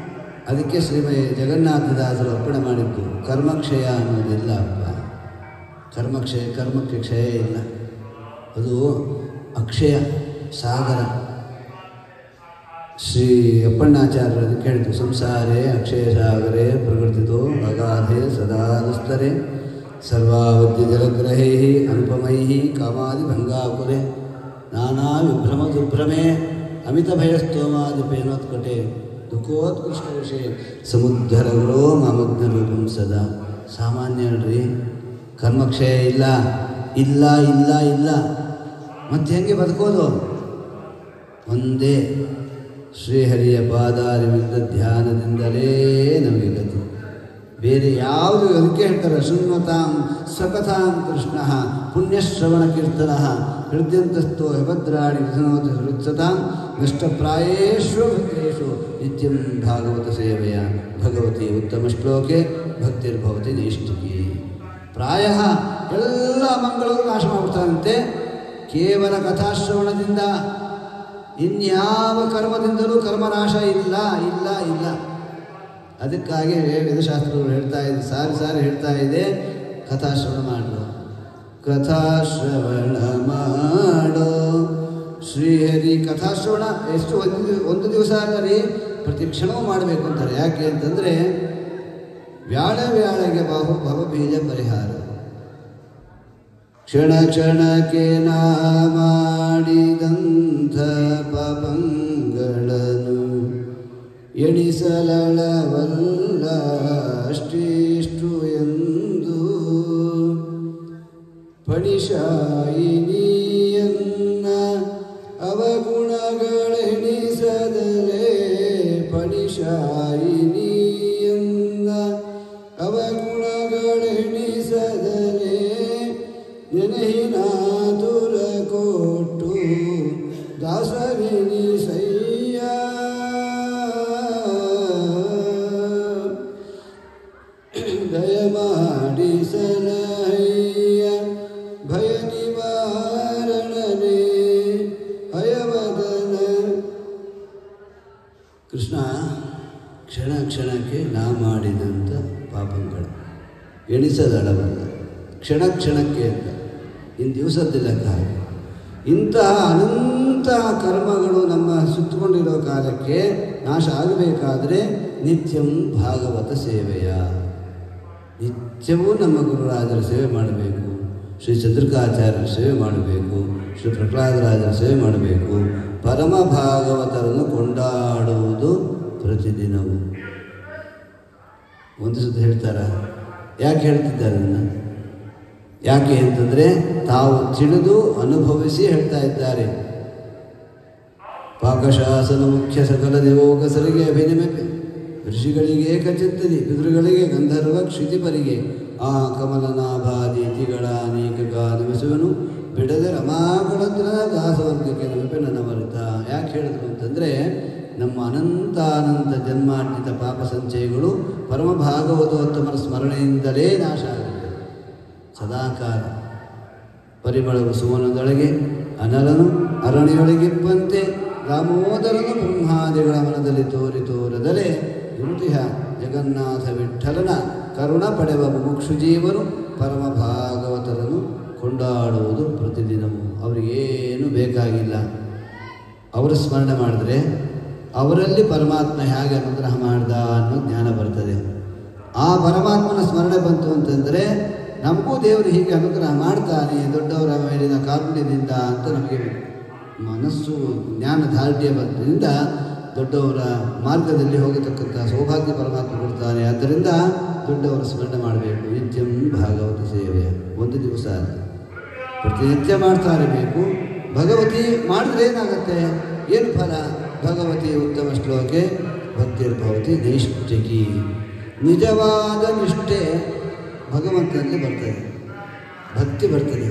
ಅದಕ್ಕೆ ಶ್ರೀಮೈ ಜಗನ್ನಾಥದಾಸರು ಅರ್ಪಣೆ ಮಾಡಿದ್ದು, ಕರ್ಮಕ್ಷಯ ಅನ್ನೋದಿಲ್ಲ ಅಪ್ಪ. ಕರ್ಮಕ್ಕೆ ಕ್ಷಯ ಇಲ್ಲ. ಅದು ಅಕ್ಷಯ ಸಾಗರ. ಶ್ರೀ ಅಪ್ಪಣ್ಣಾಚಾರ್ಯರು ಕೇಳಿದ್ದು, ಸಂಸಾರೇ ಅಕ್ಷಯ ಸಾಗರೇ ಪ್ರಕೃತಿತೋ ಅಗಾಧೆ ಸದಾ ದುಸ್ತರೆ ಸರ್ವಾವಧ್ಯ ಜಲಗ್ರಹೈ ಅನುಪಮೈ ಕಾಮಾದಿ ಭಂಗಾಕುರೆ ನಾನಾ ವಿಭ್ರಮ ದುರ್ಭ್ರಮೆ ಅಮಿತ ಭಯಸ್ತೋಮಾದಿಪೇನೋತ್ಕಟೆ ದುಃಖೋತ್ಕೃಷ್ಟ ವಿಷಯ ಸಮುದ್ರಗಳೋ ಮಾಮಗ್ನ ರೂಪಂ ಸದಾ. ಸಾಮಾನ್ಯ ಅಲ್ರಿ, ಕರ್ಮಕ್ಷಯ ಇಲ್ಲ ಇಲ್ಲ ಇಲ್ಲ ಇಲ್ಲ. ಮತ್ತೆ ಹೆಂಗೆ ಬದುಕೋದು? ಒಂದೇ ಶ್ರೀಹರಿಯ ಪಾದಾರವಿಂದ ಧ್ಯಾನದಿಂದಲೇ ನಮಗೆ ಗತಿ. ಬೇರೆ ಯಾವುದು? ಅದಕ್ಕೆ ಹೇಳ್ತಾರೆ, ಶೃಣ್ವತಾಂ ಸ್ವಕಥಾಂ ಕೃಷ್ಣ ಪುಣ್ಯಶ್ರವಣ ಕೀರ್ತನ ಹೃದಯಂತಸ್ಥೋ ಹೆಭದ್ರಾಣಿ ವಿಧನೋತಿ ಸರುಚ್ಛತಾಂ ನಷ್ಟಪ್ರಾಯೇಷು ಭದ್ರೇಷು ನಿತ್ಯಂ ಭಾಗವತ ಸೇವೆಯ. ಭಗವತಿ ಉತ್ತಮ ಶ್ಲೋಕೆ ಭಕ್ತಿರ್ಭವತಿ ನೈಷ್ಠಿಕಿ. ಪ್ರಾಯ ಎಲ್ಲ ಮಂಗಳೂ ನಾಶ ಮಾಡ್ಬಿಡ್ತಾರಂತೆ ಕೇವಲ ಕಥಾಶ್ರವಣದಿಂದ. ಇನ್ಯಾವ ಕರ್ಮದಿಂದಲೂ ಕರ್ಮನಾಶ ಇಲ್ಲ ಇಲ್ಲ ಇಲ್ಲ. ಅದಕ್ಕಾಗಿ ವೇದಶಾಸ್ತ್ರಗಳು ಸಾರಿ ಹೇಳ್ತಾ ಇದೆ, ಕಥಾಶ್ರವಣ ಮಾಡು, ಕಥಾಶ್ರವಣ ಮಾಡೋ ಶ್ರೀಹರಿ. ಕಥಾಶ್ರವಣ ಎಷ್ಟು ಒಂದು ದಿವಸ ಅಲ್ಲರಿ, ಪ್ರತಿ ಕ್ಷಣವೂ ಮಾಡಬೇಕು ಅಂತಾರೆ. ಯಾಕೆ ಅಂತಂದರೆ ವ್ಯಾಳಗೆ ಭವಬೀಜ ಪರಿಹಾರ. ಕ್ಷಣ ಕ್ಷಣಕ್ಕೆ ನಾ ಮಾಡಿದಂಥ ಪಾಪಗಳನ್ನು ಎಣಿಸಲಳವಲ್ಲ ಅಷ್ಟಿಷ್ಟು ಎಂದು ಫಣಿಶಾಯಿನಿಯನ್ನ ಅವಗುಣಗಳೆಣಿಸದಲೇ ಫಣಿಶಾಯಿನಿಯನ್ನ ಅವಗುಣಗಳೆಣಿಸದಲೇ ನೆನಹಿನಾತುರ ಕೊಟ್ಟು ದಾಸರೆನಿಸಯ್ಯ ದಯಮಾಡಿಸಲಯ್ಯ ಭಯ ನಿವಾರಣನೆ ಹಯವದನ. ಕೃಷ್ಣ ಕ್ಷಣ ಕ್ಷಣಕ್ಕೆ ನಾ ಮಾಡಿದಂಥ ಪಾಪಗಳು ಎಣಿಸದಳವಲ್ಲ, ಕ್ಷಣ ಕ್ಷಣಕ್ಕೆ ಅಂತ ಇನ್ನು ದಿವಸದಿಲ್ಲ ಕಾಲ. ಇಂತಹ ಅನಂತ ಕರ್ಮಗಳು ನಮ್ಮ ಸುತ್ತಕೊಂಡಿರೋ ಕಾಲಕ್ಕೆ ನಾಶ ಆಗಬೇಕಾದರೆ ನಿತ್ಯಂ ಭಾಗವತ ಸೇವೆಯ. ನಿತ್ಯವೂ ನಮ್ಮ ಗುರುರಾಜರ ಸೇವೆ ಮಾಡಬೇಕು, ಶ್ರೀ ಚಂದ್ರಿಕಾಚಾರ್ಯರ ಸೇವೆ ಮಾಡಬೇಕು, ಶ್ರೀ ಪ್ರಹ್ಲಾದರಾಜರ ಸೇವೆ ಮಾಡಬೇಕು. ಪರಮ ಭಾಗವತರನ್ನು ಕೊಂಡಾಡುವುದು ಪ್ರತಿದಿನವೂ. ಒಂದು ಸುತ್ತ ಹೇಳ್ತಾರ, ಯಾಕೆ ಹೇಳ್ತಿದ್ದಾರೆ ಅದನ್ನು? ಯಾಕೆ ಅಂತಂದರೆ ತಾವು ತಿಳಿದು ಅನುಭವಿಸಿ ಹೇಳ್ತಾ ಇದ್ದಾರೆ. ಪಾಕಶಾಸನ ಮುಖ್ಯ ಸಕಲ ದೇವೋಕಸರಿಗೆ ಅಭಿನಮೆ ಋಷಿಗಳಿಗೆ ಏಕಚಿತ್ತದಿ ಪಿತೃಗಳಿಗೆ ಗಂಧರ್ವ ಕ್ಷಿತಿಪರಿಗೆ ಆ ಕಮಲನಾಭಾದೀತಿಗಳ ಅನೇಕ ಗಾನವೆಸುವನು ಬಿಡದೆ ರಮಾಗಳತ್ರ ದಾಸವರ್ಗಕ್ಕೆ ನಮಗೆ ನನ್ನ ಮರುತ. ಯಾಕೆ ಹೇಳಿದ್ರು ಅಂತಂದರೆ, ನಮ್ಮ ಅನಂತ ಜನ್ಮಾರ್ಜಿತ ಪಾಪ ಸಂಚಯಗಳು ಪರಮ ಭಾಗವತೋತ್ತಮರ ಸ್ಮರಣೆಯಿಂದಲೇ ನಾಶ ಆಗುತ್ತೆ. ಸದಾಕಾಲ ಪರಿಮಳವು ಸುವನದೊಳಗೆ ಅನಲನು ಅರಣ್ಯೊಳಗಿಪ್ಪಂತೆ ದಾಮೋದರನು ಬ್ರಹ್ಮಾದಿಗಳ ಮನದಲ್ಲಿ ತೋರದಲೇ ಯುತಿಹ ಜಗನ್ನಾಥ ವಿಠಲನ ಕರುಣ ಪಡೆವ ಮುಮುಕ್ಷು ಜೀವನು ಪರಮ ಭಾಗವತರನ್ನು ಕೊಂಡಾಡುವುದು ಪ್ರತಿದಿನವೂ. ಅವರಿಗೇನು ಬೇಕಾಗಿಲ್ಲ, ಅವರ ಸ್ಮರಣೆ ಮಾಡಿದ್ರೆ ಅವರಲ್ಲಿ ಪರಮಾತ್ಮ ಹೇಗೆ ಅನುಗ್ರಹ ಮಾಡ್ದ ಅನ್ನೋ ಜ್ಞಾನ ಬರ್ತದೆ. ಆ ಪರಮಾತ್ಮನ ಸ್ಮರಣೆ ಬಂತು ಅಂತಂದರೆ ನಮಗೂ ದೇವರು ಹೀಗೆ ಅನುಗ್ರಹ ಮಾಡ್ತಾನೆ ದೊಡ್ಡವರ ಮೇಲಿನ ಕಾರುಣ್ಯದಿಂದ ಅಂತ ನಮಗೆ ಮನಸ್ಸು ಜ್ಞಾನ ಧಾರ್ಢ್ಯ ಬಂದ್ರಿಂದ ದೊಡ್ಡವರ ಮಾರ್ಗದಲ್ಲಿ ಹೋಗತಕ್ಕಂಥ ಸೌಭಾಗ್ಯ ಪರಮಾತ್ಮ ಕೊಡ್ತಾನೆ. ಆದ್ದರಿಂದ ದೊಡ್ಡವರ ಸ್ಮರಣೆ ಮಾಡಬೇಕು. ನಿತ್ಯಂ ಭಾಗವತ ಸೇವೆ ಒಂದು ದಿವಸ ಪ್ರತಿನಿತ್ಯ ಮಾಡ್ತಾ ಇರಬೇಕು. ಭಗವತಿ ಮಾಡಿದ್ರೆ ಏನಾಗುತ್ತೆ, ಏನು ಫಲ? ಭಗವತಿ ಉತ್ತಮ ಶ್ಲೋಕೆ ಭಕ್ತಿರ್ಭವತಿ ನೈಷ್ಠಿಕಿ. ನಿಜವಾದ ನಿಷ್ಠೆ ಭಗವಂತನಲ್ಲಿ ಬರ್ತದೆ, ಭಕ್ತಿ ಬರ್ತದೆ.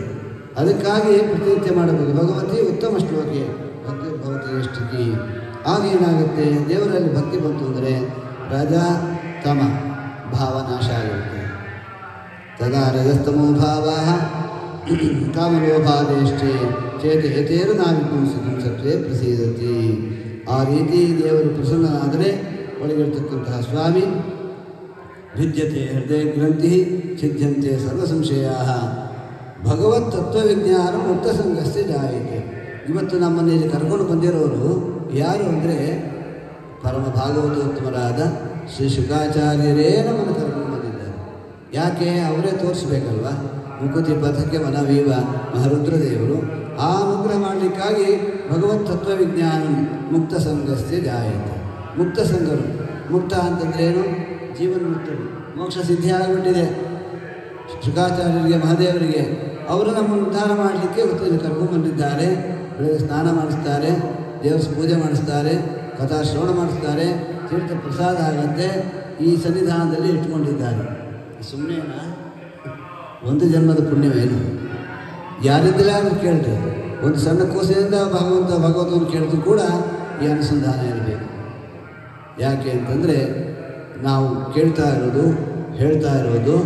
ಅದಕ್ಕಾಗಿ ಪ್ರತಿನಿತ್ಯ ಮಾಡಬೇಕು. ಭಗವತಿ ಉತ್ತಮ ಶ್ಲೋಕೆ ಭಕ್ತಿರ್ಭವತಿ ನೈಷ್ಠಿಕಿ. ಆಗೇನಾಗುತ್ತೆ, ದೇವರಲ್ಲಿ ಭಕ್ತಿ ಬಂತು ಅಂದರೆ ರಜ ತಮ ಭಾವ ನಾಶ ಆಗುತ್ತೆ. ತದಾ ರಜಸ್ತಮೋ ಭಾವ ಕಾಮಲೋಭಾದೇಷ್ಟೇ ಚೇತೇರು ನಾವಿಪುಂಸಿಕಂ ಸತ್ವೇ ಪ್ರಸೀದತಿ. ಆ ರೀತಿ ದೇವರು ಪ್ರಸನ್ನನಾದರೆ ಒಳಗಿರ್ತಕ್ಕಂತಹ ಸ್ವಾಮಿ ಭಿದ್ಯತೆ ಹೃದಯ ಗ್ರಂಥಿ ಛಿದ್ಯಂತೆ ಸರ್ವ ಸಂಶಯಾ ಭಗವತ್ ತತ್ವವಿಜ್ಞಾನ ಮುಕ್ತ ಸಂಘಸ್ಯ ಜಾಯತೆ. ಇವತ್ತು ನಮ್ಮನ್ನಲ್ಲಿ ಕರ್ಕೊಂಡು ಬಂದಿರೋರು ಯಾರು ಅಂದರೆ ಪರಮ ಭಾಗವತೋತ್ತಮರಾದ ಶ್ರೀ ಶುಕಾಚಾರ್ಯರೇ ನಮ್ಮನ್ನು ಕರ್ಕೊಂಡು ಬಂದಿದ್ದಾರೆ. ಯಾಕೆ? ಅವರೇ ತೋರಿಸ್ಬೇಕಲ್ವ. ಮುಕುತಿ ಪಥಕ್ಕೆ ಮನವೀವ ಮಹರುದ್ರದೇವರು ಆ ಅನುಗ್ರಹ ಮಾಡಲಿಕ್ಕಾಗಿ ಭಗವತ್ ತತ್ವವಿಜ್ಞಾನ ಮುಕ್ತ ಸಂಘಸ್ಯ ಜಾಯತೆ. ಮುಕ್ತ ಸಂಘರು, ಮುಕ್ತ ಅಂತಂದ್ರೇನು? ಜೀವನ ಮುಕ್ತರು, ಮೋಕ್ಷ ಸಿದ್ಧಿ ಆಗಿಬಿಟ್ಟಿದೆ ಶುಕಾಚಾರ್ಯರಿಗೆ ಮಹಾದೇವರಿಗೆ. ಅವರು ನಮ್ಮನ್ನು ಉದ್ಧಾರ ಮಾಡಲಿಕ್ಕೆ ಇವತ್ತು ಕರ್ಕೊಂಡ್ಬಂದಿದ್ದಾರೆ. ಬೆಳಗ್ಗೆ ಸ್ನಾನ ಮಾಡಿಸ್ತಾರೆ, ದೇವರ ಪೂಜೆ ಮಾಡಿಸ್ತಾರೆ, ಕಥಾ ಶ್ರವಣ ಮಾಡಿಸ್ತಾರೆ, ತೀರ್ಥ ಪ್ರಸಾದ ಆಗುತ್ತೆ. ಈ ಸನ್ನಿಧಾನದಲ್ಲಿ ಇಟ್ಕೊಂಡಿದ್ದಾರೆ. ಸುಮ್ಮನೆನಾ? ಒಂದು ಜನ್ಮದ ಪುಣ್ಯವೇನು? ಯಾರಿದ್ದಿಲ್ಲ ಅಂತ ಕೇಳ್ರಿ. ಒಂದು ಸಣ್ಣ ಕೋಸೆಯಿಂದ ಭಗವಂತನ ಕೇಳಿದ್ರು ಕೂಡ ಈ ಅನುಸಂಧಾನ ಇರಬೇಕು. ಯಾಕೆ ಅಂತಂದರೆ ನಾವು ಕೇಳ್ತಾ ಇರೋದು ಹೇಳ್ತಾ ಇರೋದು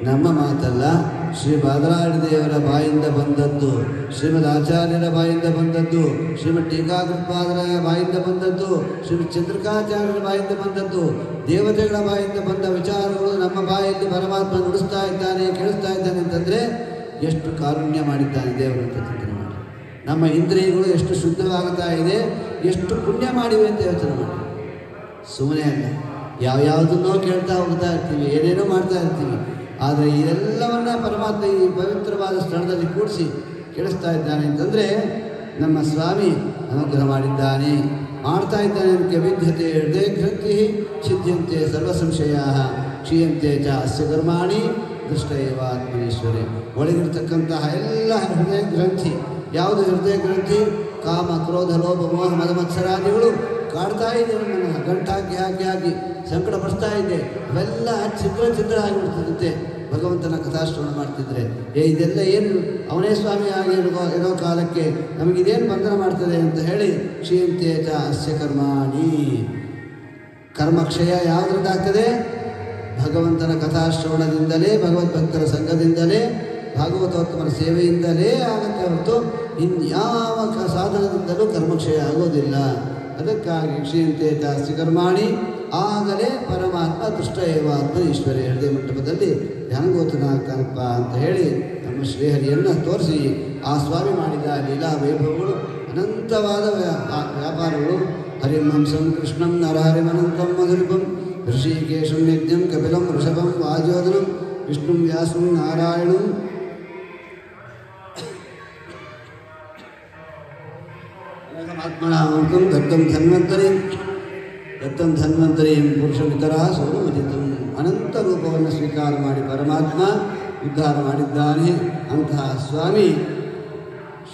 ನಮ್ಮ ಮಾತಲ್ಲ, ಶ್ರೀ ಬಾದರಾಯಣ ದೇವರ ಬಾಯಿಂದ ಬಂದದ್ದು, ಶ್ರೀಮದ್ ಆಚಾರ್ಯರ ಬಾಯಿಂದ ಬಂದದ್ದು, ಶ್ರೀಮದ್ ಟೀಕಾಕೃತ್ಪಾದರ ಬಾಯಿಂದ ಬಂದದ್ದು, ಶ್ರೀಮದ್ ಚಂದ್ರಿಕಾಚಾರ್ಯರ ಬಾಯಿಂದ ಬಂದದ್ದು, ದೇವತೆಗಳ ಬಾಯಿಂದ ಬಂದ ವಿಚಾರಗಳು ನಮ್ಮ ಬಾಯಲ್ಲಿ ಪರಮಾತ್ಮ ನುಡಿಸ್ತಾ ಇದ್ದಾನೆ, ಕೇಳಿಸ್ತಾ ಇದ್ದಾನೆ ಅಂತಂದರೆ ಎಷ್ಟು ಕಾರುಣ್ಯ ಮಾಡಿದ್ದಾನೆ ದೇವರು ಅಂತ ಚಿಂತನೆ ಮಾಡಿ. ನಮ್ಮ ಇಂದ್ರಿಯಗಳು ಎಷ್ಟು ಶುದ್ಧವಾಗ್ತಾ ಇದೆ, ಎಷ್ಟು ಪುಣ್ಯ ಮಾಡಿವೆ ಅಂತ ಯೋಚನೆ ಮಾಡಿ. ಸುಮ್ಮನೆ ಅಲ್ಲ, ಯಾವುದನ್ನೋ ಕೇಳ್ತಾ ಹೋಗ್ತಾ ಇರ್ತೀವಿ, ಏನೇನೋ ಮಾಡ್ತಾ ಇರ್ತೀವಿ. ಆದರೆ ಇದೆಲ್ಲವನ್ನ ಪರಮಾತ್ಮ ಈ ಪವಿತ್ರವಾದ ಸ್ಥಳದಲ್ಲಿ ಕೂಡಿಸಿ ಕೇಳಿಸ್ತಾ ಇದ್ದಾನೆ ಅಂತಂದರೆ ನಮ್ಮ ಸ್ವಾಮಿ ಅನುಗ್ರಹ ಮಾಡಿದ್ದಾನೆ, ಮಾಡ್ತಾ ಇದ್ದಾನೆ. ಅದಕ್ಕೆ ವಿದ್ಯತೆ ಹೃದಯ ಗ್ರಂಥಿ ಛಿದ್ಯಂತೆ ಸರ್ವ ಸಂಶಯ ಕ್ಷೀಯಂತೆ ಚ ಅಸ್ಯ ಕರ್ಮಾಣಿ ದೃಷ್ಟೈವ ಆತ್ಮನೇಶ್ವರೇ. ಒಳಗಿರ್ತಕ್ಕಂತಹ ಎಲ್ಲ ಹೃದಯ ಗ್ರಂಥಿ. ಯಾವುದು ಹೃದಯ ಗ್ರಂಥಿ? ಕಾಮ ಕ್ರೋಧ ಲೋಭ ಮೋಹ ಮದ ಮತ್ಸರಾದಿಗಳು ಕಾಡ್ತಾ ಇದೆ, ನಮ್ಮನ್ನು ಗಂಟಾಕಿ ಹಾಕಿ ಸಂಕಟ ಪಡಿಸ್ತಾ ಇದ್ದೆ. ಅವೆಲ್ಲ ಛಿದ್ರ ಆಗಿಬಿಡ್ತಿರುತ್ತೆ ಭಗವಂತನ ಕಥಾಶ್ರವಣ ಮಾಡ್ತಿದ್ರೆ. ಇದೆಲ್ಲ ಏನು ಅವನೇ ಸ್ವಾಮಿ ಆಗಿ ಇರೋ ಕಾಲಕ್ಕೆ ನಮಗಿದೇನು ಬಂಧನ ಮಾಡ್ತದೆ ಅಂತ ಹೇಳಿ ಕ್ಷೀಯಂತೆ ಚ ಅಸ್ಯ ಕರ್ಮಾಣಿ. ಕರ್ಮಕ್ಷಯ ಯಾವುದ್ರದ್ದಾಗ್ತದೆ? ಭಗವಂತನ ಕಥಾಶ್ರವಣದಿಂದಲೇ, ಭಗವದ್ಭಕ್ತರ ಸಂಘದಿಂದಲೇ, ಭಾಗವತೋತ್ತಮರ ಸೇವೆಯಿಂದಲೇ ಆಗುತ್ತೆ ಹೊರತು ಇನ್ಯಾವ ಸಾಧನದಿಂದಲೂ ಕರ್ಮಕ್ಷಯ ಆಗೋದಿಲ್ಲ. ಅದಕ್ಕಾಗಿ ಕ್ಷೀಯಂತೆ ಚ ಅಸ್ಯ ಕರ್ಮಾಣಿ. ಆಗಲೇ ಪರಮಾತ್ಮ ದೃಷ್ಟ ಏವ ಆತ್ಮ ಈಶ್ವರ ಹೃದಯ ಮಂಟಪದಲ್ಲಿ ಧ್ಯಾನಗೋತನಾಗ್ತಾನಪ್ಪ ಅಂತ ಹೇಳಿ ನಮ್ಮ ಶ್ರೀಹರಿಯನ್ನು ತೋರಿಸಿ ಆ ಸ್ವಾಮಿ ಮಾಡಿದ ಲೀಲಾ ವೈಭವಗಳು, ಅನಂತವಾದ ವ್ಯಾಪಾರಗಳು. ಹರಿಹಂಸಂ ಕೃಷ್ಣಂ ನರಹರಿಮನಂತಂ ಮಧುರೂಪಂ ಋಷಿಕೇಶಂ ಯಜ್ಞಂ ಕಪಿಲಂ ವೃಷಭಂ ವಾಜೋದನಂ ವಿಷ್ಣುಂ ವ್ಯಾಸಂ ನಾರಾಯಣಂ ಆತ್ಮನಾಮಕಂ ದತ್ತಂ ಧನ್ವಂತರಿಂ ಪುರುಷಮಿತರ ಸೌರಮಜಿತಂ. ಅನಂತ ರೂಪವನ್ನು ಸ್ವೀಕಾರ ಮಾಡಿ ಪರಮಾತ್ಮ ಉದ್ಧಾರ ಮಾಡಿದ್ದಾನೆ. ಅಂತಹ ಸ್ವಾಮಿ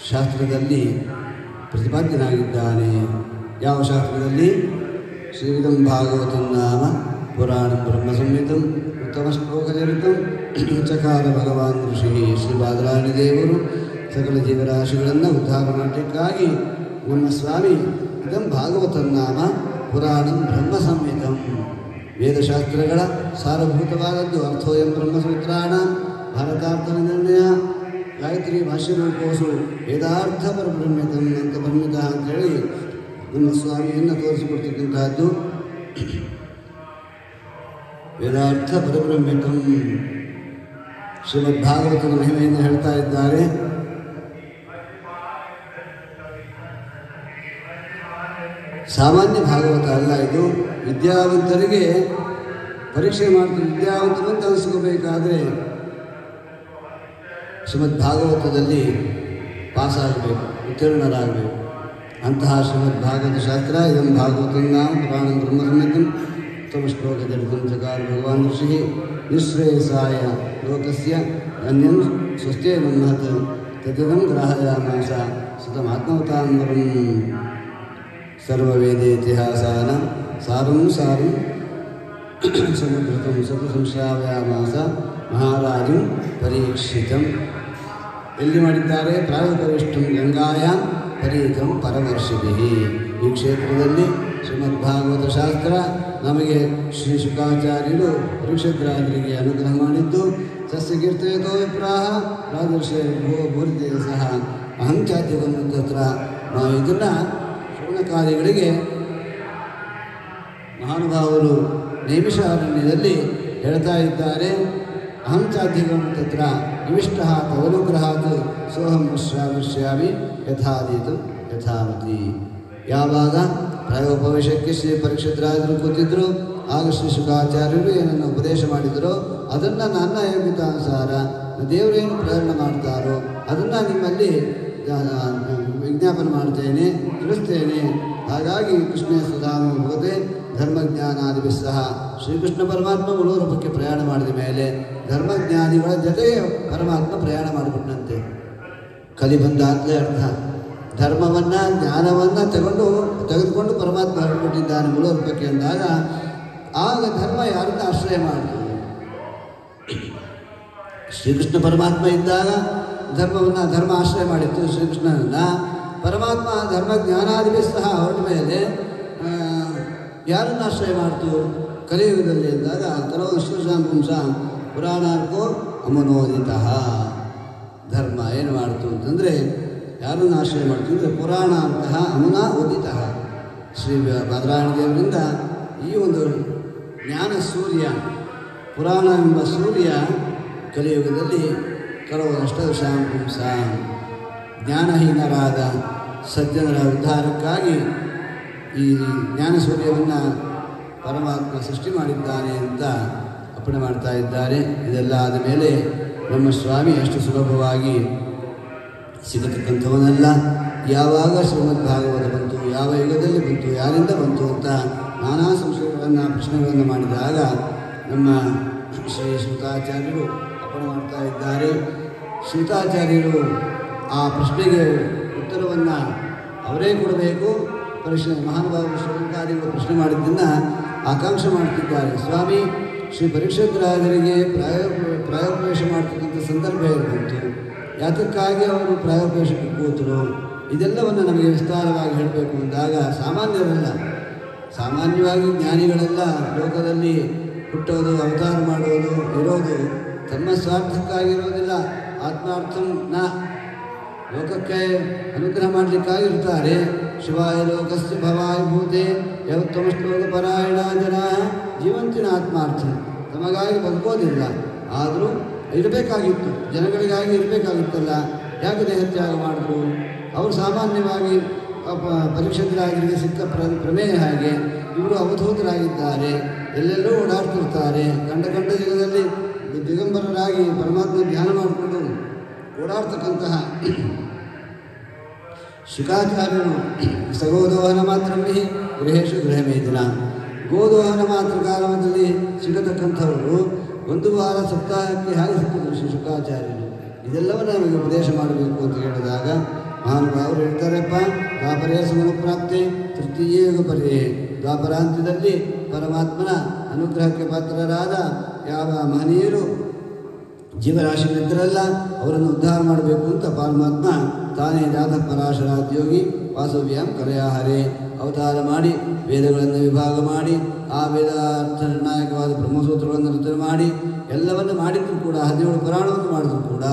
ಶಾಸ್ತ್ರದಲ್ಲಿ ಪ್ರತಿಪಾದ್ಯನಾಗಿದ್ದಾನೆ. ಯಾವ ಶಾಸ್ತ್ರದಲ್ಲಿ? ಶ್ರೀವಿಧಂ ಭಾಗವತಂ ನಾಮ ಪುರಾಣಂ ಬ್ರಹ್ಮಸಂಹಿತಂ ಉತ್ತಮಶ್ಲೋಕಚರಿತಂ ಚಕಾರ ಭಗವಾನ್ ಋಷಿ ಶ್ರೀ ಬಾದರಾಯಣ ದೇವರು ಸಕಲ ಜೀವರಾಶಿಗಳನ್ನು ಉದ್ಧಾರ ಮಾಡಲಿಕ್ಕಾಗಿ ನಮ್ಮ ಸ್ವಾಮಿ ಇದಂ ಭಾಗವತನ್ನಾಮ ಪುರಾಣಂ ಬ್ರಹ್ಮಸಂಹಿತಂ ವೇದಶಾಸ್ತ್ರಗಳ ಸಾರಭೂತವಾದದ್ದು ಅರ್ಥೋಯಂ ಬ್ರಹ್ಮಸೂತ್ರಾಣ ಭಾರತಾರ್ಥ ನಿರ್ಣಯ ಗಾಯತ್ರಿ ಭಾಷ್ಯರೂಪೋಸು ವೇದಾರ್ಥ ಪರಬ್ರಹ್ಮಿತಂ ಅಂತ ಬ್ರಹ್ಮಿತ ಅಂತೇಳಿ ನಮ್ಮ ಸ್ವಾಮಿಯನ್ನು ತೋರಿಸಿಕೊಡ್ತಕ್ಕಂತಹದ್ದು ವೇದಾರ್ಥ ಪರಬ್ರಹ್ಮಿತಂ ಶ್ರೀಮದ್ ಭಾಗವತನ ಮಹಿಮೆಯನ್ನು ಹೇಳ್ತಾ ಇದ್ದಾರೆ. ಸಾಮಾನ್ಯ ಭಾಗವತ ಅಲ್ಲ ಇದು. ವಿದ್ಯಾವಂತರಿಗೆ ಪರೀಕ್ಷೆ ಮಾಡ್ತೀವಿ, ವಿದ್ಯಾವಂತರು ಅಂತ ಅನಿಸ್ಕೋಬೇಕಾದ್ರೆ ಶ್ರೀಮದ್ ಭಾಗವತದಲ್ಲಿ ಪಾಸಾಗಬೇಕು, ಉತ್ತೀರ್ಣರಾಗಬೇಕು. ಅಂತಹ ಶ್ರೀಮದ್ ಭಾಗವತ ಶಾಸ್ತ್ರ ಇದಂ ಭಾಗವತಂ ನಾಮ ಪುರಾಣಂ ಬ್ರಹ್ಮಸಂಹಿತಂ ಉತ್ತಮ ಶ್ಲೋಕಚರಿತಂ ಚಕಾರ ಭಗವಾನ್ ಋಷಿ ನಿಶ್ರೇಯಸಾಯ ಲೋಕಸ್ಯ ಅನ್ಯಂ ಸ್ವಸ್ಥೇನ ಮಹತ್ ತದಿದಂ ಗ್ರಾಹಯಾಮಾಸ ಸುತಮಾತ್ಮವತಾನ್ವರಂ ಸರ್ವವೇದೇತಿಹಾಸಾನ ಸಾರಂ ಸಾರಂ ಸಮುದ್ರತಂ ಸಂಶ್ರಾವ್ಯಾಮಾಸ ಮಹಾರಾಜಂ ಪರೀಕ್ಷಿತಂ. ಎಲ್ಲಿ ಮಾಡಿದ್ದಾರೆ? ಪ್ರಾಯೋಪವಿಷ್ಟಂ ಗಂಗಾಯಾಂ ಪರೀತಂ ಪರಮರ್ಷಿಭಿ. ಈ ಕ್ಷೇತ್ರದಲ್ಲಿ ಶ್ರೀಮದ್ಭಾಗವತ ಶಾಸ್ತ್ರ ನಮಗೆ ಶ್ರೀ ಶುಕಾಚಾರ್ಯರು ಪರೀಕ್ಷಿತರಾಜರಿಗೆ ಅನುಗ್ರಹ ಮಾಡಿದ್ದು ಸಸ್ಯ ಕೀರ್ತಯತೋ ವಿಪ್ರಾಹ ರಾಜರ್ಷೇ ಭೂರಿತೇಜ ಸಹ ಅಹಂಚಾದ್ಯವನ್ನು ತತ್ರ. ನಾವು ಇದನ್ನು ಶ್ರವಣಕಾರಿಗಳಿಗೆ ಮಹಾನುಭಾವರು ನೈಮಿಷಾರಣ್ಯದಲ್ಲಿ ಹೇಳ್ತಾ ಇದ್ದಾರೆ. ಅಹಂ ಚಾದ್ಯಗಂ ತತ್ರ ನಿವಿಷ್ಟ ತವನುಗ್ರಹಾತ್ ಸೋಹಂ ಶ್ರಾವಿಷ್ಯಾಮಿ ಯಥಾದೀತು ಯಥಾಮತಿ. ಯಾವಾಗ ಪ್ರಾಯೋಪವೇಶಕ್ಕೆ ಶ್ರೀ ಪರೀಕ್ಷಿತರಾಜರು ಕೂತಿದ್ರು, ಆಗ ಶ್ರೀ ಶುಕಾಚಾರ್ಯರು ಏನನ್ನು ಉಪದೇಶ ಮಾಡಿದರೋ ಅದನ್ನು ನನ್ನ ಯೋಗ್ಯತಾನುಸಾರ ದೇವರೇನು ಪ್ರೇರಣೆ ಮಾಡ್ತಾರೋ ಅದನ್ನು ನಿಮ್ಮಲ್ಲಿ ವಿಜ್ಞಾಪನ ಮಾಡ್ತೇನೆ, ತಿಳಿಸ್ತೇನೆ. ಹಾಗಾಗಿ ಕೃಷ್ಣ ಸುಧಾಮ ಭಗವತೆ ಧರ್ಮಜ್ಞಾನಾದಿಭಿ ಸಹ ಶ್ರೀಕೃಷ್ಣ ಪರಮಾತ್ಮ ಮೂಲರೂಪಕ್ಕೆ ಪ್ರಯಾಣ ಮಾಡಿದ ಮೇಲೆ ಧರ್ಮಜ್ಞಾನಿಗಳ ಜೊತೆಗೆ ಪರಮಾತ್ಮ ಪ್ರಯಾಣ ಮಾಡಿಬಿಟ್ಟಂತೆ. ಕಲಿ ಬಂದಾಗಲೇ ಅರ್ಥ. ಧರ್ಮವನ್ನು ಜ್ಞಾನವನ್ನು ತೆಗೆದುಕೊಂಡು ಪರಮಾತ್ಮ ಹೊರಬಿಟ್ಟಿದ್ದಾನೆ ಮೂಲರೂಪಕ್ಕೆ ಅಂದಾಗ ಆಗ ಧರ್ಮ ಯಾರನ್ನ ಆಶ್ರಯ ಮಾಡ್ತದೆ? ಶ್ರೀಕೃಷ್ಣ ಪರಮಾತ್ಮ ಇದ್ದಾಗ ಧರ್ಮ ಆಶ್ರಯ ಮಾಡಿತ್ತು ಶ್ರೀಕೃಷ್ಣನನ್ನು. ಪರಮಾತ್ಮ ಧರ್ಮಜ್ಞಾನಾದಿಭಿ ಸಹ ಹೊರಟ ಮೇಲೆ ಯಾರನ್ನು ಆಶ್ರಯ ಮಾಡ್ತು? ಕಲಿಯುಗದಲ್ಲಿ ಇದ್ದಾಗ ಕೆಲವು ಶ್ರೀಶಾಂ ಪುಂಸಾಂ ಪುರಾಣಾರ್ಕೋ ಅಮನೋದಿತ. ಧರ್ಮ ಏನು ಮಾಡ್ತು ಅಂತಂದರೆ ಯಾರನ್ನು ಆಶ್ರಯ ಮಾಡ್ತು ಅಂದರೆ ಪುರಾಣಾರ್ಥ ಅಮುನಾ ಉದಿತ. ಶ್ರೀ ಬಾದರಾಯಣ ದೇವರಿಂದ ಈ ಒಂದು ಜ್ಞಾನ ಸೂರ್ಯ, ಪುರಾಣ ಎಂಬ ಸೂರ್ಯ ಕಲಿಯುಗದಲ್ಲಿ ಕೆಲವು ಅಷ್ಟದಶಾಂ ಪುಂಸಾಂ ಜ್ಞಾನಹೀನರಾದ ಸಜ್ಜನರ ಉದ್ಧಾರಕ್ಕಾಗಿ ಈ ಜ್ಞಾನ ಸೂರ್ಯವನ್ನು ಪರಮಾತ್ಮ ಸೃಷ್ಟಿ ಮಾಡಿದ್ದಾನೆ ಅಂತ ಅಪ್ಪಣೆ ಮಾಡ್ತಾ ಇದ್ದಾರೆ. ಇದೆಲ್ಲ ಆದ ಮೇಲೆ ನಮ್ಮ ಸ್ವಾಮಿ ಅಷ್ಟು ಸುಲಭವಾಗಿ ಸಿಗತಕ್ಕಂಥವನಲ್ಲ. ಯಾವಾಗ ಶ್ರೀಮದ್ ಭಾಗವತ ಬಂತು, ಯಾವ ಯುಗದಲ್ಲಿ ಬಂತು, ಯಾರಿಂದ ಬಂತು ಅಂತ ನಾನಾ ಸಂಶಯಗಳನ್ನು ಪ್ರಶ್ನೆಗಳನ್ನು ಮಾಡಿದಾಗ ನಮ್ಮ ಶ್ರೀ ಶ್ರುತಾಚಾರ್ಯರು ಅಪ್ಪಣೆ ಮಾಡ್ತಾ ಇದ್ದಾರೆ. ಶ್ರುತಾಚಾರ್ಯರು ಆ ಪ್ರಶ್ನೆಗೆ ಉತ್ತರವನ್ನು ಅವರೇ ಕೊಡಬೇಕು. ಮಹಾನುಭಾವರು ಶ್ರೀಕಾರಿಗಳು ಪ್ರಶ್ನೆ ಮಾಡಿದ್ದನ್ನು ಆಕಾಂಕ್ಷೆ ಮಾಡ್ತಿದ್ದಾರೆ. ಸ್ವಾಮಿ ಶ್ರೀ ಪರೀಕ್ಷಿತರಾಜರಿಗೆ ಪ್ರಾಯೋಪವೇಶ ಮಾಡ್ತಕ್ಕಂಥ ಸಂದರ್ಭ ಬಂತು, ಯಾತಕ್ಕಾಗಿ ಅವರು ಪ್ರಾಯೋಪವೇಶಕ್ಕೆ ಕೂತರು, ಇದೆಲ್ಲವನ್ನು ನಮಗೆ ವಿಸ್ತಾರವಾಗಿ ಹೇಳಬೇಕು ಅಂದಾಗ ಸಾಮಾನ್ಯರಲ್ಲ, ಸಾಮಾನ್ಯವಾಗಿ ಜ್ಞಾನಿಗಳೆಲ್ಲ ಲೋಕದಲ್ಲಿ ಹುಟ್ಟೋದು, ಅವತಾರ ಮಾಡೋದು, ಇರೋದು ತಮ್ಮ ಸ್ವಾರ್ಥಕ್ಕಾಗಿರೋದಿಲ್ಲ. ಆತ್ಮಾರ್ಥಂ ನ ಲೋಕಕ್ಕೆ ಅನುಗ್ರಹ ಮಾಡಲಿಕ್ಕಾಗಿರ್ತಾರೆ. ಶಿವಾಯ ಲೋಕಸ್ಯ ಭವಾಯ ಭೂತೆ ಯಾವತ್ತಮ ಶ್ಲೋಕ ಪರಾಯಣ ಜನ ಜೀವಂತಿನ ಆತ್ಮಾರ್ಥ, ತಮಗಾಗಿ ಬದುಕೋದಿಲ್ಲ. ಆದರೂ ಇರಬೇಕಾಗಿತ್ತು, ಜನಗಳಿಗಾಗಿ ಇರಬೇಕಾಗಿತ್ತಲ್ಲ, ಯಾಕೆ ದೇಹತ್ಯಾಗ ಮಾಡಿದ್ರು? ಅವರು ಸಾಮಾನ್ಯವಾಗಿ ಪರೀಕ್ಷಿತರಾಜರಿಗೆ ಸಿಕ್ಕ ಪ್ರಮೇಯ ಹಾಗೆ ಇವರು ಅವಧೂತರಾಗಿದ್ದಾರೆ, ಎಲ್ಲೆಲ್ಲೂ ಓಡಾಡ್ತಿರ್ತಾರೆ. ಕಂಡ ಯುಗದಲ್ಲಿ ದಿಗಂಬರರಾಗಿ ಪರಮಾತ್ಮ ಧ್ಯಾನ ಮಾಡಿಕೊಂಡು ಓಡಾಡ್ತಕ್ಕಂತಹ ಶುಕಾಚಾರ್ಯರು ಸಗೋದೋಹನ ಮಾತ್ರ ಗೃಹೇಶು ಗೃಹಮೇದಿನ, ಗೋದೋಹನ ಮಾತ್ರ ಕಾಲದಲ್ಲಿ ಸಿಗತಕ್ಕಂಥವರು ಒಂದು ವಾರ ಸಪ್ತಾಹಕ್ಕೆ ಹಾಗೆ ಸಿಕ್ಕಿದ್ರು ಶ್ರೀ ಶುಕಾಚಾರ್ಯರು. ಇದೆಲ್ಲವನ್ನು ನಮಗೆ ಉಪದೇಶ ಮಾಡಬೇಕು ಅಂತ ಹೇಳಿದಾಗ ಮಹಾನುಭಾವರು ಹೇಳ್ತಾರಪ್ಪ, ದ್ವಾಪರೇ ಸಮನುಪ್ರಾಪ್ತಿ ತೃತೀಯ ಯುಗ ಪರ್ಯೇ, ದ್ವಾಪರಾಂತ್ಯದಲ್ಲಿ ಪರಮಾತ್ಮನ ಅನುಗ್ರಹಕ್ಕೆ ಪಾತ್ರರಾದ ಯಾವ ಮಹನೀಯರು ಜೀವರಾಶಿಗಳಿದ್ದರಲ್ಲ ಅವರನ್ನು ಉದ್ಧಾರ ಮಾಡಬೇಕು ಅಂತ ಪರಮಾತ್ಮ ತಾನೇ ಜಾತ ಪರಾಶರಾದ್ಯೋಗಿ ವಾಸವ್ಯಾಂ ಕಲೆಯಾಹರೆ ಅವತಾರ ಮಾಡಿ ವೇದಗಳನ್ನು ವಿಭಾಗ ಮಾಡಿ ಆ ವೇದಾರ್ಥ ನಿರ್ಣಾಯಕವಾದ ಬ್ರಹ್ಮಸೂತ್ರಗಳನ್ನು ರಚನೆ ಮಾಡಿ ಎಲ್ಲವನ್ನು ಮಾಡಿದ್ರು ಕೂಡ 17 ಪುರಾಣವನ್ನು ಮಾಡಿದ್ರು ಕೂಡ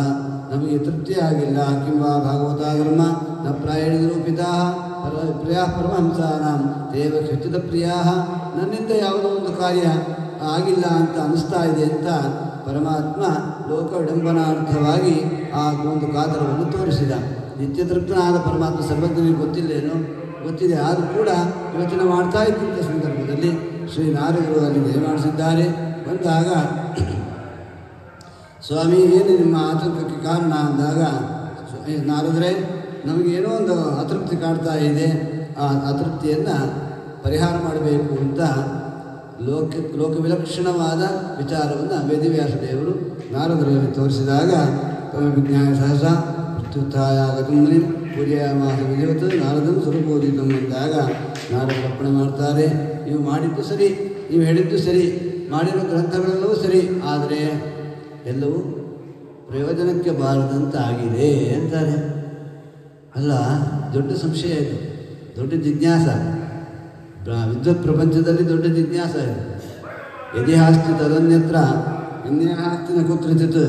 ನಮಗೆ ತೃಪ್ತಿ ಆಗಿಲ್ಲ. ಕಿಂವಾ ಭಾಗವತ ಧರ್ಮ ನ ಪ್ರಾಯಣ ನಿರೂಪಿತಾ ಪ್ರಿಯಾ ಪರಮಹಂಸಾನಾಂ ದೇವ ಕ್ಷಿಚಿತ ಪ್ರಿಯಾ, ನನ್ನಿಂದ ಯಾವುದೋ ಒಂದು ಕಾರ್ಯ ಆಗಿಲ್ಲ ಅಂತ ಅನಿಸ್ತಾ ಇದೆ ಅಂತ ಪರಮಾತ್ಮ ಲೋಕ ವಿಡಂಬನಾರ್ಥವಾಗಿ ಆ ಒಂದು ಕಾತರವನ್ನು ತೋರಿಸಿದ. ನಿತ್ಯ ತೃಪ್ತನಾದ ಪರಮಾತ್ಮ ಸರ್ವಜ್ಞನಿಗೆ ಗೊತ್ತಿಲ್ಲೇನೋ, ಗೊತ್ತಿದೆ. ಆದರೂ ಕೂಡ ಯೋಚನೆ ಮಾಡ್ತಾ ಇದ್ದಂಥ ಸಂದರ್ಭದಲ್ಲಿ ಶ್ರೀ ನಾರದರು ಅಲ್ಲಿ ದಯಮಾಡಿಸಿದ್ದಾರೆ. ಬಂದಾಗ ಸ್ವಾಮಿ ಏನು ನಿಮ್ಮ ಆತಂಕಕ್ಕೆ ಕಾರಣ ಅಂದಾಗ, ನಾರದರೆ ನಮಗೇನೋ ಒಂದು ಅತೃಪ್ತಿ ಕಾಡ್ತಾ ಇದೆ, ಆ ಅತೃಪ್ತಿಯನ್ನು ಪರಿಹಾರ ಮಾಡಬೇಕು ಅಂತ ಲೋಕವಿಲಕ್ಷಣವಾದ ವಿಚಾರವನ್ನು ವೇದವ್ಯಾಸ ದೇವರು ನಾರದರಲ್ಲಿ ತೋರಿಸಿದಾಗ ವಿಜ್ಞಾನ ಸಹಸ ಪ್ರತ್ಯುತ್ಥಾಯಾಗತುಮ್ಮನಿ ಪೂಜೆಯಾಮಾಸ ವಿಜಯವತ್ತು ನಾರದನ್ನು ಸ್ವರೂಪೋದಿತಂ ಅಂದಾಗ ನಾರದರು ಅರ್ಪಣೆ ಮಾಡ್ತಾರೆ. ನೀವು ಮಾಡಿದ್ದು ಸರಿ, ನೀವು ಹೇಳಿದ್ದು ಸರಿ, ಮಾಡಿರೋ ಗ್ರಂಥಗಳೆಲ್ಲವೂ ಸರಿ, ಆದರೆ ಎಲ್ಲವೂ ಪ್ರಯೋಜನಕ್ಕೆ ಬಾರದಂತಾಗಿದೆ ಅಂತಾರೆ. ಅಲ್ಲ, ದೊಡ್ಡ ಸಂಶಯ ಇದು, ದೊಡ್ಡ ಜಿಜ್ಞಾಸ. ವಿದ್ವತ್ ಪ್ರಪಂಚದಲ್ಲಿ ದೊಡ್ಡ ಜಿಜ್ಞಾಸ ಇದು. ಯದಿ ಹಾಸ್ತಿ ತದನ್ಯತ್ರ ಅನ್ಯಹಾಸ್ತಿನ ಕುತ್ರಚಿತ್.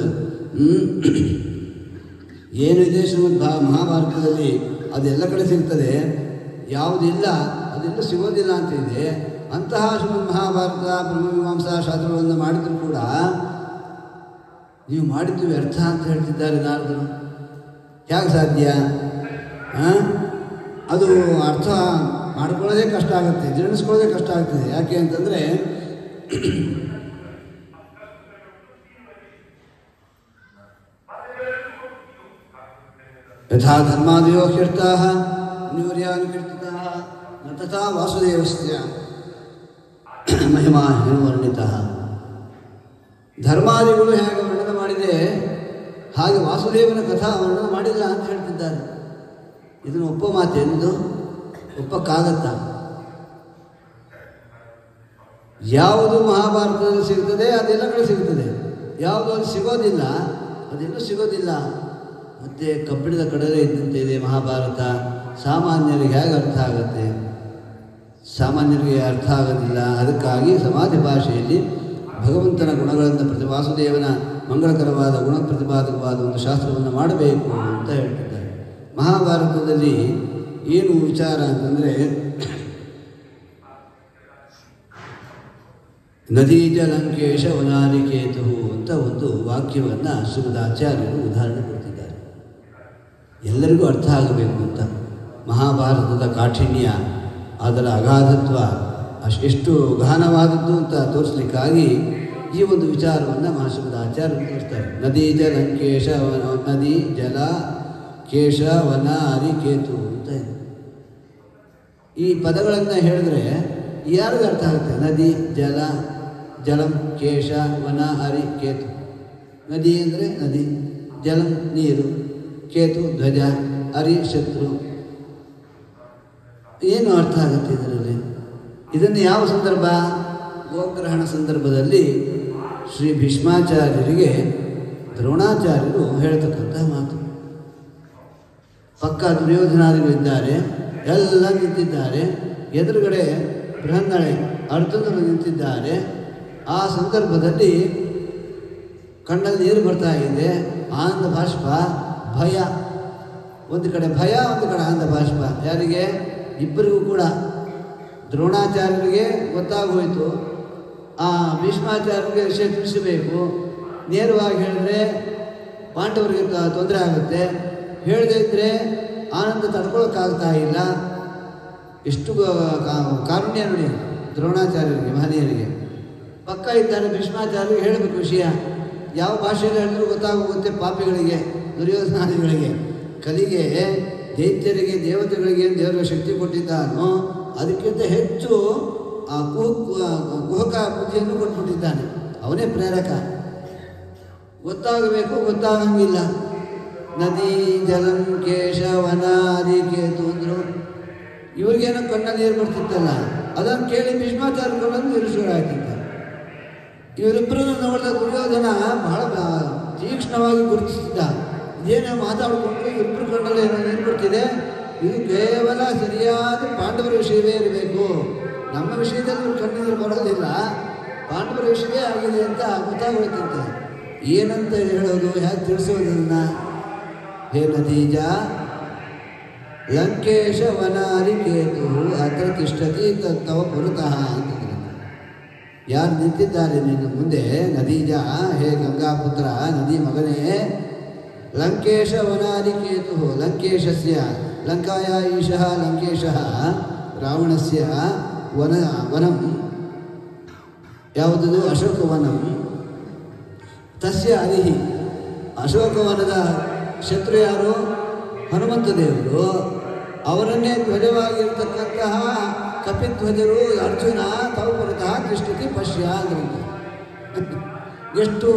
ಏನಿದೆ ಶ್ರೀಮದ್ ಮಹಾಭಾರತದಲ್ಲಿ ಅದೆಲ್ಲ ಕಡೆ ಸಿಗ್ತದೆ, ಯಾವುದಿಲ್ಲ ಅದೆಲ್ಲ ಸಿಗೋದಿಲ್ಲ ಅಂತ ಇದೆ. ಅಂತಹ ಶ್ರೀಮದ್ ಮಹಾಭಾರತ ಬ್ರಹ್ಮಮೀಮಾಂಸಾ ಶಾಸ್ತ್ರಗಳನ್ನು ಮಾಡಿದರೂ ಕೂಡ ನೀವು ಮಾಡಿದ್ದು ವ್ಯರ್ಥ ಅಂತ ಹೇಳ್ತಿದ್ದಾರೆ ನಾರದರು. ಹೇಗೆ ಸಾಧ್ಯ? ಅದು ಅರ್ಥ ಮಾಡ್ಕೊಳ್ಳೋದೇ ಕಷ್ಟ ಆಗುತ್ತೆ, ಜೀರ್ಣಿಸ್ಕೊಳ್ಳೋದೇ ಕಷ್ಟ ಆಗ್ತದೆ. ಯಾಕೆ ಅಂತಂದರೆ ಯಥಾ ಧರ್ಮಾದಯೋ ಹ್ಯರ್ಥಾಃ ನ್ಯೂರ್ಯಾನುಕೀರ್ತಿತಃ ನ ತಥಾ ವಾಸುದೇವಸ್ಯ ಮಹಿಮಾ ವರ್ಣಿತಃ. ಧರ್ಮಾದಿಗಳು ಹೇಗೆ ವರ್ಣನೆ ಮಾಡಿದೆ ಹಾಗೆ ವಾಸುದೇವನ ಕಥಾ ವರ್ಣನೆ ಮಾಡಿಲ್ಲ ಅಂತ ಹೇಳ್ತಿದ್ದಾರೆ. ಇದನ್ನು ಒಪ್ಪೋ ಮಾತೇನಿದು? ಒಪ್ಪಕ್ಕಾಗತ್ತಾ? ಯಾವುದು ಮಹಾಭಾರತದಲ್ಲಿ ಸಿಗ್ತದೆ ಅದೆಲ್ಲ ಕಡೆ ಸಿಗ್ತದೆ, ಯಾವುದು ಅಲ್ಲಿ ಸಿಗೋದಿಲ್ಲ ಅದೆಲ್ಲೂ ಸಿಗೋದಿಲ್ಲ. ಮತ್ತು ಕಬ್ಬಿಣದ ಕಡಲೆ ಇದ್ದಂತೆ ಇದೆ ಮಹಾಭಾರತ. ಸಾಮಾನ್ಯರಿಗೆ ಹೇಗೆ ಅರ್ಥ ಆಗುತ್ತೆ? ಸಾಮಾನ್ಯರಿಗೆ ಅರ್ಥ ಆಗೋದಿಲ್ಲ. ಅದಕ್ಕಾಗಿ ಸಮಾಧಿ ಭಾಷೆಯಲ್ಲಿ ಭಗವಂತನ ಗುಣಗಳನ್ನು ವಾಸುದೇವನ ಮಂಗಳಕರವಾದ ಗುಣ ಪ್ರತಿಪಾದಕವಾದ ಒಂದು ಶಾಸ್ತ್ರವನ್ನು ಮಾಡಬೇಕು ಅಂತ ಹೇಳ್ತಿದ್ದಾರೆ. ಮಹಾಭಾರತದಲ್ಲಿ ಏನು ವಿಚಾರ ಅಂತಂದರೆ, ನದಿ ಜಲಂಕೇಶ ವನಾನಿಕೇತು ಅಂತ ಒಂದು ವಾಕ್ಯವನ್ನು ಶ್ರೀಮದ್ ಆಚಾರ್ಯರು ಉದಾಹರಣೆ ಕೊಡ್ತಿದ್ದಾರೆ. ಎಲ್ಲರಿಗೂ ಅರ್ಥ ಆಗಬೇಕು ಅಂತ. ಮಹಾಭಾರತದ ಕಾಠಿಣ್ಯ, ಅದರ ಅಗಾಧತ್ವ ಎಷ್ಟು ಗಹನವಾದದ್ದು ಅಂತ ತೋರಿಸ್ಲಿಕ್ಕಾಗಿ ಈ ಒಂದು ವಿಚಾರವನ್ನು ಶ್ರೀಮದ್ ಆಚಾರ್ಯರು ತೋರಿಸ್ತಾರೆ. ನದಿ ಜಲಂಕೇಶ ನದಿ ಜಲ ಕೇಶ ವನ ಹರಿ ಕೇತು ಅಂತ ಇದೆ. ಈ ಪದಗಳನ್ನು ಹೇಳಿದ್ರೆ ಯಾರಿಗೂ ಅರ್ಥ ಆಗುತ್ತೆ? ನದಿ ಜಲ, ಜಲಂ ಕೇಶ ವನ ಹರಿ ಕೇತು. ನದಿ ಅಂದರೆ ನದಿ, ಜಲಂ ನೀರು, ಕೇತು ಧ್ವಜ, ಹರಿ ಶತ್ರು. ಏನು ಅರ್ಥ ಆಗುತ್ತೆ ಇದರಲ್ಲಿ? ಇದನ್ನು ಯಾವ ಸಂದರ್ಭ? ಗೋಗ್ರಹಣ ಸಂದರ್ಭದಲ್ಲಿ ಶ್ರೀ ಭೀಷ್ಮಾಚಾರ್ಯರಿಗೆ ದ್ರೋಣಾಚಾರ್ಯರು ಹೇಳ್ತಕ್ಕಂಥ ಮಾತು. ಪಕ್ಕ ದುರ್ಯೋಧನಾದಿಗಳು ಇದ್ದಾರೆ, ಎಲ್ಲ ನಿಂತಿದ್ದಾರೆ. ಎದುರುಗಡೆ ಬೃಹನ್ನಳೆ ಅರ್ಜುನರು ನಿಂತಿದ್ದಾರೆ. ಆ ಸಂದರ್ಭದಲ್ಲಿ ಕಣ್ಣಲ್ಲಿ ನೀರು ಬರ್ತಾ ಇದೆ, ಆನಂದ ಬಾಷ್ಪ, ಭಯ. ಒಂದು ಕಡೆ ಭಯ, ಒಂದು ಕಡೆ ಆನಂದ ಬಾಷ್ಪ. ಯಾರಿಗೆ? ಇಬ್ಬರಿಗೂ ಕೂಡ. ದ್ರೋಣಾಚಾರ್ಯರಿಗೆ ಗೊತ್ತಾಗೋಯ್ತು, ಆ ಭೀಷ್ಮಾಚಾರ್ಯರಿಗೆ ವಿಷಯ ತಿಳಿಸಬೇಕು. ನೇರವಾಗಿ ಹೇಳಿದ್ರೆ ಪಾಂಡವರಿಗೆ ತೊಂದರೆ ಆಗುತ್ತೆ, ಹೇಳದೇ ಇದ್ದರೆ ಆನಂದ ತಡ್ಕೊಳ್ಳೋಕ್ಕಾಗ್ತಾ ಇಲ್ಲ. ಎಷ್ಟು ಕಾರುಣ್ಯ ನೋಡಿ ದ್ರೋಣಾಚಾರ್ಯರಿಗೆ, ಮಹನೀಯರಿಗೆ. ಪಕ್ಕ ಇದ್ದಾರೆ ಭೀಷ್ಮಾಚಾರ್ಯರಿಗೆ ಹೇಳಬೇಕು ವಿಷಯ. ಯಾವ ಭಾಷೆಯಲ್ಲಿ ಹೇಳಿದ್ರೂ ಗೊತ್ತಾಗೋಗುತ್ತೆ ಪಾಪಿಗಳಿಗೆ, ದುರ್ಯೋಧನಾದಿಗಳಿಗೆ. ಕಲಿಗೆ ದೈತ್ಯರಿಗೆ ದೇವತೆಗಳಿಗೆ ದೇವರ ಶಕ್ತಿ ಕೊಟ್ಟಿದ್ದಾನೋ ಅದಕ್ಕಿಂತ ಹೆಚ್ಚು ಆ ಕುಹಕ ಬುದ್ಧಿಯನ್ನು ಕೊಟ್ಬಿಟ್ಟಿದ್ದಾನೆ. ಅವನೇ ಪ್ರೇರಕ. ಗೊತ್ತಾಗಬೇಕು, ಗೊತ್ತಾಗಂಗಿಲ್ಲ. ನದಿ ಜಲಂ ಕೇಶ ವನ ಹರಿ ಕೇತು ಅಂದರು. ಇವ್ರಿಗೇನೋ ಕಣ್ಣ ನೀರು ಬರ್ತಿತ್ತಲ್ಲ, ಅದನ್ನು ಕೇಳಿ ಭೀಷ್ಮಾಚಾರ್ಯಗಳನ್ನು ನಿರುಶುರಾಗ್ತಿದ್ದ. ಇವರಿಬ್ಬರನ್ನು ನೋಡಿದ ದುರ್ಯೋಧನ ಬಹಳ ತೀಕ್ಷ್ಣವಾಗಿ ಗುರುತಿಸಿದ್ದ. ಇದೇನೋ ಮಾತಾಡಿಕೊಂಡು ಇಬ್ಬರು ಕಣ್ಣಲ್ಲಿ ಏನೋ ನಿಂತ್ಬಿಡ್ತಿದೆ, ಇದು ಕೇವಲ ಸರಿಯಾದ ಪಾಂಡವರ ವಿಷಯವೇ ಇರಬೇಕು, ನಮ್ಮ ವಿಷಯದಲ್ಲಿ ಇವ್ರು ಕಣ್ಣಿದ್ರೆ ಬರೋದಿಲ್ಲ, ಪಾಂಡವರ ವಿಷಯವೇ ಆಗಿದೆ ಅಂತ ಗೊತ್ತಾಗೋಯ್ತಂತೆ. ಏನಂತ ಹೇಳೋದು, ಹೇಗೆ ತಿಳಿಸೋದನ್ನ? ಹೇ ನದೀಜ ಲಂಕೇಶ ವನಾರಿಕೇತು ಅತ್ರ ತಿಷ್ಠತಿ ತತ್ತವ ಪುರತಃ ಅಂತಂದ್ರೆ, ಯಾರು ನಿಂತಿದ್ದಾರೆ ನಿನ್ನ ಮುಂದೆ ನದೀಜ, ಹೇ ಗಂಗಾಪುತ್ರ, ನದಿ ಮಗನೇ, ಲಂಕೇಶ ವನಾರಿಕೇತು ಲಂಕೇಶಸ್ಯ ಲಂಕಾಯ ಈಶಃ ಲಂಕೇಶಃ ರಾವಣಸ್ಯ ವನಂ ಯಾವುದದು ಅಶೋಕವನಂ ತಸ್ಯ ಅರಿಹಿ, ಅಶೋಕವನದ ಶತ್ರು ಯಾರು? ಹನುಮಂತ ದೇವರು. ಅವರನ್ನೇ ಧ್ವಜವಾಗಿರ್ತಕ್ಕಂತಹ ಕಪಿಧ್ವಜರು ಅರ್ಜುನ ತಾವು ಪುರತಃ ತಿಷ್ಠತಿ ಪಶ್ಯ ಅಂದ್ರಂತೆ. ಎಷ್ಟು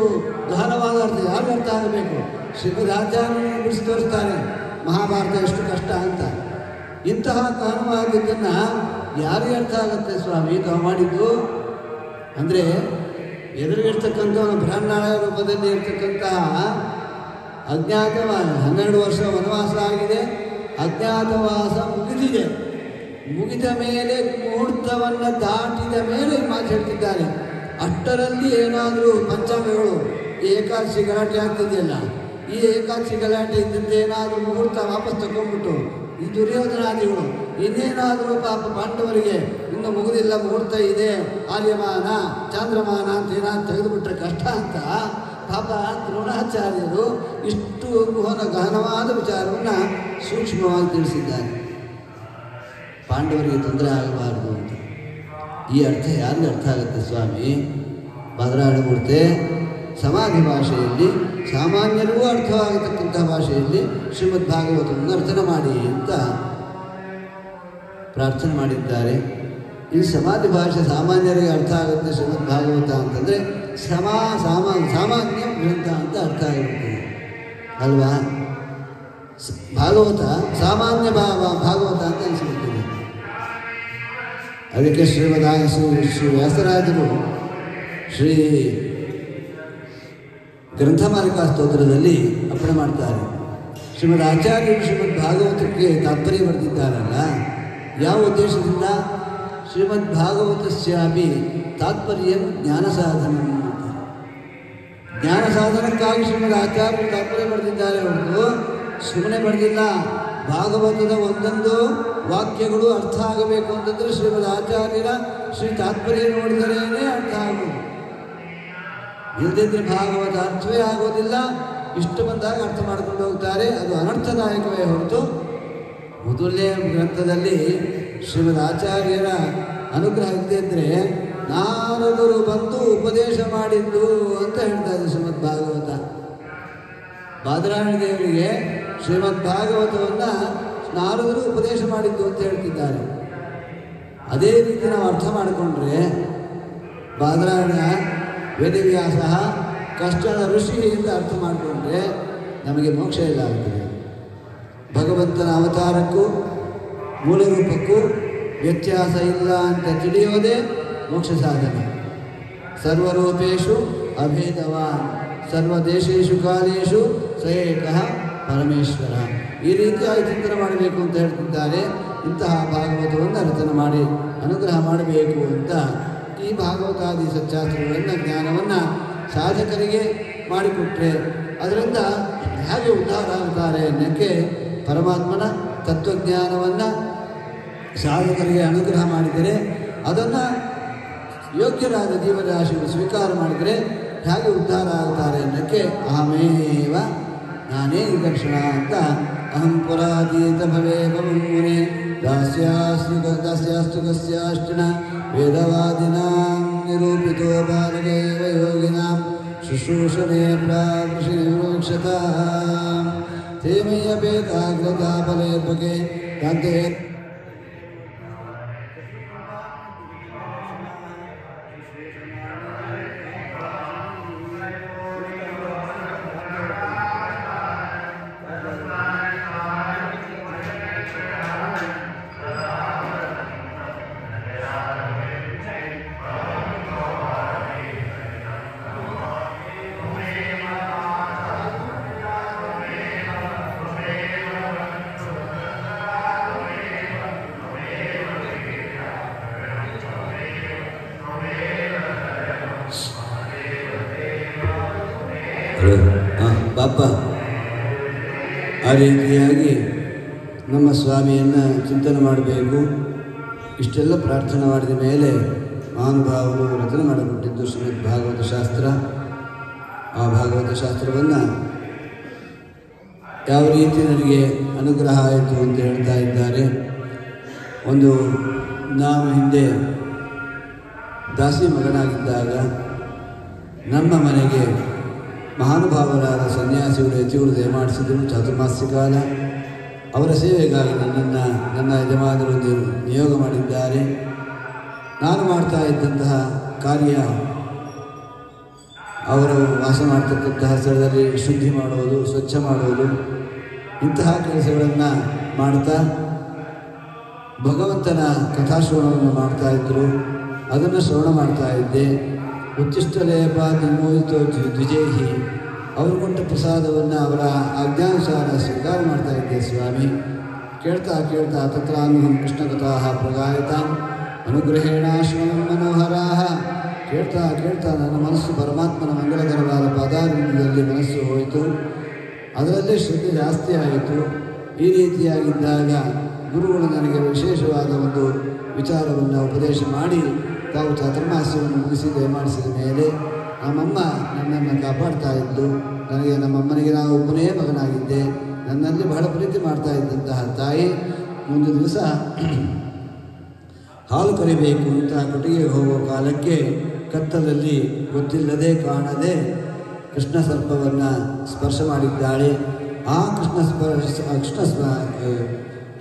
ಗಹನವಾದ ಅರ್ಥ, ಯಾರು ಅರ್ಥ ಆಗಬೇಕು? ಶ್ರೀಮದಾಚಾರ್ಯರನ್ನು ಬಿಡಿಸಿ ತೋರಿಸ್ತಾರೆ ಮಹಾಭಾರತ ಎಷ್ಟು ಕಷ್ಟ ಅಂತ. ಇಂತಹ ಗಹನವಾದದ್ದನ್ನು ಯಾರಿಗೆ ಅರ್ಥ ಆಗುತ್ತೆ ಸ್ವಾಮಿ ತಾವು ಮಾಡಿದ್ದು? ಅಂದರೆ ಎದುರಿಗಿರ್ತಕ್ಕಂಥವನು ಬ್ರಾಹ್ಮಣ ರೂಪದಲ್ಲಿ ಇರ್ತಕ್ಕಂತಹ ಅಜ್ಞಾತವಾಸ 12 ವರ್ಷ ವನವಾಸ ಆಗಿದೆ, ಅಜ್ಞಾತವಾಸ ಮುಗಿದಿದೆ, ಮುಗಿದ ಮೇಲೆ ಮುಹೂರ್ತವನ್ನು ದಾಟಿದ ಮೇಲೆ ಮಾತು ಹೇಳ್ತಿದ್ದಾರೆ. ಅಷ್ಟರಲ್ಲಿ ಏನಾದರೂ ಪಂಚಾಂಗಗಳು ಏಕಾದಶಿ ಗಲಾಟೆ ಆಗ್ತಿದೆಯಲ್ಲ, ಈ ಏಕಾದಶಿ ಗಲಾಟೆ ಇದ್ದಂತೇನಾದರೂ ಮುಹೂರ್ತ ವಾಪಸ್ ತಗೊಂಡ್ಬಿಟ್ಟು ಈ ದುರ್ಯೋಧನಾದಿಗಳು ಇನ್ನೇನಾದರೂ ಪಾಪ ಪಾಂಡವರಿಗೆ ಇನ್ನು ಮುಗಿದಿಲ್ಲ, ಮುಹೂರ್ತ ಇದೆ, ಆರ್ಯಮಾನ ಚಾಂದ್ರಮಾನ ಅಂತ ಏನಾದ್ರು ತೆಗೆದುಬಿಟ್ರೆ ಕಷ್ಟ ಅಂತ ಪಾಪ ದ್ರೋಣಾಚಾರ್ಯರು ಇಷ್ಟು ಗಹನವಾದ ವಿಚಾರವನ್ನು ಸೂಕ್ಷ್ಮವಾಗಿ ತಿಳಿಸಿದ್ದಾರೆ. ಪಾಂಡವರಿಗೆ ತೊಂದರೆ ಆಗಬಾರ್ದು ಅಂತ. ಈ ಅರ್ಥ ಯಾರಿಗೆ ಅರ್ಥ ಆಗುತ್ತೆ ಸ್ವಾಮಿ? ಬದಲಾಡಬಿಡ್ತೆ ಸಮಾಧಿ ಭಾಷೆಯಲ್ಲಿ, ಸಾಮಾನ್ಯರಿಗೂ ಅರ್ಥವಾಗತಕ್ಕಂಥ ಭಾಷೆಯಲ್ಲಿ ಶ್ರೀಮದ್ ಭಾಗವತವನ್ನು ಅರ್ಚನೆ ಮಾಡಿ ಅಂತ ಪ್ರಾರ್ಥನೆ ಮಾಡಿದ್ದಾರೆ. ಈ ಸಮಾಧಿ ಭಾಷೆ ಸಾಮಾನ್ಯರಿಗೆ ಅರ್ಥ ಆಗುತ್ತೆ ಶ್ರೀಮದ್ ಭಾಗವತ ಅಂತಂದರೆ ಸಾಮಾನ್ಯ ಗ್ರಂಥ ಅಂತ ಅರ್ಥ ಆಗಿರ್ತದೆ ಅಲ್ವಾ? ಭಾಗವತ ಸಾಮಾನ್ಯ ಭಾಗವತ ಅಂತ ಅನಿಸ್ಬಿಡ್ತದೆ. ಅದಕ್ಕೆ ಶ್ರೀ ವ್ಯಾಸರಾಜರು ಶ್ರೀ ಗ್ರಂಥಮಾಲಿಕಾ ಸ್ತೋತ್ರದಲ್ಲಿ ಅರ್ಪಣೆ ಮಾಡ್ತಾರೆ. ಶ್ರೀಮದ್ ಆಚಾರ್ಯರು ಶ್ರೀಮದ್ ಭಾಗವತಕ್ಕೆ ತಾತ್ಪರ್ಯ ಬರೆದಿದ್ದಾರಲ್ಲ, ಯಾವ ಉದ್ದೇಶದಿಂದ? ಶ್ರೀಮದ್ ಭಾಗವತಸ್ಯಾಪಿ ತಾತ್ಪರ್ಯ ಜ್ಞಾನ ಸಾಧನ, ಜ್ಞಾನ ಸಾಧನಕ್ಕಾಗಿ ಶ್ರೀಮದ್ ಆಚಾರ್ಯರು ತಾತ್ಪರ್ಯ ಬರೆದಿದ್ದಾರೆ ಹೊರತು ಸುಮ್ಮನೆ ಬರೆದಿಲ್ಲ. ಭಾಗವತದ ಒಂದೊಂದು ವಾಕ್ಯಗಳು ಅರ್ಥ ಆಗಬೇಕು ಅಂತಂದರೆ ಶ್ರೀಮದ್ ಆಚಾರ್ಯರ ಶ್ರೀ ತಾತ್ಪರ್ಯ ನೋಡಿದರೇನೇ ಅರ್ಥ ಆಗೋದು, ಇಲ್ಲದಿದ್ದರೆ ಭಾಗವತ ಅರ್ಥವೇ ಆಗೋದಿಲ್ಲ. ಇಷ್ಟು ಬಂದಾಗ ಅರ್ಥ ಮಾಡ್ಕೊಂಡು ಹೋಗ್ತಾರೆ, ಅದು ಅನರ್ಥದಾಯಕವೇ ಹೊರತು. ಮೊದಲನೇ ಗ್ರಂಥದಲ್ಲಿ ಶ್ರೀಮದ್ ಆಚಾರ್ಯರ ಅನುಗ್ರಹ ಇದ್ದಿದ್ದರೆ ನಾರದರು ಬಂದು ಉಪದೇಶ ಮಾಡಿದ್ದು ಅಂತ ಹೇಳ್ತಾ ಇದೆ ಶ್ರೀಮದ್ ಭಾಗವತ. ಬಾದರಾಯಣ ದೇವರಿಗೆ ಶ್ರೀಮದ್ ಭಾಗವತವನ್ನು ನಾರದರು ಉಪದೇಶ ಮಾಡಿದ್ದು ಅಂತ ಹೇಳ್ತಿದ್ದಾರೆ. ಅದೇ ರೀತಿ ನಾವು ಅರ್ಥ ಮಾಡಿಕೊಂಡ್ರೆ ಬಾದರಾಯಣ ವೇದವ್ಯಾಸ ಕಷ್ಟದ ಋಷಿ ಅಂತ ಅರ್ಥ ಮಾಡಿಕೊಂಡ್ರೆ ನಮಗೆ ಮೋಕ್ಷ ಇಲ್ಲ ಆಗ್ತದೆ. ಭಗವಂತನ ಅವತಾರಕ್ಕೂ ಮೂಲರೂಪಕ್ಕೂ ವ್ಯತ್ಯಾಸ ಇಲ್ಲ ಅಂತ ತಿಳಿಯೋದೇ ಮೋಕ್ಷ ಸಾಧನೆ. ಸರ್ವರೂಪೇಶು ಅಭೇದವಾನ್ ಸರ್ವದೇಶೇಶು ಕಾಲೇಶು ಸ ಏಕಃ ಪರಮೇಶ್ವರ. ಈ ರೀತಿಯಾಗಿ ಚಿಂತನೆ ಮಾಡಬೇಕು ಅಂತ ಹೇಳ್ತಿದ್ದಾರೆ. ಇಂತಹ ಭಾಗವತವನ್ನು ರಚನೆ ಮಾಡಿ ಅನುಗ್ರಹ ಮಾಡಬೇಕು ಅಂತ ಈ ಭಾಗವತಾದಿ ಸಚ್ಚಾಸ್ತ್ರಗಳನ್ನು ಜ್ಞಾನವನ್ನು ಸಾಧಕರಿಗೆ ಮಾಡಿಕೊಟ್ರೆ ಅದರಿಂದ ಹೇಗೆ ಉದ್ಧಾರ ಆಗುತ್ತಾರೆ ಅನ್ನೋಕ್ಕೆ ಪರಮಾತ್ಮನ ತತ್ವಜ್ಞಾನವನ್ನು ಸಾಧಕರಿಗೆ ಅನುಗ್ರಹ ಮಾಡಿದರೆ ಅದನ್ನು ಯೋಗ್ಯರಾದ ಜೀವರಾಶಿಗಳು ಸ್ವೀಕಾರ ಮಾಡಿದರೆ ಹೇಗೆ ಉದ್ಧಾರ ಆಗುತ್ತಾರೆ ಅನ್ನೋಕ್ಕೆ ಅಹಮೇವ ನಾನೇ ನಿದರ್ಶನ ಅಂತ ಅಹಂ ಪುರಾತೀತ ಭವೇ ಮುನೆ ದಾಸ್ಯಾಸ್ತು ಕಸ್ಯಾಷ್ಟನ ವೇದವಾದಿನಾಂ ನಿರೂಪಿತೋ ಭಾರತೇವ ಯೋಗಿನಾಂ ಶುಶ್ರೂಷಣೆ ಪ್ರಾಕ್ಷಿಕ್ಷತಾಂ ತೇಮಯ್ಯಪೇತಾಗ್ರತಾಫಲೇರ್ಪಕೆ ಕಾಂತೆ ಪಾಪ ಆ ರೀತಿಯಾಗಿ ನಮ್ಮ ಸ್ವಾಮಿಯನ್ನು ಚಿಂತನೆ ಮಾಡಬೇಕು. ಇಷ್ಟೆಲ್ಲ ಪ್ರಾರ್ಥನೆ ಮಾಡಿದ ಮೇಲೆ ಮಹಾನುಭಾವರು ರಚನೆ ಮಾಡಿಕೊಟ್ಟಿದ್ದು ಶ್ರೀಮದ್ ಭಾಗವತ ಶಾಸ್ತ್ರ. ಆ ಭಾಗವತ ಶಾಸ್ತ್ರವನ್ನು ಯಾವ ರೀತಿ ನನಗೆ ಅನುಗ್ರಹ ಆಯಿತು ಅಂತ ಹೇಳ್ತಾ ಇದ್ದಾರೆ. ನಾನು ಹಿಂದೆ ದಾಸಿ ಮಗನಾಗಿದ್ದಾಗ ನಮ್ಮ ಮನೆಗೆ ಮಹಾನುಭಾವರಾದ ಸನ್ಯಾಸಿಗಳು ಯತಿಗಳು ದಯಮಾಡಿಸಿದರು. ಚಾತುರ್ಮಾಸ್ಯ ಕಾಲ ಅವರ ಸೇವೆಗಾಗಿ ನನ್ನ ಯಜಮಾನರು ನಿಯೋಗ ಮಾಡಿದ್ದಾರೆ. ನಾನು ಮಾಡ್ತಾ ಇದ್ದಂತಹ ಕಾರ್ಯ ಅವರು ವಾಸ ಮಾಡ್ತಕ್ಕಂತಹ ಸ್ಥಳದಲ್ಲಿ ಶುದ್ಧಿ ಮಾಡುವುದು, ಸ್ವಚ್ಛ ಮಾಡುವುದು, ಇಂತಹ ಕೆಲಸಗಳನ್ನು ಮಾಡ್ತಾ ಭಗವಂತನ ಕಥಾಶ್ರವಣವನ್ನು ಮಾಡ್ತಾಯಿದ್ರು. ಅದನ್ನು ಶ್ರವಣ ಮಾಡ್ತಾ ಇದ್ದೆ. ಉಚ್ಚಿಷ್ಟಲೇಪ ನಿರ್ಮೋಹಿತೋ ದ್ವಿಜೇಹಿ, ಅವರು ಕೊಟ್ಟ ಪ್ರಸಾದವನ್ನು ಅವರ ಆಜ್ಞಾನುಸಾರ ಸ್ವೀಕಾರ ಮಾಡ್ತಾ ಇದ್ದೆ ಸ್ವಾಮಿ. ಕೇಳ್ತಾ ಕೇಳ್ತಾ ತತ್ರಾನುಹಂ ಕೃಷ್ಣ ಕಥಾ ಪ್ರಗಾಯತಾಂ ಅನುಗ್ರಹೇಣ ಶ್ರವಣ ಮನೋಹರಾಹ. ಕೇಳ್ತಾ ಕೇಳ್ತಾ ನನ್ನ ಮನಸ್ಸು ಪರಮಾತ್ಮನ ಮಂಗಳಕರವಾದ ಪಾದಾರವಿಂದದಲ್ಲಿ ಮನಸ್ಸು ಹೋಯಿತು. ಅದರಲ್ಲೇ ಶ್ರದ್ಧೆ ಜಾಸ್ತಿ ಆಯಿತು. ಈ ರೀತಿಯಾಗಿದ್ದಾಗ ಗುರುಗಳು ನನಗೆ ವಿಶೇಷವಾದ ಒಂದು ವಿಚಾರವನ್ನು ಉಪದೇಶ ಮಾಡಿ ತಾವು ಚಾತುರ್ಮಾಸ್ಯವನ್ನು ಮುಗಿಸಿ ದಯಮಾಡಿಸಿದ ಮೇಲೆ ನಮ್ಮಮ್ಮ ನನ್ನನ್ನು ಕಾಪಾಡ್ತಾ ಇದ್ದು. ನಮ್ಮಮ್ಮನಿಗೆ ನಾನು ಒಬ್ಬನೇ ಮಗನಾಗಿದ್ದೆ. ನನ್ನಲ್ಲಿ ಬಹಳ ಪ್ರೀತಿ ಮಾಡ್ತಾ ಇದ್ದಂತಹ ತಾಯಿ ಒಂದು ದಿವಸ ಹಾಲು ಕರಿಬೇಕು ಅಂತ ಕೊಟ್ಟಿಗೆ ಹೋಗುವ ಕಾಲಕ್ಕೆ ಕತ್ತಲಲ್ಲಿ ಗೊತ್ತಿಲ್ಲದೆ ಕಾಣದೆ ಕೃಷ್ಣ ಸರ್ಪವನ್ನು ಸ್ಪರ್ಶ ಮಾಡಿದ್ದಾಳೆ. ಆ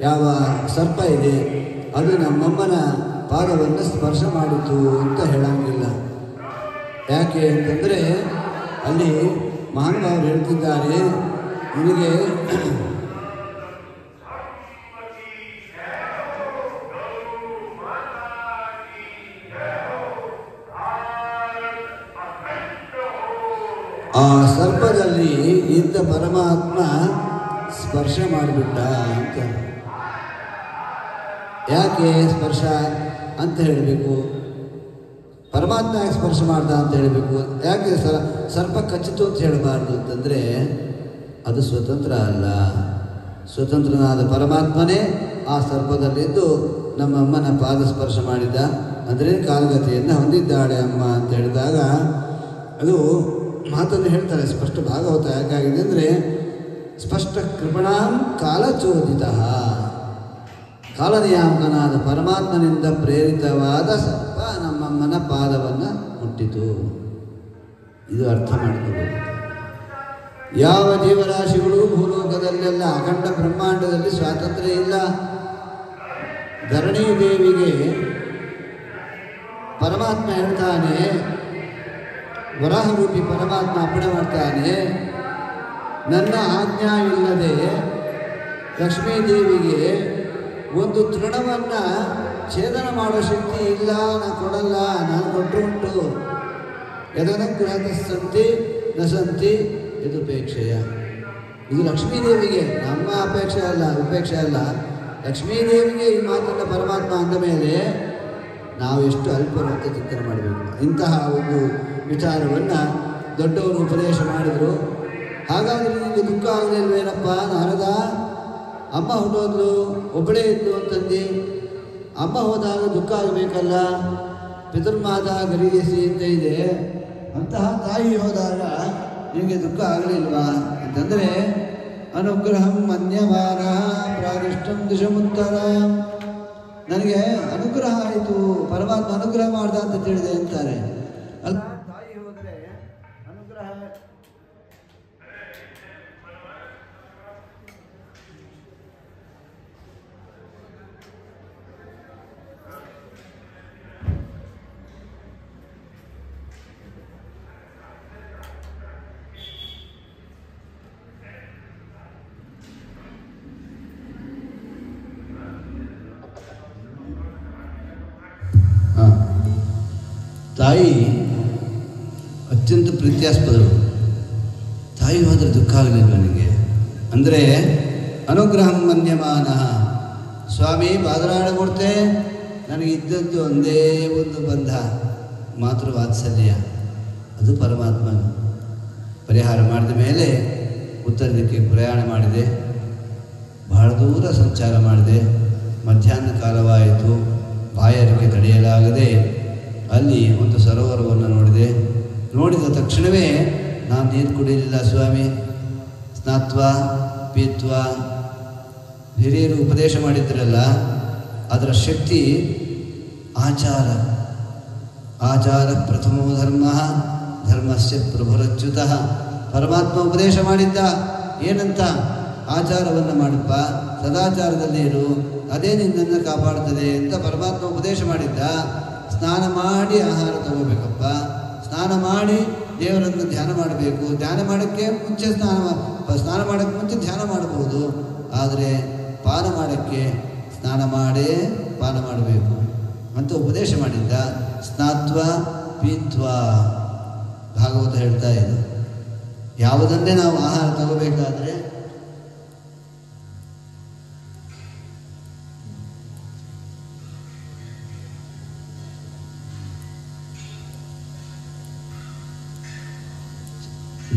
ಯಾವ ಸರ್ಪ ಇದೆ ಅದು ನಮ್ಮಮ್ಮನ ಪಾದವನ್ನು ಸ್ಪರ್ಶ ಮಾಡಿತು ಅಂತ ಹೇಳಂಗಿಲ್ಲ. ಯಾಕೆ ಅಂತಂದರೆ ಅಲ್ಲಿ ಮಹಾನುಭಾವರು ಹೇಳ್ತಿದ್ದಾರೆ, ನಿನಗೆ ಆ ಸರ್ಪದಲ್ಲಿ ಇದ್ದ ಪರಮಾತ್ಮ ಸ್ಪರ್ಶ ಮಾಡಿಬಿಟ್ಟ ಅಂತ. ಯಾಕೆ ಸ್ಪರ್ಶ ಅಂತ ಹೇಳಬೇಕು? ಪರಮಾತ್ಮ ಯಾಕೆ ಸ್ಪರ್ಶ ಮಾಡ್ದ ಅಂತ ಹೇಳಬೇಕು? ಯಾಕೆ ಸರ್ಪ ಕಚ್ಚಿತು ಅಂತ ಹೇಳಬಾರ್ದು ಅಂತಂದರೆ ಅದು ಸ್ವತಂತ್ರ ಅಲ್ಲ. ಸ್ವತಂತ್ರನಾದ ಪರಮಾತ್ಮನೇ ಆ ಸರ್ಪದಲ್ಲಿದ್ದು ನಮ್ಮಮ್ಮನ ಪಾದ ಸ್ಪರ್ಶ ಮಾಡಿದ. ಅಂದರೆ ಕಾಲಗತಿಯನ್ನು ಹೊಂದಿದ್ದಾಳೆ ಅಮ್ಮ ಅಂತ ಹೇಳಿದಾಗ ಅದು ಮಾತನ್ನು ಹೇಳ್ತಾರೆ. ಸ್ಪಷ್ಟ ಭಾಗವತ ಯಾಕಾಗಿದೆ ಅಂದರೆ ಸ್ಪಷ್ಟ ಕೃಪಣಾಂ ಕಾಲಚೋದಿತ, ಕಾಲನಿಯಾಮಕನಾದ ಪರಮಾತ್ಮನಿಂದ ಪ್ರೇರಿತವಾದ ಸರ್ಪ ನಮ್ಮಮ್ಮನ ಪಾದವನ್ನು ಮುಟ್ಟಿತು. ಇದು ಅರ್ಥ ಮಾಡಿಕೊಳ್ಳಬೇಕು. ಯಾವ ಜೀವರಾಶಿಗಳು ಭೂಲೋಕದಲ್ಲೆಲ್ಲ ಅಖಂಡ ಬ್ರಹ್ಮಾಂಡದಲ್ಲಿ ಸ್ವಾತಂತ್ರ್ಯ ಇಲ್ಲ. ಧರಣಿ ದೇವಿಗೆ ಪರಮಾತ್ಮ ಹೇಳ್ತಾನೆ, ವರಾಹರೂಪಿ ಪರಮಾತ್ಮ ಅಪ್ಪಣೆ ಮಾಡ್ತಾನೆ, ನನ್ನ ಆಜ್ಞಾ ಇಲ್ಲದೆ ಲಕ್ಷ್ಮೀದೇವಿಗೆ ಒಂದು ತೃಣವನ್ನು ಛೇದನ ಮಾಡೋ ಶಕ್ತಿ ಇಲ್ಲ, ನಾನು ಕೊಡಲ್ಲ, ನಾನು ಕೊಟ್ಟರು ಉಂಟು. ಯದನುಗ್ರಹತಸ್ಸಂತಿ ನ ಸಂತಿ ಯದುಪೇಕ್ಷೆಯ. ಇದು ಲಕ್ಷ್ಮೀದೇವಿಗೆ, ನಮ್ಮ ಅಪೇಕ್ಷೆ ಅಲ್ಲ, ಉಪೇಕ್ಷೆ ಅಲ್ಲ. ಲಕ್ಷ್ಮೀದೇವಿಗೆ ಈ ಮಾತನ್ನು ಪರಮಾತ್ಮ ಅಂದ ಮೇಲೆ ನಾವು ಎಷ್ಟು ಅಲ್ಪರು ಅಂತ ಚಿಂತನೆ ಮಾಡಬೇಕು. ಇಂತಹ ಒಂದು ವಿಚಾರವನ್ನು ದೊಡ್ಡವರು ಉಪದೇಶ ಮಾಡಿದರು. ಹಾಗಾದರೆ ನಿಮಗೆ ದುಃಖ ಆಗಲಿಲ್ವೇನಪ್ಪ ನಾರದ? ಅಮ್ಮ ಹೊರಟೋದ್ಲು, ಒಬ್ಬಳೇ ಇದ್ಲು ಅಂತಂದು. ಅಮ್ಮ ಹೋದಾಗ ದುಃಖ ಆಗಬೇಕಲ್ಲ. ಪಿತೃಮಾತ ಗರಿಗೆಸಿ ಅಂತ ಇದೆ. ಅಂತಹ ತಾಯಿ ಹೋದಾಗ ನಿಮಗೆ ದುಃಖ ಆಗಲಿಲ್ವಾ ಅಂತಂದರೆ ಅನುಗ್ರಹಂ ಮನ್ಯಮಾನ ಪ್ರಾದಿಷ್ಟಂ ದಿಶಮುತ್ತರ. ನನಗೆ ಅನುಗ್ರಹ ಆಯಿತು, ಪರಮಾತ್ಮ ಅನುಗ್ರಹ ಮಾಡ್ದ ಅಂತ ತಿಳಿದೆ ಅಂತಾರೆ. ಅಲ್ಲ, ತಾಯಿ ಹೋದರೆ ಅನುಗ್ರಹ ತಾಯಿ ಅತ್ಯಂತ ಪ್ರೀತ್ಯಾಸ್ಪದರು. ತಾಯಿ ಹೋದರೆ ದುಃಖ ಆಗಲಿಲ್ಲ ನನಗೆ ಅಂದರೆ ಅನುಗ್ರಹಂ ಮನ್ಯಮಾನ. ಸ್ವಾಮಿ ಪಾದರಾಡ ಕೊಡ್ತೆ, ನನಗಿದ್ದದ್ದು ಒಂದೇ ಒಂದು ಬಂಧ, ಮಾತೃವಾತ್ಸಲ್ಯ. ಅದು ಪರಮಾತ್ಮನು. ಪರಿಹಾರ ಮಾಡಿದ ಮೇಲೆ ಉತ್ತರ ದಿಕ್ಕಿಗೆ ಪ್ರಯಾಣ ಮಾಡಿದೆ. ಬಹಳ ದೂರ ಸಂಚಾರ ಮಾಡಿದೆ. ಮಧ್ಯಾಹ್ನ ಕಾಲವಾಯಿತು. ಬಾಯಾರಿಕೆ ತಡೆಯಲಾಗದೆ ಅಲ್ಲಿ ಒಂದು ಸರೋವರವನ್ನು ನೋಡಿದೆ. ನೋಡಿದ ತಕ್ಷಣವೇ ನಾನು ನೀರು ಕುಡಿಯಲಿಲ್ಲ ಸ್ವಾಮಿ. ಸ್ನಾತ್ವ ಪೀತ್ವ ಹಿರಿಯರು ಉಪದೇಶ ಮಾಡಿದ್ರಲ್ಲ, ಅದರ ಶಕ್ತಿ ಆಚಾರ. ಆಚಾರ ಪ್ರಥಮೋ ಧರ್ಮ ಧರ್ಮಸ್ಯ ಪ್ರಭುರಚ್ಯುತಃ. ಪರಮಾತ್ಮ ಉಪದೇಶ ಮಾಡಿದ್ದ ಏನಂತ? ಆಚಾರವನ್ನು ಮಾಡಪ್ಪ, ಸದಾಚಾರದಲ್ಲಿ ಇರು, ಅದೇ ನಿನ್ನನ್ನು ಕಾಪಾಡ್ತದೆ ಅಂತ ಪರಮಾತ್ಮ ಉಪದೇಶ ಮಾಡಿದ್ದ. ಸ್ನಾನ ಮಾಡಿ ಆಹಾರ ತಗೋಬೇಕಪ್ಪ, ಸ್ನಾನ ಮಾಡಿ ದೇವರನ್ನು ಧ್ಯಾನ ಮಾಡಬೇಕು. ಧ್ಯಾನ ಮಾಡೋಕ್ಕೆ ಮುಂಚೆ ಸ್ನಾನ ಮಾಡೋಕ್ಕೆ ಮುಂಚೆ ಧ್ಯಾನ ಮಾಡಬಹುದು, ಆದರೆ ಪಾನ ಮಾಡೋಕ್ಕೆ ಸ್ನಾನ ಮಾಡೇ ಪಾನ ಮಾಡಬೇಕು ಅಂತ ಉಪದೇಶ ಮಾಡಿದ್ದ. ಸ್ನಾತ್ವ ಪೀತ್ವ ಭಾಗವತ ಹೇಳ್ತಾ ಇದೆ. ಯಾವುದನ್ನೇ ನಾವು ಆಹಾರ ತಗೋಬೇಕಾದ್ರೆ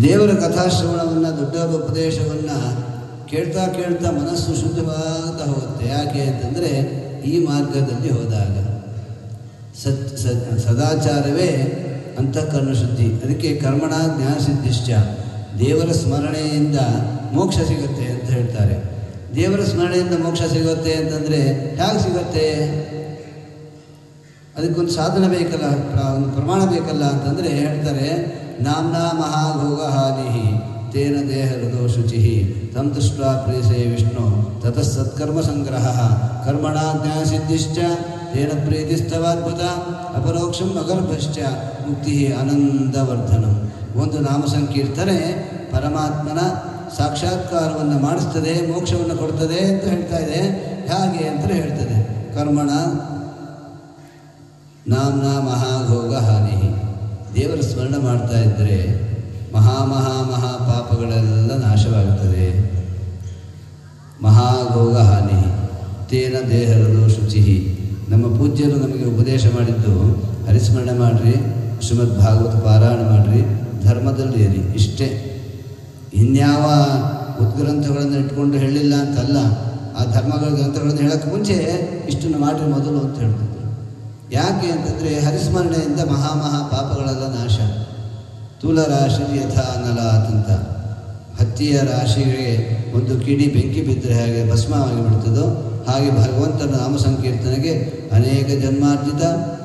ದೇವರ ಕಥಾಶ್ರವಣವನ್ನು, ದೊಡ್ಡವರ ಉಪದೇಶವನ್ನು ಕೇಳ್ತಾ ಕೇಳ್ತಾ ಮನಸ್ಸು ಶುದ್ಧವಾಗ್ತಾ ಹೋಗುತ್ತೆ. ಯಾಕೆ ಅಂತಂದರೆ ಈ ಮಾರ್ಗದಲ್ಲಿ ಹೋದಾಗ ಸದಾಚಾರವೇ ಅಂತಃಕರಣ ಶುದ್ಧಿ. ಅದಕ್ಕೆ ಕರ್ಮಣ ಜ್ಞಾನ ಸಿದ್ಧಿಶ್ಚ. ದೇವರ ಸ್ಮರಣೆಯಿಂದ ಮೋಕ್ಷ ಸಿಗುತ್ತೆ ಅಂತ ಹೇಳ್ತಾರೆ. ದೇವರ ಸ್ಮರಣೆಯಿಂದ ಮೋಕ್ಷ ಸಿಗುತ್ತೆ ಅಂತಂದರೆ ಹೇಗೆ ಸಿಗುತ್ತೆ? ಅದಕ್ಕೊಂದು ಸಾಧನ ಬೇಕಲ್ಲ, ಒಂದು ಪ್ರಮಾಣ ಬೇಕಲ್ಲ ಅಂತಂದರೆ ಹೇಳ್ತಾರೆ, ನಾಮ್ನಾ ಮಹಾಭೋಗ ಹಾನಿ ತೇನ ದೇಹ ಹೃದೋ ಶುಚಿ ತಂ ದೃಷ್ಟ್ವಾ ಪ್ರೀಸೆ ವಿಷ್ಣು ತತಃ ಸತ್ಕರ್ಮ ಸಂಗ್ರಹ ಕರ್ಮಣ ಜ್ಞಾನ ಸಿದ್ಧಿಶ್ಚ ತೇನ ಪ್ರೀತಿಸ್ತವಾದ್ಭುತ ಅಪರೋಕ್ಷಂ ಅಗರ್ಭಶ್ಚ ಮುಕ್ತಿ ಆನಂದವರ್ಧನಂ. ಒಂದು ನಾಮ ಸಂಕೀರ್ತನೆ ಪರಮಾತ್ಮನ ಸಾಕ್ಷಾತ್ಕಾರವನ್ನು ಮಾಡಿಸ್ತದೆ, ಮೋಕ್ಷವನ್ನು ಕೊಡ್ತದೆ ಅಂತ ಹೇಳ್ತಾ ಇದೆ. ಹೇಗೆ ಅಂತ ಹೇಳ್ತದೆ, ಕರ್ಮಣ ನಾಮ್ನ ಮಹಾಭೋಗ ಹಾನಿ. ದೇವರ ಸ್ಮರಣ ಮಾಡ್ತಾ ಇದ್ದರೆ ಮಹಾ ಪಾಪಗಳೆಲ್ಲ ನಾಶವಾಗುತ್ತದೆ. ಮಹಾಭೋಗ ಹಾನಿ ತೇನ ದೇಹರದು ಶುಚಿ. ನಮ್ಮ ಪೂಜ್ಯರು ನಮಗೆ ಉಪದೇಶ ಮಾಡಿದ್ದು ಹರಿಸ್ಮರಣೆ ಮಾಡಿರಿ, ಶ್ರೀಮದ್ ಭಾಗವತ ಪಾರಾಯಣ ಮಾಡಿರಿ, ಧರ್ಮದಲ್ಲಿ ಇರಿ, ಇಷ್ಟೇ. ಇನ್ಯಾವ ಉದ್ಗ್ರಂಥಗಳನ್ನು ಇಟ್ಕೊಂಡು ಹೇಳಿಲ್ಲ ಅಂತಲ್ಲ. ಆ ಧರ್ಮಗಳ ಗ್ರಂಥಗಳನ್ನು ಹೇಳೋಕ್ಕೆ ಮುಂಚೆ ಇಷ್ಟನ್ನು ಮಾಡಿರಿ ಮೊದಲು ಅಂತ ಹೇಳ್ತಿದ್ರು. ಯಾಕೆ ಅಂತಂದರೆ ಹರಿಸ್ಮರಣೆಯಿಂದ ಮಹಾ ಪಾಪಗಳೆಲ್ಲ ನಾಶ. ತೂಲ ರಾಶಿ ಯಥಾ ನಲಾತ್ ಅಂತ. ಹತ್ತಿಯ ರಾಶಿಗೆ ಒಂದು ಕಿಡಿ ಬೆಂಕಿ ಬಿದ್ದರೆ ಹಾಗೆ ಭಸ್ಮವಾಗಿ ಬಿಡ್ತದೋ ಹಾಗೆ ಭಗವಂತನ ನಾಮ ಸಂಕೀರ್ತನೆಗೆ ಅನೇಕ ಜನ್ಮಾರ್ಜಿತ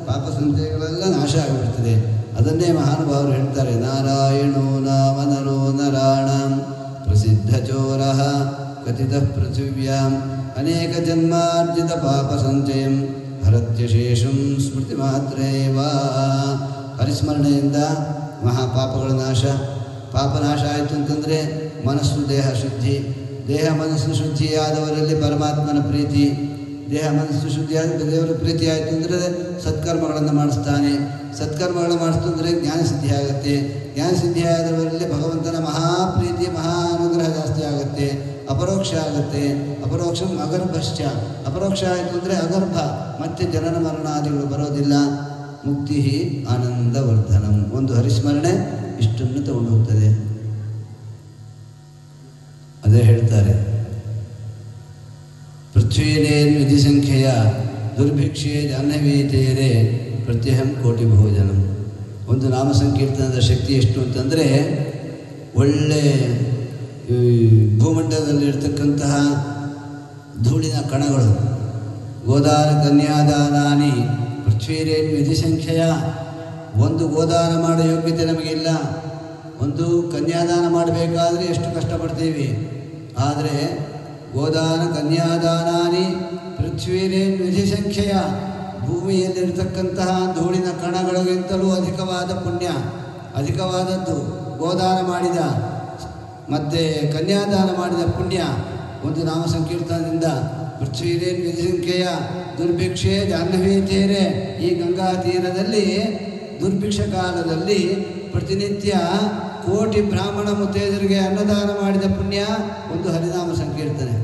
ಪಾಪ ಸಂಚಯಗಳೆಲ್ಲ ನಾಶ ಆಗಿಬಿಡ್ತದೆ. ಅದನ್ನೇ ಮಹಾನುಭಾವರು ಹೇಳ್ತಾರೆ, ನಾರಾಯಣೋ ನಾಮ ನರೋ ನರಾಣಾಂ ಪ್ರಸಿದ್ಧ ಚೋರ ಕಥಿತ ಪೃಥಿವ್ಯಾಂ ಅನೇಕ ಜನ್ಮಾರ್ಜಿತ ಪಾಪ ಸಂಚಯಂ ಹರತ್ಯಶೇಷಂ ಸ್ಮೃತಿ ಮಾತ್ರೇವ. ಹರಿಸ್ಮರಣೆಯಿಂದ ಮಹಾಪಾಪಗಳ ನಾಶ. ಪಾಪನಾಶ ಆಯಿತು ಅಂತಂದರೆ ಮನಸ್ಸು ದೇಹ ಶುದ್ಧಿ. ದೇಹ ಮನಸ್ಸು ಶುದ್ಧಿಯಾದವರಲ್ಲಿ ಪರಮಾತ್ಮನ ಪ್ರೀತಿ. ದೇಹ ಮನಸ್ಸು ಶುದ್ಧಿಯಾದ ದೇವರ ಪ್ರೀತಿ ಆಯಿತು ಅಂದರೆ ಸತ್ಕರ್ಮಗಳನ್ನು ಮಾಡಿಸ್ತಾನೆ. ಸತ್ಕರ್ಮಗಳನ್ನು ಮಾಡಿಸ್ತಂದರೆ ಜ್ಞಾನಸಿದ್ಧಿ ಆಗುತ್ತೆ. ಜ್ಞಾನಸಿದ್ಧಿಯಾದವರಲ್ಲಿ ಭಗವಂತನ ಮಹಾಪ್ರೀತಿ ಮಹಾ ಅನುಗ್ರಹ ಜಾಸ್ತಿ ಆಗುತ್ತೆ. ಅಪರೋಕ್ಷ ಆಗುತ್ತೆ. ಅಪರೋಕ್ಷಂ ಅಗರ್ಭಶ್ಚ. ಅಪರೋಕ್ಷ ಆಯಿತು ಅಂದರೆ ಅಗರ್ಭ, ಮತ್ತೆ ಜನನ ಮರಣಾದಿಗಳು ಬರೋದಿಲ್ಲ. ಮುಕ್ತಿ ಆನಂದವರ್ಧನಂ. ಒಂದು ಹರಿಸ್ಮರಣೆ ಇಷ್ಟನ್ನು ತಗೊಂಡು ಹೋಗ್ತದೆ. ಅದೇ ಹೇಳ್ತಾರೆ, ಪೃಥ್ವೀರೇನ್ ವಿಧಿ ಸಂಖ್ಯೆಯ ದುರ್ಭಿಕ್ಷೆ ಜಾಹ್ನವೀತೇರೆ ಪ್ರತ್ಯಹಂ ಕೋಟಿ ಭೋಜನಂ. ಒಂದು ನಾಮ ಸಂಕೀರ್ತನದ ಶಕ್ತಿ ಎಷ್ಟು ಅಂತಂದರೆ, ಒಳ್ಳೆ ಭೂಮಂಡಲದಲ್ಲಿರ್ತಕ್ಕಂತಹ ಧೂಳಿನ ಕಣಗಳು, ಗೋದಾನ ಕನ್ಯಾದಾನಾನಿ ಪೃಥ್ವೀರೇನ್ ವಿಧಿ ಸಂಖ್ಯೆಯ. ಒಂದು ಗೋದಾನ ಮಾಡೋ ಯೋಗ್ಯತೆ ನಮಗಿಲ್ಲ. ಒಂದು ಕನ್ಯಾದಾನ ಮಾಡಬೇಕಾದ್ರೆ ಎಷ್ಟು ಕಷ್ಟಪಡ್ತೀವಿ. ಆದರೆ ಗೋದಾನ ಕನ್ಯಾದಾನಾನಿ ಪೃಥ್ವೀರೇನ್ ವಿಧಿ ಸಂಖ್ಯೆಯ. ಭೂಮಿಯಲ್ಲಿರ್ತಕ್ಕಂತಹ ಧೂಳಿನ ಕಣಗಳಿಗಿಂತಲೂ ಅಧಿಕವಾದ ಪುಣ್ಯ, ಅಧಿಕವಾದದ್ದು ಗೋದಾನ ಮಾಡಿದ ಮತ್ತು ಕನ್ಯಾದಾನ ಮಾಡಿದ ಪುಣ್ಯ ಒಂದು ನಾಮ ಸಂಕೀರ್ತನದಿಂದ. ಪೃಥ್ವೀರೇನ್ ವಿಧಿ ಸಂಖ್ಯೆಯ ದುರ್ಭಿಕ್ಷೆ ಜಾಹ್ನವೀ ತೀರೆ. ಈ ಗಂಗಾ ತೀರದಲ್ಲಿ ದುರ್ಭಿಕ್ಷ ಕಾಲದಲ್ಲಿ ಪ್ರತಿನಿತ್ಯ ಕೋಟಿ ಬ್ರಾಹ್ಮಣ ಮುತ್ತೈದರಿಗೆ ಅನ್ನದಾನ ಮಾಡಿದ ಪುಣ್ಯ ಒಂದು ಹರಿನಾಮ ಸಂಕೀರ್ತನೆ.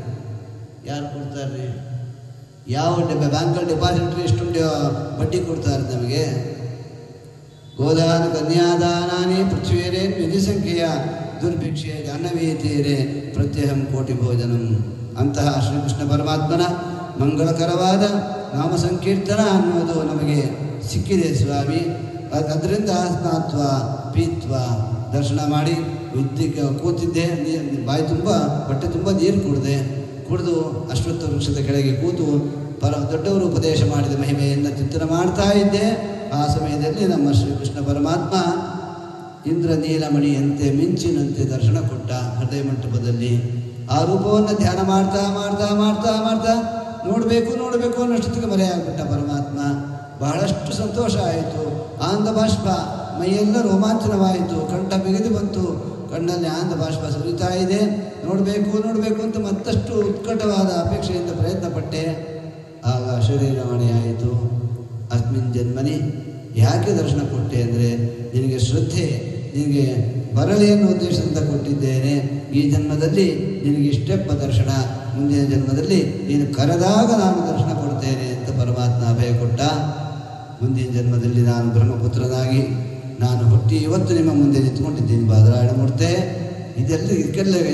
ಯಾರು ಕೊಡ್ತಾರೆ? ಯಾವ ಬ್ಯಾಂಕಲ್ಲಿ ಡೆಪಾಸಿಟ್ರಿ ಎಷ್ಟು ಬಡ್ಡಿ ಕೊಡ್ತಾರೆ ನಮಗೆ? ಗೋದಾನ ಕನ್ಯಾದಾನಾನಿ ಪೃಥ್ವೀರೇ ನಿಧಿ ಸಂಖ್ಯೆಯ ದುರ್ಭಿಕ್ಷೆ ಜಾಹ್ನವೀತೀರೆ ಪ್ರತ್ಯಹಂ ಕೋಟಿ ಭೋಜನಂ. ಅಂತಹ ಶ್ರೀಕೃಷ್ಣ ಪರಮಾತ್ಮನ ಮಂಗಳಕರವಾದ ನಾಮ ಸಂಕೀರ್ತನ ಅನ್ನೋದು ನಮಗೆ ಸಿಕ್ಕಿದೆ ಸ್ವಾಮಿ. ಅದರಿಂದ ಸ್ನಾತ್ವ ಪೀತ್ವ ದರ್ಶನ ಮಾಡಿ ವಿದ್ಯೆಗೆ ಕೂತಿದ್ದೆ, ಬಾಯಿ ತುಂಬ ಹೊಟ್ಟೆ ತುಂಬ ನೀರು ಕುಡಿದು ಅಶ್ವತ್ಥ ವೃಕ್ಷದ ಕೆಳಗೆ ಕೂತು ದೊಡ್ಡವರು ಉಪದೇಶ ಮಾಡಿದ ಮಹಿಮೆಯನ್ನು ಚಿಂತನೆ ಮಾಡ್ತಾ ಇದ್ದೆ. ಆ ಸಮಯದಲ್ಲಿ ನಮ್ಮ ಶ್ರೀಕೃಷ್ಣ ಪರಮಾತ್ಮ ಇಂದ್ರ ನೀಲಮಣಿಯಂತೆ ಮಿಂಚಿನಂತೆ ದರ್ಶನ ಕೊಟ್ಟ ಹೃದಯ ಮಂಟಪದಲ್ಲಿ. ಆ ರೂಪವನ್ನು ಧ್ಯಾನ ಮಾಡ್ತಾ ಮಾಡ್ತಾ ಮಾಡ್ತಾ ಮಾಡ್ತಾ ನೋಡಬೇಕು ಅನ್ನೋಷ್ಟೊತ್ತಿಗೆ ಮರೆಯಾಗ್ಬಿಟ್ಟ ಪರಮಾತ್ಮ. ಬಹಳಷ್ಟು ಸಂತೋಷ ಆಯಿತು, ಆನಂದ ಬಾಷ್ಪ ಮೈಯೆಲ್ಲ ರೋಮಾಂಚನವಾಯಿತು, ಕಂಠ ಬಿಗಿದು ಬಂತು, ಕಣ್ಣಲ್ಲಿ ಆನಂದ ಬಾಷ್ಪ ಸುರಿತಾ ಇದೆ. ನೋಡಬೇಕು ಅಂತ ಮತ್ತಷ್ಟು ಉತ್ಕಟವಾದ ಅಪೇಕ್ಷೆಯಿಂದ ಪ್ರಯತ್ನ ಪಟ್ಟೆ. ಆಗ ಶರೀರವಾಣಿಯಾಯಿತು. ಅಸ್ಮಿನ್ ಜನ್ಮನಿ ಯಾಕೆ ದರ್ಶನ ಕೊಟ್ಟೆ ಅಂದರೆ ನಿನಗೆ ಶ್ರದ್ಧೆ, ನಿನಗೆ ಬರಲಿ ಅನ್ನೋ ಉದ್ದೇಶದಿಂದ ಕೊಟ್ಟಿದ್ದೇನೆ. ಈ ಜನ್ಮದಲ್ಲಿ ನಿನಗೆ ಇಷ್ಟೆಪ್ಪ ದರ್ಶನ, ಮುಂದಿನ ಜನ್ಮದಲ್ಲಿ ನೀನು ಕರೆದಾಗ ನಾನು ದರ್ಶನ ಕೊಡ್ತೇನೆ ಅಂತ ಪರಮಾತ್ಮ ಅಭಯ ಕೊಟ್ಟ. ಮುಂದಿನ ಜನ್ಮದಲ್ಲಿ ನಾನು ಬ್ರಹ್ಮಪುತ್ರನಾಗಿ ನಾನು ಹುಟ್ಟಿ ಇವತ್ತು ನಿಮ್ಮ ಮುಂದೆ ನಿಂತ್ಕೊಂಡಿದ್ದೀನಿ ಬಾದರಾಯಣ ಮೂರ್ತೆ.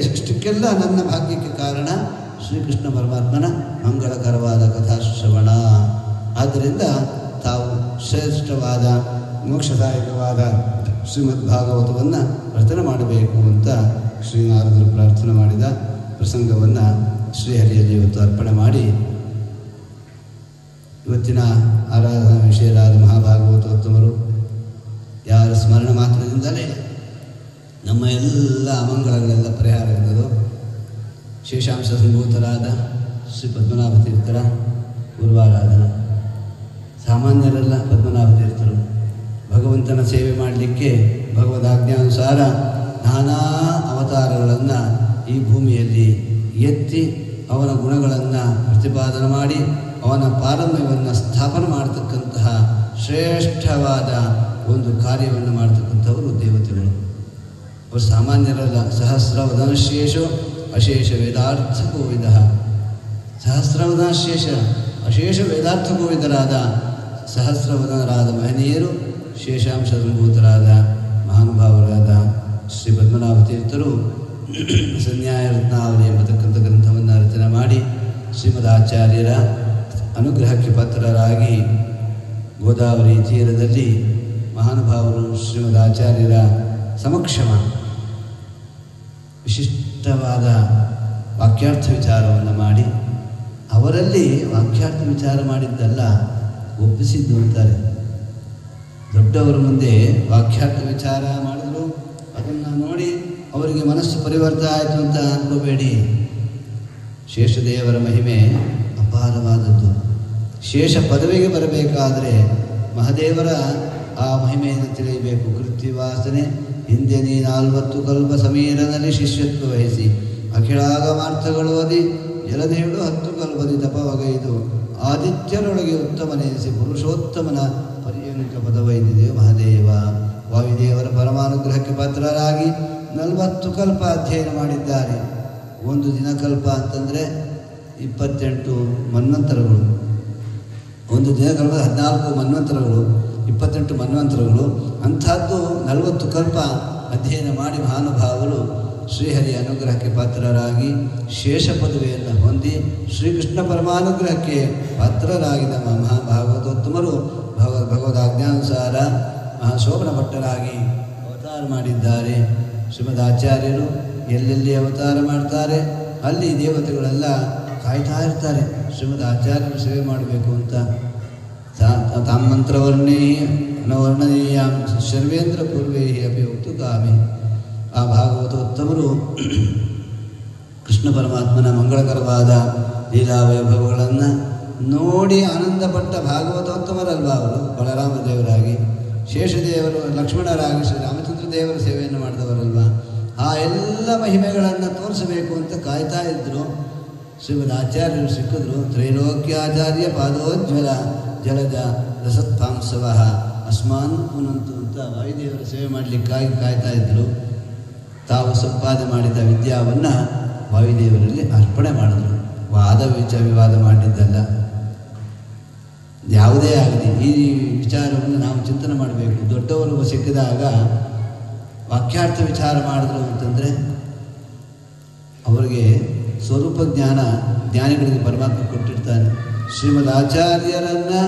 ಇಷ್ಟಕ್ಕೆಲ್ಲ ನನ್ನ ಭಾಗ್ಯಕ್ಕೆ ಕಾರಣ ಶ್ರೀಕೃಷ್ಣ ಪರಮಾತ್ಮನ ಮಂಗಳಕರವಾದ ಕಥಾಶ್ರವಣ. ಆದ್ದರಿಂದ ತಾವು ಶ್ರೇಷ್ಠವಾದ ಮೋಕ್ಷದಾಯಕವಾದ ಶ್ರೀಮದ್ ಭಾಗವತವನ್ನು ರಚನೆ ಮಾಡಬೇಕು ಅಂತ ಶ್ರೀನಾರದರು ಪ್ರಾರ್ಥನೆ ಮಾಡಿದ ಪ್ರಸಂಗವನ್ನು ಶ್ರೀಹರಿಯಲ್ಲಿ ಇವತ್ತು ಅರ್ಪಣೆ ಮಾಡಿ ಇವತ್ತಿನ ಆರಾಧನಾ ವಿಷಯರಾದ ಮಹಾಭಾಗವತೋತ್ತಮರು ಯಾರ ಸ್ಮರಣ ಮಾತ್ರದಿಂದಲೇ ನಮ್ಮ ಎಲ್ಲ ಅಮಂಗಳಗಳೆಲ್ಲ ಪರಿಹಾರ ಎಂದರು. ಶೇಷಾಂಶ ಸಂಭೂತರಾದ ಶ್ರೀ ಪದ್ಮನಾಭ ತೀರ್ಥರ ಪೂರ್ವಾರಾಧನ. ಸಾಮಾನ್ಯರೆಲ್ಲ ಪದ್ಮನಾಭ ತೀರ್ಥರು ಭಗವಂತನ ಸೇವೆ ಮಾಡಲಿಕ್ಕೆ ಭಗವದಾಜ್ಞಾನುಸಾರ ನಾನಾ ಅವತಾರಗಳನ್ನು ಈ ಭೂಮಿಯಲ್ಲಿ ಎತ್ತಿ ಅವನ ಗುಣಗಳನ್ನು ಪ್ರತಿಪಾದನೆ ಮಾಡಿ ಅವನ ಪಾರಮ್ಯವನ್ನು ಸ್ಥಾಪನೆ ಮಾಡತಕ್ಕಂತಹ ಶ್ರೇಷ್ಠವಾದ ಒಂದು ಕಾರ್ಯವನ್ನು ಮಾಡತಕ್ಕಂಥವರು ದೇವತೆಗಳು. ಅವರು ಸಾಮಾನ್ಯರಲ್ಲ. ಸಹಸ್ರವದನಶೇಷೋ ಅಶೇಷ ವೇದಾರ್ಥ ಕೋವಿದ. ಸಹಸ್ರವದನಶೇಷ ಅಶೇಷ ವೇದಾರ್ಥ ಕೋವಿದರಾದ ಸಹಸ್ರವದನರಾದ ಮಹನೀಯರು, ಶೇಷಾಂಶ ಸಂಭೂತರಾದ ಮಹಾನುಭಾವರಾದ ಶ್ರೀ ಪದ್ಮನಾಭ ತೀರ್ಥರು ಸಂನ್ಯಾಯ ರತ್ನಾವಳಿ ಎಂಬತಕ್ಕಂಥ ಗ್ರಂಥವನ್ನು ರಚನೆ ಮಾಡಿ ಶ್ರೀಮದ್ ಆಚಾರ್ಯರ ಅನುಗ್ರಹಕ್ಕೆ ಪಾತ್ರರಾಗಿ ಗೋದಾವರಿ ತೀರದಲ್ಲಿ ಮಹಾನುಭಾವರು ಶ್ರೀಮದ್ ಆಚಾರ್ಯರ ಸಮಕ್ಷಮ ವಿಶಿಷ್ಟವಾದ ವಾಕ್ಯಾರ್ಥ ವಿಚಾರವನ್ನು ಮಾಡಿ ಅವರಲ್ಲಿ ವಾಕ್ಯಾರ್ಥ ವಿಚಾರ ಮಾಡಿದ್ದಲ್ಲ ಒಪ್ಪಿಸಿದ್ದು ಅಂತಾರೆ. ದೊಡ್ಡವರ ಮುಂದೆ ವಾಕ್ಯಾರ್ಥ ವಿಚಾರ ಮಾಡಿದ್ರು, ಅದನ್ನು ನೋಡಿ ಅವರಿಗೆ ಮನಸ್ಸು ಪರಿವರ್ತನೆ ಆಯಿತು ಅಂತ ಅನ್ಕೋಬೇಡಿ. ಶೇಷದೇವರ ಮಹಿಮೆ ಅಪಾರವಾದದ್ದು. ಶೇಷ ಪದವಿಗೆ ಬರಬೇಕಾದರೆ ಮಹಾದೇವರ ಆ ಮಹಿಮೆಯನ್ನು ತಿಳಿಯಬೇಕು. ಕೃತ್ಯವಾಸನೆ ಹಿಂದೆ ನೀ 40 ಕಲ್ಪ ಸಮೀರನಲ್ಲಿ ಶಿಷ್ಯತ್ವ ವಹಿಸಿ ಅಖಿಳಾಗಮಾರ್ಥಗಳು ಓದಿ ಜಲದೇಳು 10 ಕಲ್ಪದಿ ತಪವಗೈದು ಆದಿತ್ಯರೊಳಗೆ ಉತ್ತಮನೆನಿಸಿ ಪುರುಷೋತ್ತಮನ ಪರ್ಯಂಕ ಪದವೈದಿದೆ ಮಹಾದೇವ. ವಾಯುದೇವರ ಪರಮಾನುಗ್ರಹಕ್ಕೆ ಪಾತ್ರರಾಗಿ 40 ಕಲ್ಪ ಅಧ್ಯಯನ ಮಾಡಿದ್ದಾರೆ. ಒಂದು ದಿನಕಲ್ಪ ಅಂತಂದರೆ 28 ಮನ್ವಂತರಗಳು. ಒಂದು ದಿನಕಲ್ಪ 14 ಮನ್ವಂತರಗಳು, 28 ಮನ್ವಂತರಗಳು. ಅಂಥದ್ದು 40 ಕಲ್ಪ ಅಧ್ಯಯನ ಮಾಡಿ ಮಹಾನುಭಾವರು ಶ್ರೀಹರಿಯ ಅನುಗ್ರಹಕ್ಕೆ ಪಾತ್ರರಾಗಿ ಶೇಷ ಪದವಿಯನ್ನು ಹೊಂದಿ ಶ್ರೀಕೃಷ್ಣ ಪರಮಾನುಗ್ರಹಕ್ಕೆ ಪಾತ್ರರಾಗಿದ್ದ ಮಹಾಭಾಗವತೋತ್ತಮರು ಭಗವದಾಜ್ಞಾನುಸಾರ ಮಹಾಶೋಭನ ಭಟ್ಟರಾಗಿ ಅವತಾರ ಮಾಡಿದ್ದಾರೆ. ಶ್ರೀಮದ್ ಆಚಾರ್ಯರು ಎಲ್ಲೆಲ್ಲಿ ಅವತಾರ ಮಾಡ್ತಾರೆ ಅಲ್ಲಿ ದೇವತೆಗಳೆಲ್ಲ ಕಾಯ್ತಾ ಇರ್ತಾರೆ ಶ್ರೀಮದ್ ಆಚಾರ್ಯರು ಸೇವೆ ಮಾಡಬೇಕು ಅಂತ. ತಾಮಂತ್ರವರ್ಣೇ ವರ್ಣನೀಯ ಶರ್ವೇಂದ್ರ ಪೂರ್ವೇ ಅಪಿ ಉಕ್ತು ಕಾಮೆ. ಆ ಭಾಗವತೋತ್ತಮರು ಕೃಷ್ಣ ಪರಮಾತ್ಮನ ಮಂಗಳಕರವಾದ ಲೀಲಾ ವೈಭವಗಳನ್ನು ನೋಡಿ ಆನಂದಪಟ್ಟ ಭಾಗವತೋತ್ತಮರಲ್ವ ಅವರು. ಬಲರಾಮ ದೇವರಾಗಿ, ಶೇಷದೇವರು ಲಕ್ಷ್ಮಣರಾಗಿ ಶ್ರೀರಾಮಚಂದ್ರ ದೇವರ ಸೇವೆಯನ್ನು ಮಾಡಿದವರಲ್ವ. ಆ ಎಲ್ಲ ಮಹಿಮೆಗಳನ್ನು ತೋರಿಸಬೇಕು ಅಂತ ಕಾಯ್ತಾ ಇದ್ದರು. ಶ್ರೀಮದ್ ಆಚಾರ್ಯರು ಸಿಕ್ಕಿದ್ರು. ತ್ರೈಲೋಕ್ಯಾಚಾರ್ಯ ಪಾದೋಜ್ವಲ ಜಲಜ ರಸತ್ಪಾಂಸವ ಅಸ್ಮಾನ್ ಪುನಂತು ಅಂತ ವಾಯುದೇವರ ಸೇವೆ ಮಾಡಲಿಕ್ಕಾಗಿ ಕಾಯ್ತಾ ಇದ್ದರು. ತಾವು ಸಂಪಾದನೆ ಮಾಡಿದ ವಿದ್ಯಾವನ್ನು ವಾಯುದೇವರಲ್ಲಿ ಅರ್ಪಣೆ ಮಾಡಿದ್ರು. ವಾದ ವಿವಾದ ಮಾಡಿದ್ದಲ್ಲ. ಯಾವುದೇ ಆಗಲಿ ಈ ವಿಚಾರವನ್ನು ನಾವು ಚಿಂತನೆ ಮಾಡಬೇಕು. ದೊಡ್ಡವರು ಸಿಕ್ಕಿದಾಗ ವಾಕ್ಯಾರ್ಥ ವಿಚಾರ ಮಾಡಿದ್ರು ಅಂತಂದರೆ ಅವರಿಗೆ ಸ್ವರೂಪ ಜ್ಞಾನಿಗಳಿಗೆ ಪರಮಾತ್ಮ ಕೊಟ್ಟಿರ್ತಾನೆ. ಶ್ರೀಮದ್ ಆಚಾರ್ಯರನ್ನು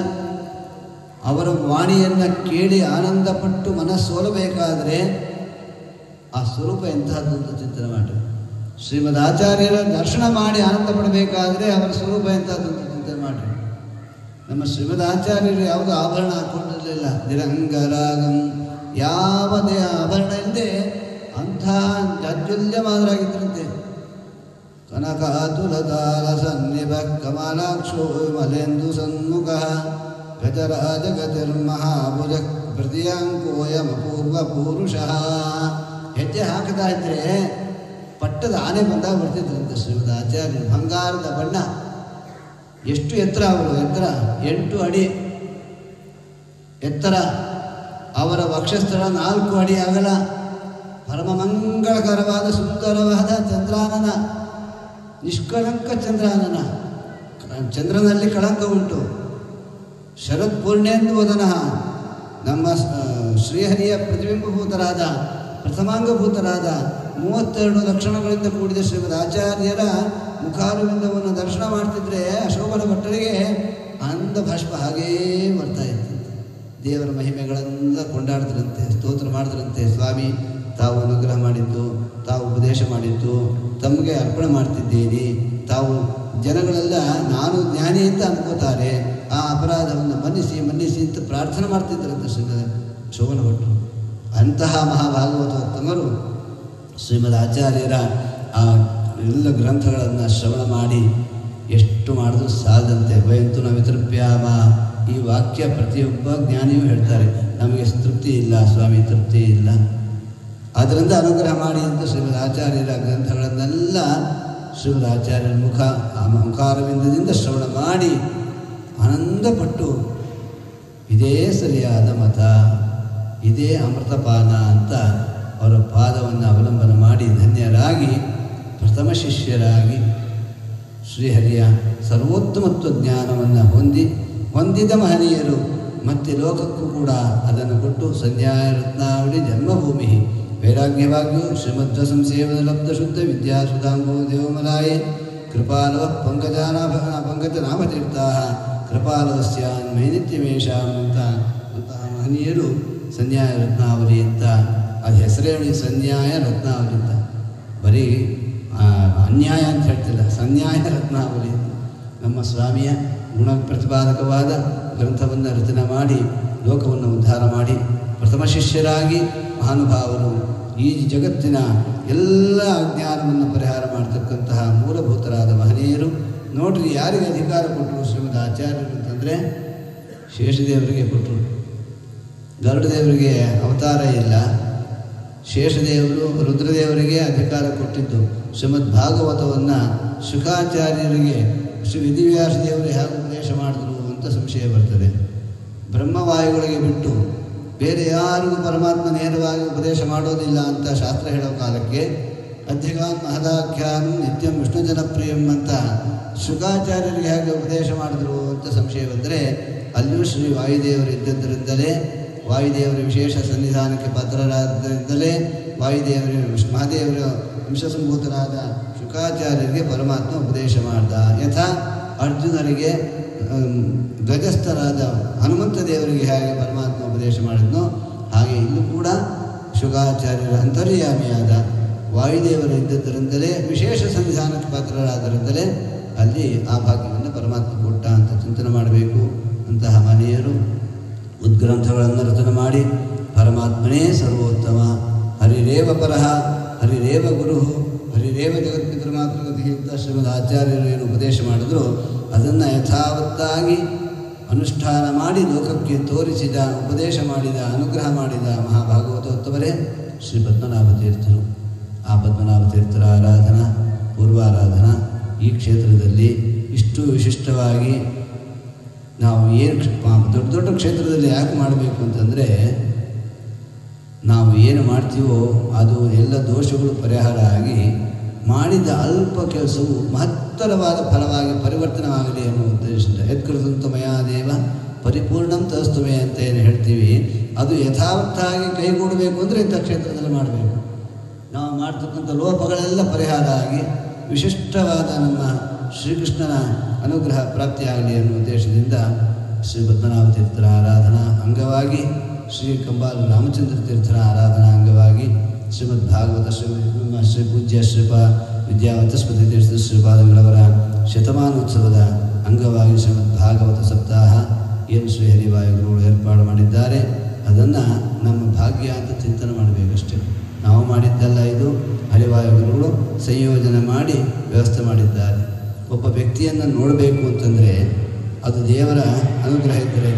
ಅವರ ವಾಣಿಯನ್ನು ಕೇಳಿ ಆನಂದಪಟ್ಟು ಮನಸ್ಸೋಲಬೇಕಾದರೆ ಆ ಸ್ವರೂಪ ಎಂತಹದ್ದು ಅಂತ ಚಿಂತನೆ ಮಾಡಿ. ಶ್ರೀಮದ್ ಆಚಾರ್ಯರ ದರ್ಶನ ಮಾಡಿ ಆನಂದ ಪಡಬೇಕಾದ್ರೆ ಅವರ ಸ್ವರೂಪ ಎಂತಹದ್ದು ಅಂತ ಚಿಂತನೆ ಮಾಡಿ. ನಮ್ಮ ಶ್ರೀಮದ್ ಆಚಾರ್ಯರು ಯಾವುದೋ ಆಭರಣ ಹಾಕ್ಕೊಂಡಿರಲಿಲ್ಲ. ನಿರಂಗರಾಗಂ, ಯಾವುದೇ ಆಭರಣ ಇಲ್ಲದೆ ಅಂಥ ಜಾಜ್ವಲ್ಯಮಾನರಾಗಿದ್ದರಂತೆ. ಕನಕಾತುಲತಾಲ ಸನ್ನಿಭ ಕಮಲಾಕ್ಷೋ ಮಲೇಂದು ಸನ್ಮುಖ ಗಜರಾಜ ಗತಿರ್ಮಹಾಭುಜ ಪ್ರತಿಯಾಂಕೋಯಮಪೂರ್ವ ಪೂರುಷ. ಹೆಜ್ಜೆ ಹಾಕುತ್ತಾ ಇದ್ದರೆ ಪಟ್ಟದ ಆನೆ ಬಂದಾಗ ಬರ್ತಿದ್ರಂತೆ ಶ್ರೀಮದ್ ಆಚಾರ್ಯರು. ಬಂಗಾರದ ಬಣ್ಣ. ಎಷ್ಟು ಎತ್ತರ ಅವರು? ಎತ್ತರ 8 ಅಡಿ ಎತ್ತರ. ಅವರ ವಕ್ಷಸ್ಥಳ 4 ಅಡಿ ಅಗಲ. ಪರಮ ಮಂಗಳಕರವಾದ ಸುಂದರವಾದ ಚಂದ್ರಾನನ, ನಿಷ್ಕಳಂಕ ಚಂದ್ರಾನನ. ಚಂದ್ರನಲ್ಲಿ ಕಳಂಕ ಉಂಟು. ಶರತ್ ಪೂರ್ಣೇಂದು ವದನ. ನಮ್ಮ ಶ್ರೀಹರಿಯ ಪ್ರತಿಬಿಂಬಭೂತರಾದ ಪ್ರಥಮಾಂಗಭೂತರಾದ 32 ಲಕ್ಷಣಗಳಿಂದ ಕೂಡಿದ ಶ್ರೀಮದ್ ಆಚಾರ್ಯರ ಮುಖಾರವಿಂದವನ್ನು ದರ್ಶನ ಮಾಡ್ತಿದ್ರೆ ಅಶೋಕನ ಭಟ್ಟರಿಗೆ ಆನಂದ ಭಾಷ್ಪ ಹಾಗೇ ಬರ್ತಾ ಇತ್ತಂತೆ. ದೇವರ ಮಹಿಮೆಗಳೆಲ್ಲ ಕೊಂಡಾಡ್ತಿರಂತೆ, ಸ್ತೋತ್ರ ಮಾಡಿದ್ರಂತೆ. ಸ್ವಾಮಿ ತಾವು ಅನುಗ್ರಹ ಮಾಡಿದ್ದು, ತಾವು ಉಪದೇಶ ಮಾಡಿದ್ದು ತಮಗೆ ಅರ್ಪಣೆ ಮಾಡ್ತಿದ್ದೀನಿ. ತಾವು ಜನಗಳೆಲ್ಲ ನಾನು ಜ್ಞಾನಿ ಅಂತ ಅನ್ಕೋತಾರೆ, ಆ ಅಪರಾಧವನ್ನು ಮನ್ನಿಸಿ ಅಂತ ಪ್ರಾರ್ಥನೆ ಮಾಡ್ತಿದ್ದರಂತೆ ಶ್ರೀಮದ್ ಶೋಭನ ಭಟ್ರು. ಅಂತಹ ಮಹಾಭಾಗವತೋತ್ತಮರು ಶ್ರೀಮದ್ ಆಚಾರ್ಯರ ಆ ಎಲ್ಲ ಗ್ರಂಥಗಳನ್ನು ಶ್ರವಣ ಮಾಡಿ ಎಷ್ಟು ಮಾಡಿದ್ರೂ ಸಾಲದಂತೆ. ವಯಂತು ನ ವಿತೃಪ್ಯಾಮ. ಈ ವಾಕ್ಯ ಪ್ರತಿಯೊಬ್ಬ ಜ್ಞಾನಿಯೂ ಹೇಳ್ತಾರೆ, ನಮಗೆ ತೃಪ್ತಿ ಇಲ್ಲ ಸ್ವಾಮಿ, ತೃಪ್ತಿ ಇಲ್ಲ. ಆದ್ದರಿಂದ ಅನುಗ್ರಹ ಮಾಡಿ ಅಂತ ಶ್ರೀಮದ್ ಆಚಾರ್ಯರ ಗ್ರಂಥಗಳನ್ನೆಲ್ಲ ಶ್ರೀಮದ್ ಆಚಾರ್ಯರ ಮುಖಾರವಿಂದದಿಂದ ಶ್ರವಣ ಮಾಡಿ ಆನಂದಪಟ್ಟು ಇದೇ ಸರಿಯಾದ ಮತ, ಇದೇ ಅಮೃತಪಾನ ಅಂತ ಅವರ ಪಾದವನ್ನು ಅವಲಂಬನೆ ಮಾಡಿ ಧನ್ಯರಾಗಿ ಪ್ರಥಮ ಶಿಷ್ಯರಾಗಿ ಶ್ರೀಹರಿಯ ಸರ್ವೋತ್ತಮತ್ವ ಜ್ಞಾನವನ್ನು ಹೊಂದಿದ ಮಹನೀಯರು ಮತ್ತೆ ಲೋಕಕ್ಕೂ ಕೂಡ ಅದನ್ನು ಕೊಟ್ಟು ಸಂಧ್ಯಾಯ ರತ್ನಾವಳಿ ಜನ್ಮಭೂಮಿ ವೈರಾಗ್ಯವಾಗ್ಯೋ ಶ್ರೀಮಧ್ವ ಸಂಸೇವನ ಲಬ್ಧ ಶುದ್ಧ ವಿದ್ಯಾಸುಧಾಂಗೋ ದೇವಮಲಾಯೇ ಕೃಪಾಲವ ಪಂಕಜನಾಮತೀರ್ಥಾ ಕೃಪಾಲವಸ್ಯಾನ್ ಮೈನಿತ್ಯಮೇಷಾಂ ಅಂತಹ ಮಹನೀಯರು ಸಂನ್ಯಾಯ ರತ್ನಾವಳಿ ಅಂತ ಅದು ಹೆಸರೇಳಿ ಸಂನ್ಯಾಯ ರತ್ನಾವಳಿ ಅಂತ. ಬರೀ ಅನ್ಯಾಯ ಅಂತ ಹೇಳ್ತಿಲ್ಲ, ಸಂನ್ಯಾಯ ರತ್ನಾವಳಿ. ನಮ್ಮ ಸ್ವಾಮಿಯ ಗುಣ ಪ್ರತಿಪಾದಕವಾದ ಗ್ರಂಥವನ್ನು ರಚನೆ ಮಾಡಿ ಲೋಕವನ್ನು ಉದ್ಧಾರ ಮಾಡಿ ಪ್ರಥಮ ಶಿಷ್ಯರಾಗಿ ಮಹಾನುಭಾವರು ಈ ಜಗತ್ತಿನ ಎಲ್ಲ ಅಜ್ಞಾನವನ್ನು ಪರಿಹಾರ ಮಾಡತಕ್ಕಂತಹ ಮೂಲಭೂತರಾದ ಮಹನೀಯರು. ನೋಡ್ರಿ ಯಾರಿಗೆ ಅಧಿಕಾರ ಕೊಟ್ಟರು ಶ್ರೀಮದ್ ಆಚಾರ್ಯರು ಅಂತಂದರೆ ಶೇಷದೇವರಿಗೆ ಕೊಟ್ಟರು. ಗರುಡದೇವರಿಗೆ ಅವತಾರ ಇಲ್ಲ, ಶೇಷದೇವರು ರುದ್ರದೇವರಿಗೆ ಅಧಿಕಾರ ಕೊಟ್ಟಿದ್ದು. ಶ್ರೀಮದ್ ಭಾಗವತವನ್ನು ಶುಕಾಚಾರ್ಯರಿಗೆ ಶ್ರೀ ವಿಧಿವ್ಯಾಸದೇವರು ಹೇಗೆ ಉಪದೇಶ ಮಾಡಿದ್ರು ಅಂತ ಸಂಶಯ ಬರ್ತದೆ. ಬ್ರಹ್ಮವಾಯುಗಳಿಗೆ ಬಿಟ್ಟು ಬೇರೆ ಯಾರಿಗೂ ಪರಮಾತ್ಮ ನೇರವಾಗಿ ಉಪದೇಶ ಮಾಡೋದಿಲ್ಲ ಅಂತ ಶಾಸ್ತ್ರ ಹೇಳೋ ಕಾಲಕ್ಕೆ ಅಧ್ಯಗಾನ್ ಮಹದಾಖ್ಯಾನು ನಿತ್ಯಂ ವಿಷ್ಣು ಜನಪ್ರಿಯಂ ಅಂತ ಶುಕಾಚಾರ್ಯರಿಗೆ ಹೇಗೆ ಉಪದೇಶ ಮಾಡಿದ್ರು ಅಂತ ಸಂಶಯ ಬಂದರೆ ಅಲ್ಲಿಯೂ ಶ್ರೀ ವಾಯುದೇವರು ಇದ್ದದ್ದರಿಂದಲೇ, ವಾಯುದೇವರ ವಿಶೇಷ ಸನ್ನಿಧಾನಕ್ಕೆ ಪಾತ್ರರಾದ್ದರಿಂದಲೇ ವಾಯುದೇವರ ಮಹಾದೇವರ ವಂಶಸಂಭೂತರಾದ ಶುಕಾಚಾರ್ಯರಿಗೆ ಪರಮಾತ್ಮ ಉಪದೇಶ ಮಾಡ್ದ. ಯಥಾ ಅರ್ಜುನರಿಗೆ ಧ್ವಜಸ್ಥರಾದ ಹನುಮಂತ ದೇವರಿಗೆ ಹೇಗೆ ಪರಮಾತ್ಮ ಉಪದೇಶ ಮಾಡಿದ್ನೋ ಹಾಗೆ ಇಲ್ಲೂ ಕೂಡ ಶುಕಾಚಾರ್ಯರ ಅಂತರ್ಯಾಮಿಯಾದ ವಾಯುದೇವರು ಇದ್ದದ್ದರಿಂದಲೇ, ವಿಶೇಷ ಸನ್ನಿಧಾನಕ್ಕೆ ಪಾತ್ರರಾದ್ದರಿಂದಲೇ ಅಲ್ಲಿ ಆ ಭಾಗ್ಯವನ್ನು ಪರಮಾತ್ಮ ಕೊಟ್ಟ ಅಂತ ಚಿಂತನೆ ಮಾಡಬೇಕು. ಅಂತಹ ಮನೆಯರು ಉದ್ಗ್ರಂಥಗಳನ್ನು ರಚನೆ ಮಾಡಿ ಪರಮಾತ್ಮನೇ ಸರ್ವೋತ್ತಮ, ಹರಿರೇವ ಪರಹ, ಹರಿರೇವ ಗುರು, ಹರಿರೇವ ಜಗತ್ಪಿತೃಮಾತೃಗತಿ ಅಂತ ಶ್ರೀಮದ್ ಆಚಾರ್ಯರು ಏನು ಉಪದೇಶ ಮಾಡಿದ್ರು ಅದನ್ನು ಯಥಾವತ್ತಾಗಿ ಅನುಷ್ಠಾನ ಮಾಡಿ ಲೋಕಕ್ಕೆ ತೋರಿಸಿದ, ಉಪದೇಶ ಮಾಡಿದ, ಅನುಗ್ರಹ ಮಾಡಿದ ಮಹಾಭಾಗವತೋತ್ತಮರೇ ಶ್ರೀ ಪದ್ಮನಾಭ ತೀರ್ಥರು. ಆ ಪದ್ಮನಾಭ ತೀರ್ಥರ ಆರಾಧನಾ, ಪೂರ್ವಾರಾಧನಾ ಈ ಕ್ಷೇತ್ರದಲ್ಲಿ ಇಷ್ಟು ವಿಶಿಷ್ಟವಾಗಿ ನಾವು ಏನು ದೊಡ್ಡ ದೊಡ್ಡ ಕ್ಷೇತ್ರದಲ್ಲಿ ಯಾಕೆ ಮಾಡಬೇಕು ಅಂತಂದರೆ ನಾವು ಏನು ಮಾಡ್ತೀವೋ ಅದು ಎಲ್ಲ ದೋಷಗಳು ಪರಿಹಾರ ಆಗಿ ಮಾಡಿದ ಅಲ್ಪ ಕೆಲಸವು ಮಹತ್ತರವಾದ ಫಲವಾಗಿ ಪರಿವರ್ತನವಾಗಲಿ ಅನ್ನೋ ಉದ್ದೇಶದಿಂದ ಯತ್ಕೃತಂತು ಮಯಾ ದೇವ ಪರಿಪೂರ್ಣಂ ತಸ್ತುಮೆ ಅಂತ ಏನು ಹೇಳ್ತೀವಿ, ಅದು ಯಥಾವತ್ತಾಗಿ ಕೈಗೂಡಬೇಕು ಅಂದರೆ ಇಂಥ ಕ್ಷೇತ್ರದಲ್ಲಿ ಮಾಡಬೇಕು. ನಾವು ಮಾಡ್ತಕ್ಕಂಥ ಲೋಪಗಳೆಲ್ಲ ಪರಿಹಾರ ಆಗಿ ವಿಶಿಷ್ಟವಾದ ನಮ್ಮ ಶ್ರೀಕೃಷ್ಣನ ಅನುಗ್ರಹ ಪ್ರಾಪ್ತಿಯಾಗಲಿ ಅನ್ನೋ ಉದ್ದೇಶದಿಂದ ಶ್ರೀ ಪದ್ಮನಾಭ ತೀರ್ಥರ ಆರಾಧನಾ ಅಂಗವಾಗಿ, ಶ್ರೀ ಕಂಬಾಲ ರಾಮಚಂದ್ರ ತೀರ್ಥರ ಆರಾಧನಾ ಅಂಗವಾಗಿ, ಶ್ರೀಮದ್ ಭಾಗವತ ಶ್ರೀ ಪೂಜ್ಯ ಶ್ರೀಪ ವಿದ್ಯಾವತಸ್ಪತಿ ತೀರ್ಥ ಶ್ರೀಪಾದಗಳವರ ಶತಮಾನೋತ್ಸವದ ಅಂಗವಾಗಿ ಶ್ರೀಮದ್ ಭಾಗವತ ಸಪ್ತಾಹ ಏನು ಶ್ರೀ ಹರಿವಾಯುಗಳು ಏರ್ಪಾಡು ಮಾಡಿದ್ದಾರೆ, ಅದನ್ನು ನಮ್ಮ ಭಾಗ್ಯ ಅಂತ ಚಿಂತನೆ ಮಾಡಬೇಕಷ್ಟೇ. ನಾವು ಮಾಡಿದ್ದಲ್ಲ, ಇದು ಹರಿವಾಯುಗಳು ಸಂಯೋಜನೆ ಮಾಡಿ ವ್ಯವಸ್ಥೆ ಮಾಡಿದ್ದಾರೆ. ಒಬ್ಬ ವ್ಯಕ್ತಿಯನ್ನು ನೋಡಬೇಕು ಅಂತಂದರೆ ಅದು ದೇವರ ಅನುಗ್ರಹ ಇದ್ದರೆ,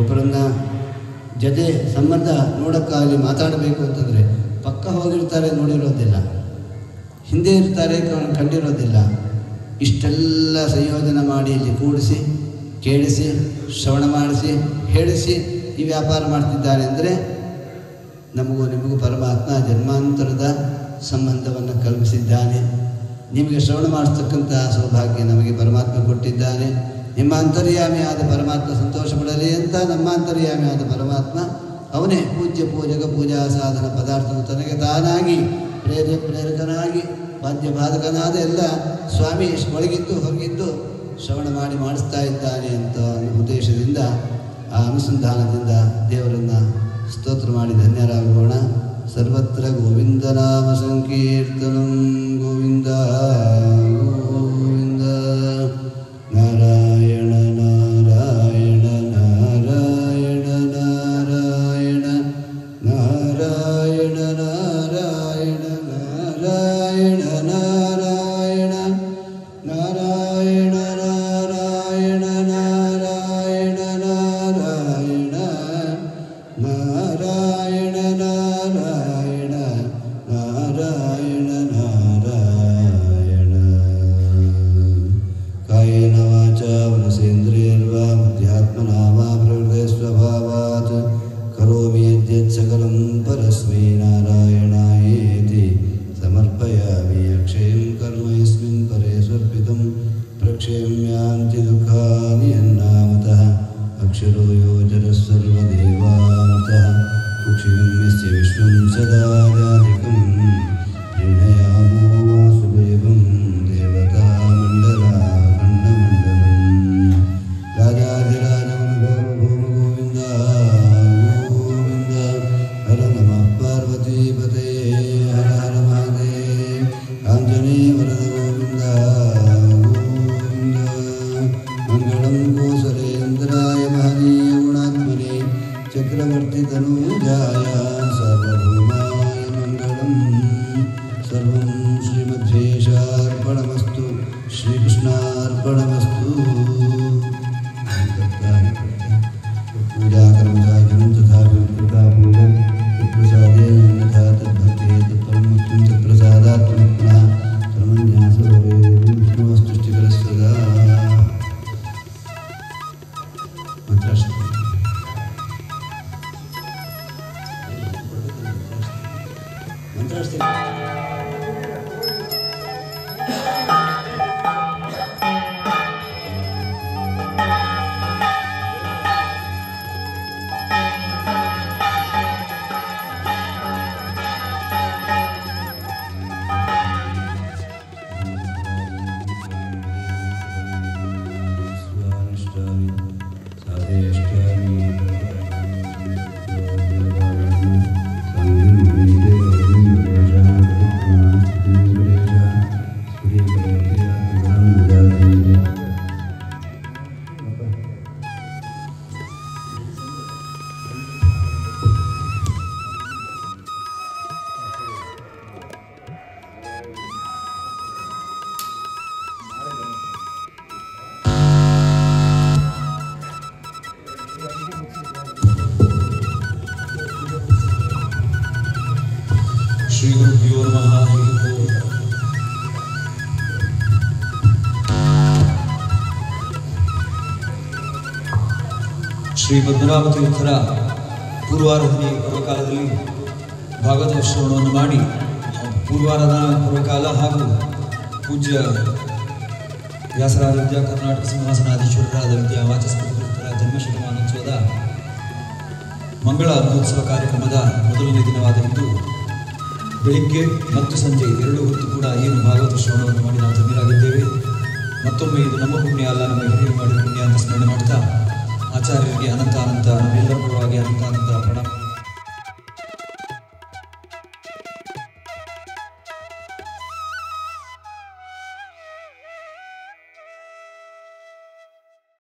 ಒಬ್ಬರನ್ನು ಜೊತೆ ಸಂಬಂಧ ನೋಡೋಕ್ಕಾಗಲಿ ಮಾತಾಡಬೇಕು ಅಂತಂದರೆ ಪಕ್ಕ ಹೋಗಿರ್ತಾರೆ, ನೋಡಿರೋದಿಲ್ಲ, ಹಿಂದೆ ಇರ್ತಾರೆ, ಕಂಡಿರೋದಿಲ್ಲ. ಇಷ್ಟೆಲ್ಲ ಸಂಯೋಜನೆ ಮಾಡಿ ಇಲ್ಲಿ ಕೂಡಿಸಿ ಕೇಳಿಸಿ ಶ್ರವಣ ಮಾಡಿಸಿ ಹೇಳಿಸಿ ಈ ವ್ಯಾಪಾರ ಮಾಡ್ತಿದ್ದಾರೆ ಅಂದರೆ ನಮಗೂ ನಿಮಗೂ ಪರಮಾತ್ಮ ಜನ್ಮಾಂತರದ ಸಂಬಂಧವನ್ನು ಕಲ್ಪಿಸಿದ್ದಾನೆ. ನಿಮಗೆ ಶ್ರವಣ ಮಾಡಿಸ್ತಕ್ಕಂಥ ಸೌಭಾಗ್ಯ ನಮಗೆ ಪರಮಾತ್ಮ ಕೊಟ್ಟಿದ್ದಾನೆ. ನಿಮ್ಮ ಅಂತರ್ಯಾಮಿ ಆದ ಪರಮಾತ್ಮ ಸಂತೋಷ ಪಡಲಿ ಅಂತ ನಮ್ಮ ಅಂತರ್ಯಾಮಿ ಆದ ಪರಮಾತ್ಮ ಅವನೇ ಪೂಜ್ಯ ಪೂಜಕ ಪೂಜಾ ಸಾಧನ ಪದಾರ್ಥವು ತನಗೆ ತಾನಾಗಿ ಪ್ರೇರಕನಾಗಿ ಬಾಧ್ಯ ಬಾಧಕನಾದ ಎಲ್ಲ ಸ್ವಾಮಿ ಒಳಗಿದ್ದು ಹೊರಗಿದ್ದು ಶ್ರವಣ ಮಾಡಿ ಮಾಡಿಸ್ತಾ ಇದ್ದಾನೆ ಅಂತ ಉದ್ದೇಶದಿಂದ ಆ ಅನುಸಂಧಾನದಿಂದ ದೇವರನ್ನು ಸ್ತೋತ್ರ ಮಾಡಿ ಧನ್ಯರಾಗೋಣ. ಸರ್ವತ್ರ ಗೋವಿಂದ ನಾಮ ಸಂಕೀರ್ತನಂ ಗೋವಿಂದ ಗೋವಿಂದ. ನಾರಾಯಣ ನಾರಾಯಣ ನಾರಾಯಣ ನಾರಾಯಣ ನಾರಾಯಣ ನಾರಾಯಣ ನಾರಾಯಣ ನಾರಾಯಣ ನಾರಾಯಣ ನಾರಾಯಣ ನಾರಾಯಣ ನಾರಾಯಣ ನಾರಾಯಣ ನಾರಾಯಣ ನಾರಾಯಣ ನಾರಾಯಣ. ಕಾಯೇನ ವಾಚಾ ಮನಸೇಂದ್ರಿಯರ್ವಾ ಮಧ್ಯಾತ್ಮನಾ ವಾ ಪ್ರವೃತ್ತೇ ಸ್ವಭಾವಾತ್ ಕರೋಮಿ ಯದ್ಯತ್ ಸಕಲಂ ಪರಸ್ಮೈ ನಾರಾಯಣಾಯೇತಿ ಸಮರ್ಪಯಾಮಿ. ಅಕ್ಷಯಂ ಕರ್ಮ ಯಸ್ಮಿನ್ ಪರೇ ಸ್ವರ್ಪಿತಂ ಪ್ರಕ್ಷೇಮ್ಯಾಂತಿ ದುಃಖಾನಿ ಯನ್ನಾಮತಃ ಅಕ್ಷರೋ ಯೋಜರಃ ಸರ್ವದೇವಾಂತಃ ಕುಕ್ಷಿಗಂ ಯಸ್ಯ ವಿಶ್ವಂ ಸದಾ ಜಾತಿಕಂ ಪ್ರಣಯಾಮೋ ವಾಸುದೇವಂ ದೇವತಾಮಂಡಲಾಖಂಡಮಂಡಲಂ. ರಾಜಾಧಿರಾಜಮನುಭವಭೂಮ ಗೋವಿಂದ ಗೋವಿಂದ. ಹರ ನಮಃ ಪಾರ್ವತೀಪತಯೇ ಹರ ಹರ ಮಹಾದೇವ. ಆಂಜನೇಯ ವರದ ಗೋವಿಂದ ಗೋವಿಂದ. ಮಂಗಳಂ ಕೋಸಲೇಂದ್ರಾಯ ಮಹನೀಯ ಗುಣಾತ್ಮನೆ ಚಕ್ರವರ್ತಿ ತನೂಜಾಯ ಸರ್ವಭೌಮಾಯ ಮಂಗಳಂ. ಸರ್ವಂ ಶ್ರೀಮಧ್ವೇಶಾರ್ಪಣಮಸ್ತು ಶ್ರೀಕೃಷ್ಣಾರ್ಪಣಮಸ್ತು. पूजा कर्मचारिणं तथा विकृता पूजा तत्प्रसादेन अन्यथा तद्भक्ते तत्परमोक्तं तत्प्रसादात् पुनः कर्मन्यासो विष्णुस्तुष्टिकरः सदा. ಮಂತ್ರಾಸ್ತಿ ಶ್ರೀ ಗುರುಭ್ಯೋ ನಮಃ. ಶ್ರೀ ಪದ್ಮನಾಭ ತೀರ್ಥರ ಪೂರ್ವಾರಾಧನೆ ಪರ್ವಕಾಲದಲ್ಲಿ ಭಾಗವತ ಶ್ರವಣವನ್ನು ಮಾಡಿ ಪೂರ್ವಾರಾಧನಾ ಪೂರ್ವಕಾಲ ಹಾಗೂ ಪೂಜ್ಯ ವ್ಯಾಸರಾಜ ವಿದ್ಯಾ ಕರ್ನಾಟಕ ಸಿಂಹಾಸನಾಧೀಶ್ವರರಾದ ವಿದ್ಯಾ ವಾಚಸ್ಪತಿಗಳ ಜನ್ಮಶತಮಾನೋತ್ಸವದ ಮಂಗಳ ಮಹೋತ್ಸವ ಕಾರ್ಯಕ್ರಮದ ಮೊದಲನೇ ದಿನವಾದ ಇಂದು ಬೆಳಿಗ್ಗೆ ಮತ್ತು ಸಂಜೆ ಎರಡು ಹೊತ್ತು ಕೂಡ ಏನು ಭಾಗವತ ಶ್ರವಣವನ್ನು ಮಾಡಿ ನಾವು ಧನ್ಯರಾಗಿದ್ದೇವೆ. ಮತ್ತೊಮ್ಮೆ ಇದು ನಮ್ಮ ಪುಣ್ಯ ಅಲ್ಲ, ನಮ್ಮ ಹಿರಿಯರು ಮಾಡಿದ ಪುಣ್ಯ ಅಂತ ಸ್ಮರಣೆ ಮಾಡ್ತಾ ಆಚಾರ್ಯರಿಗೆ ಅನಂತ ನಮ್ಮೆಲ್ಲರ ಪರವಾಗಿ ಅನಂತ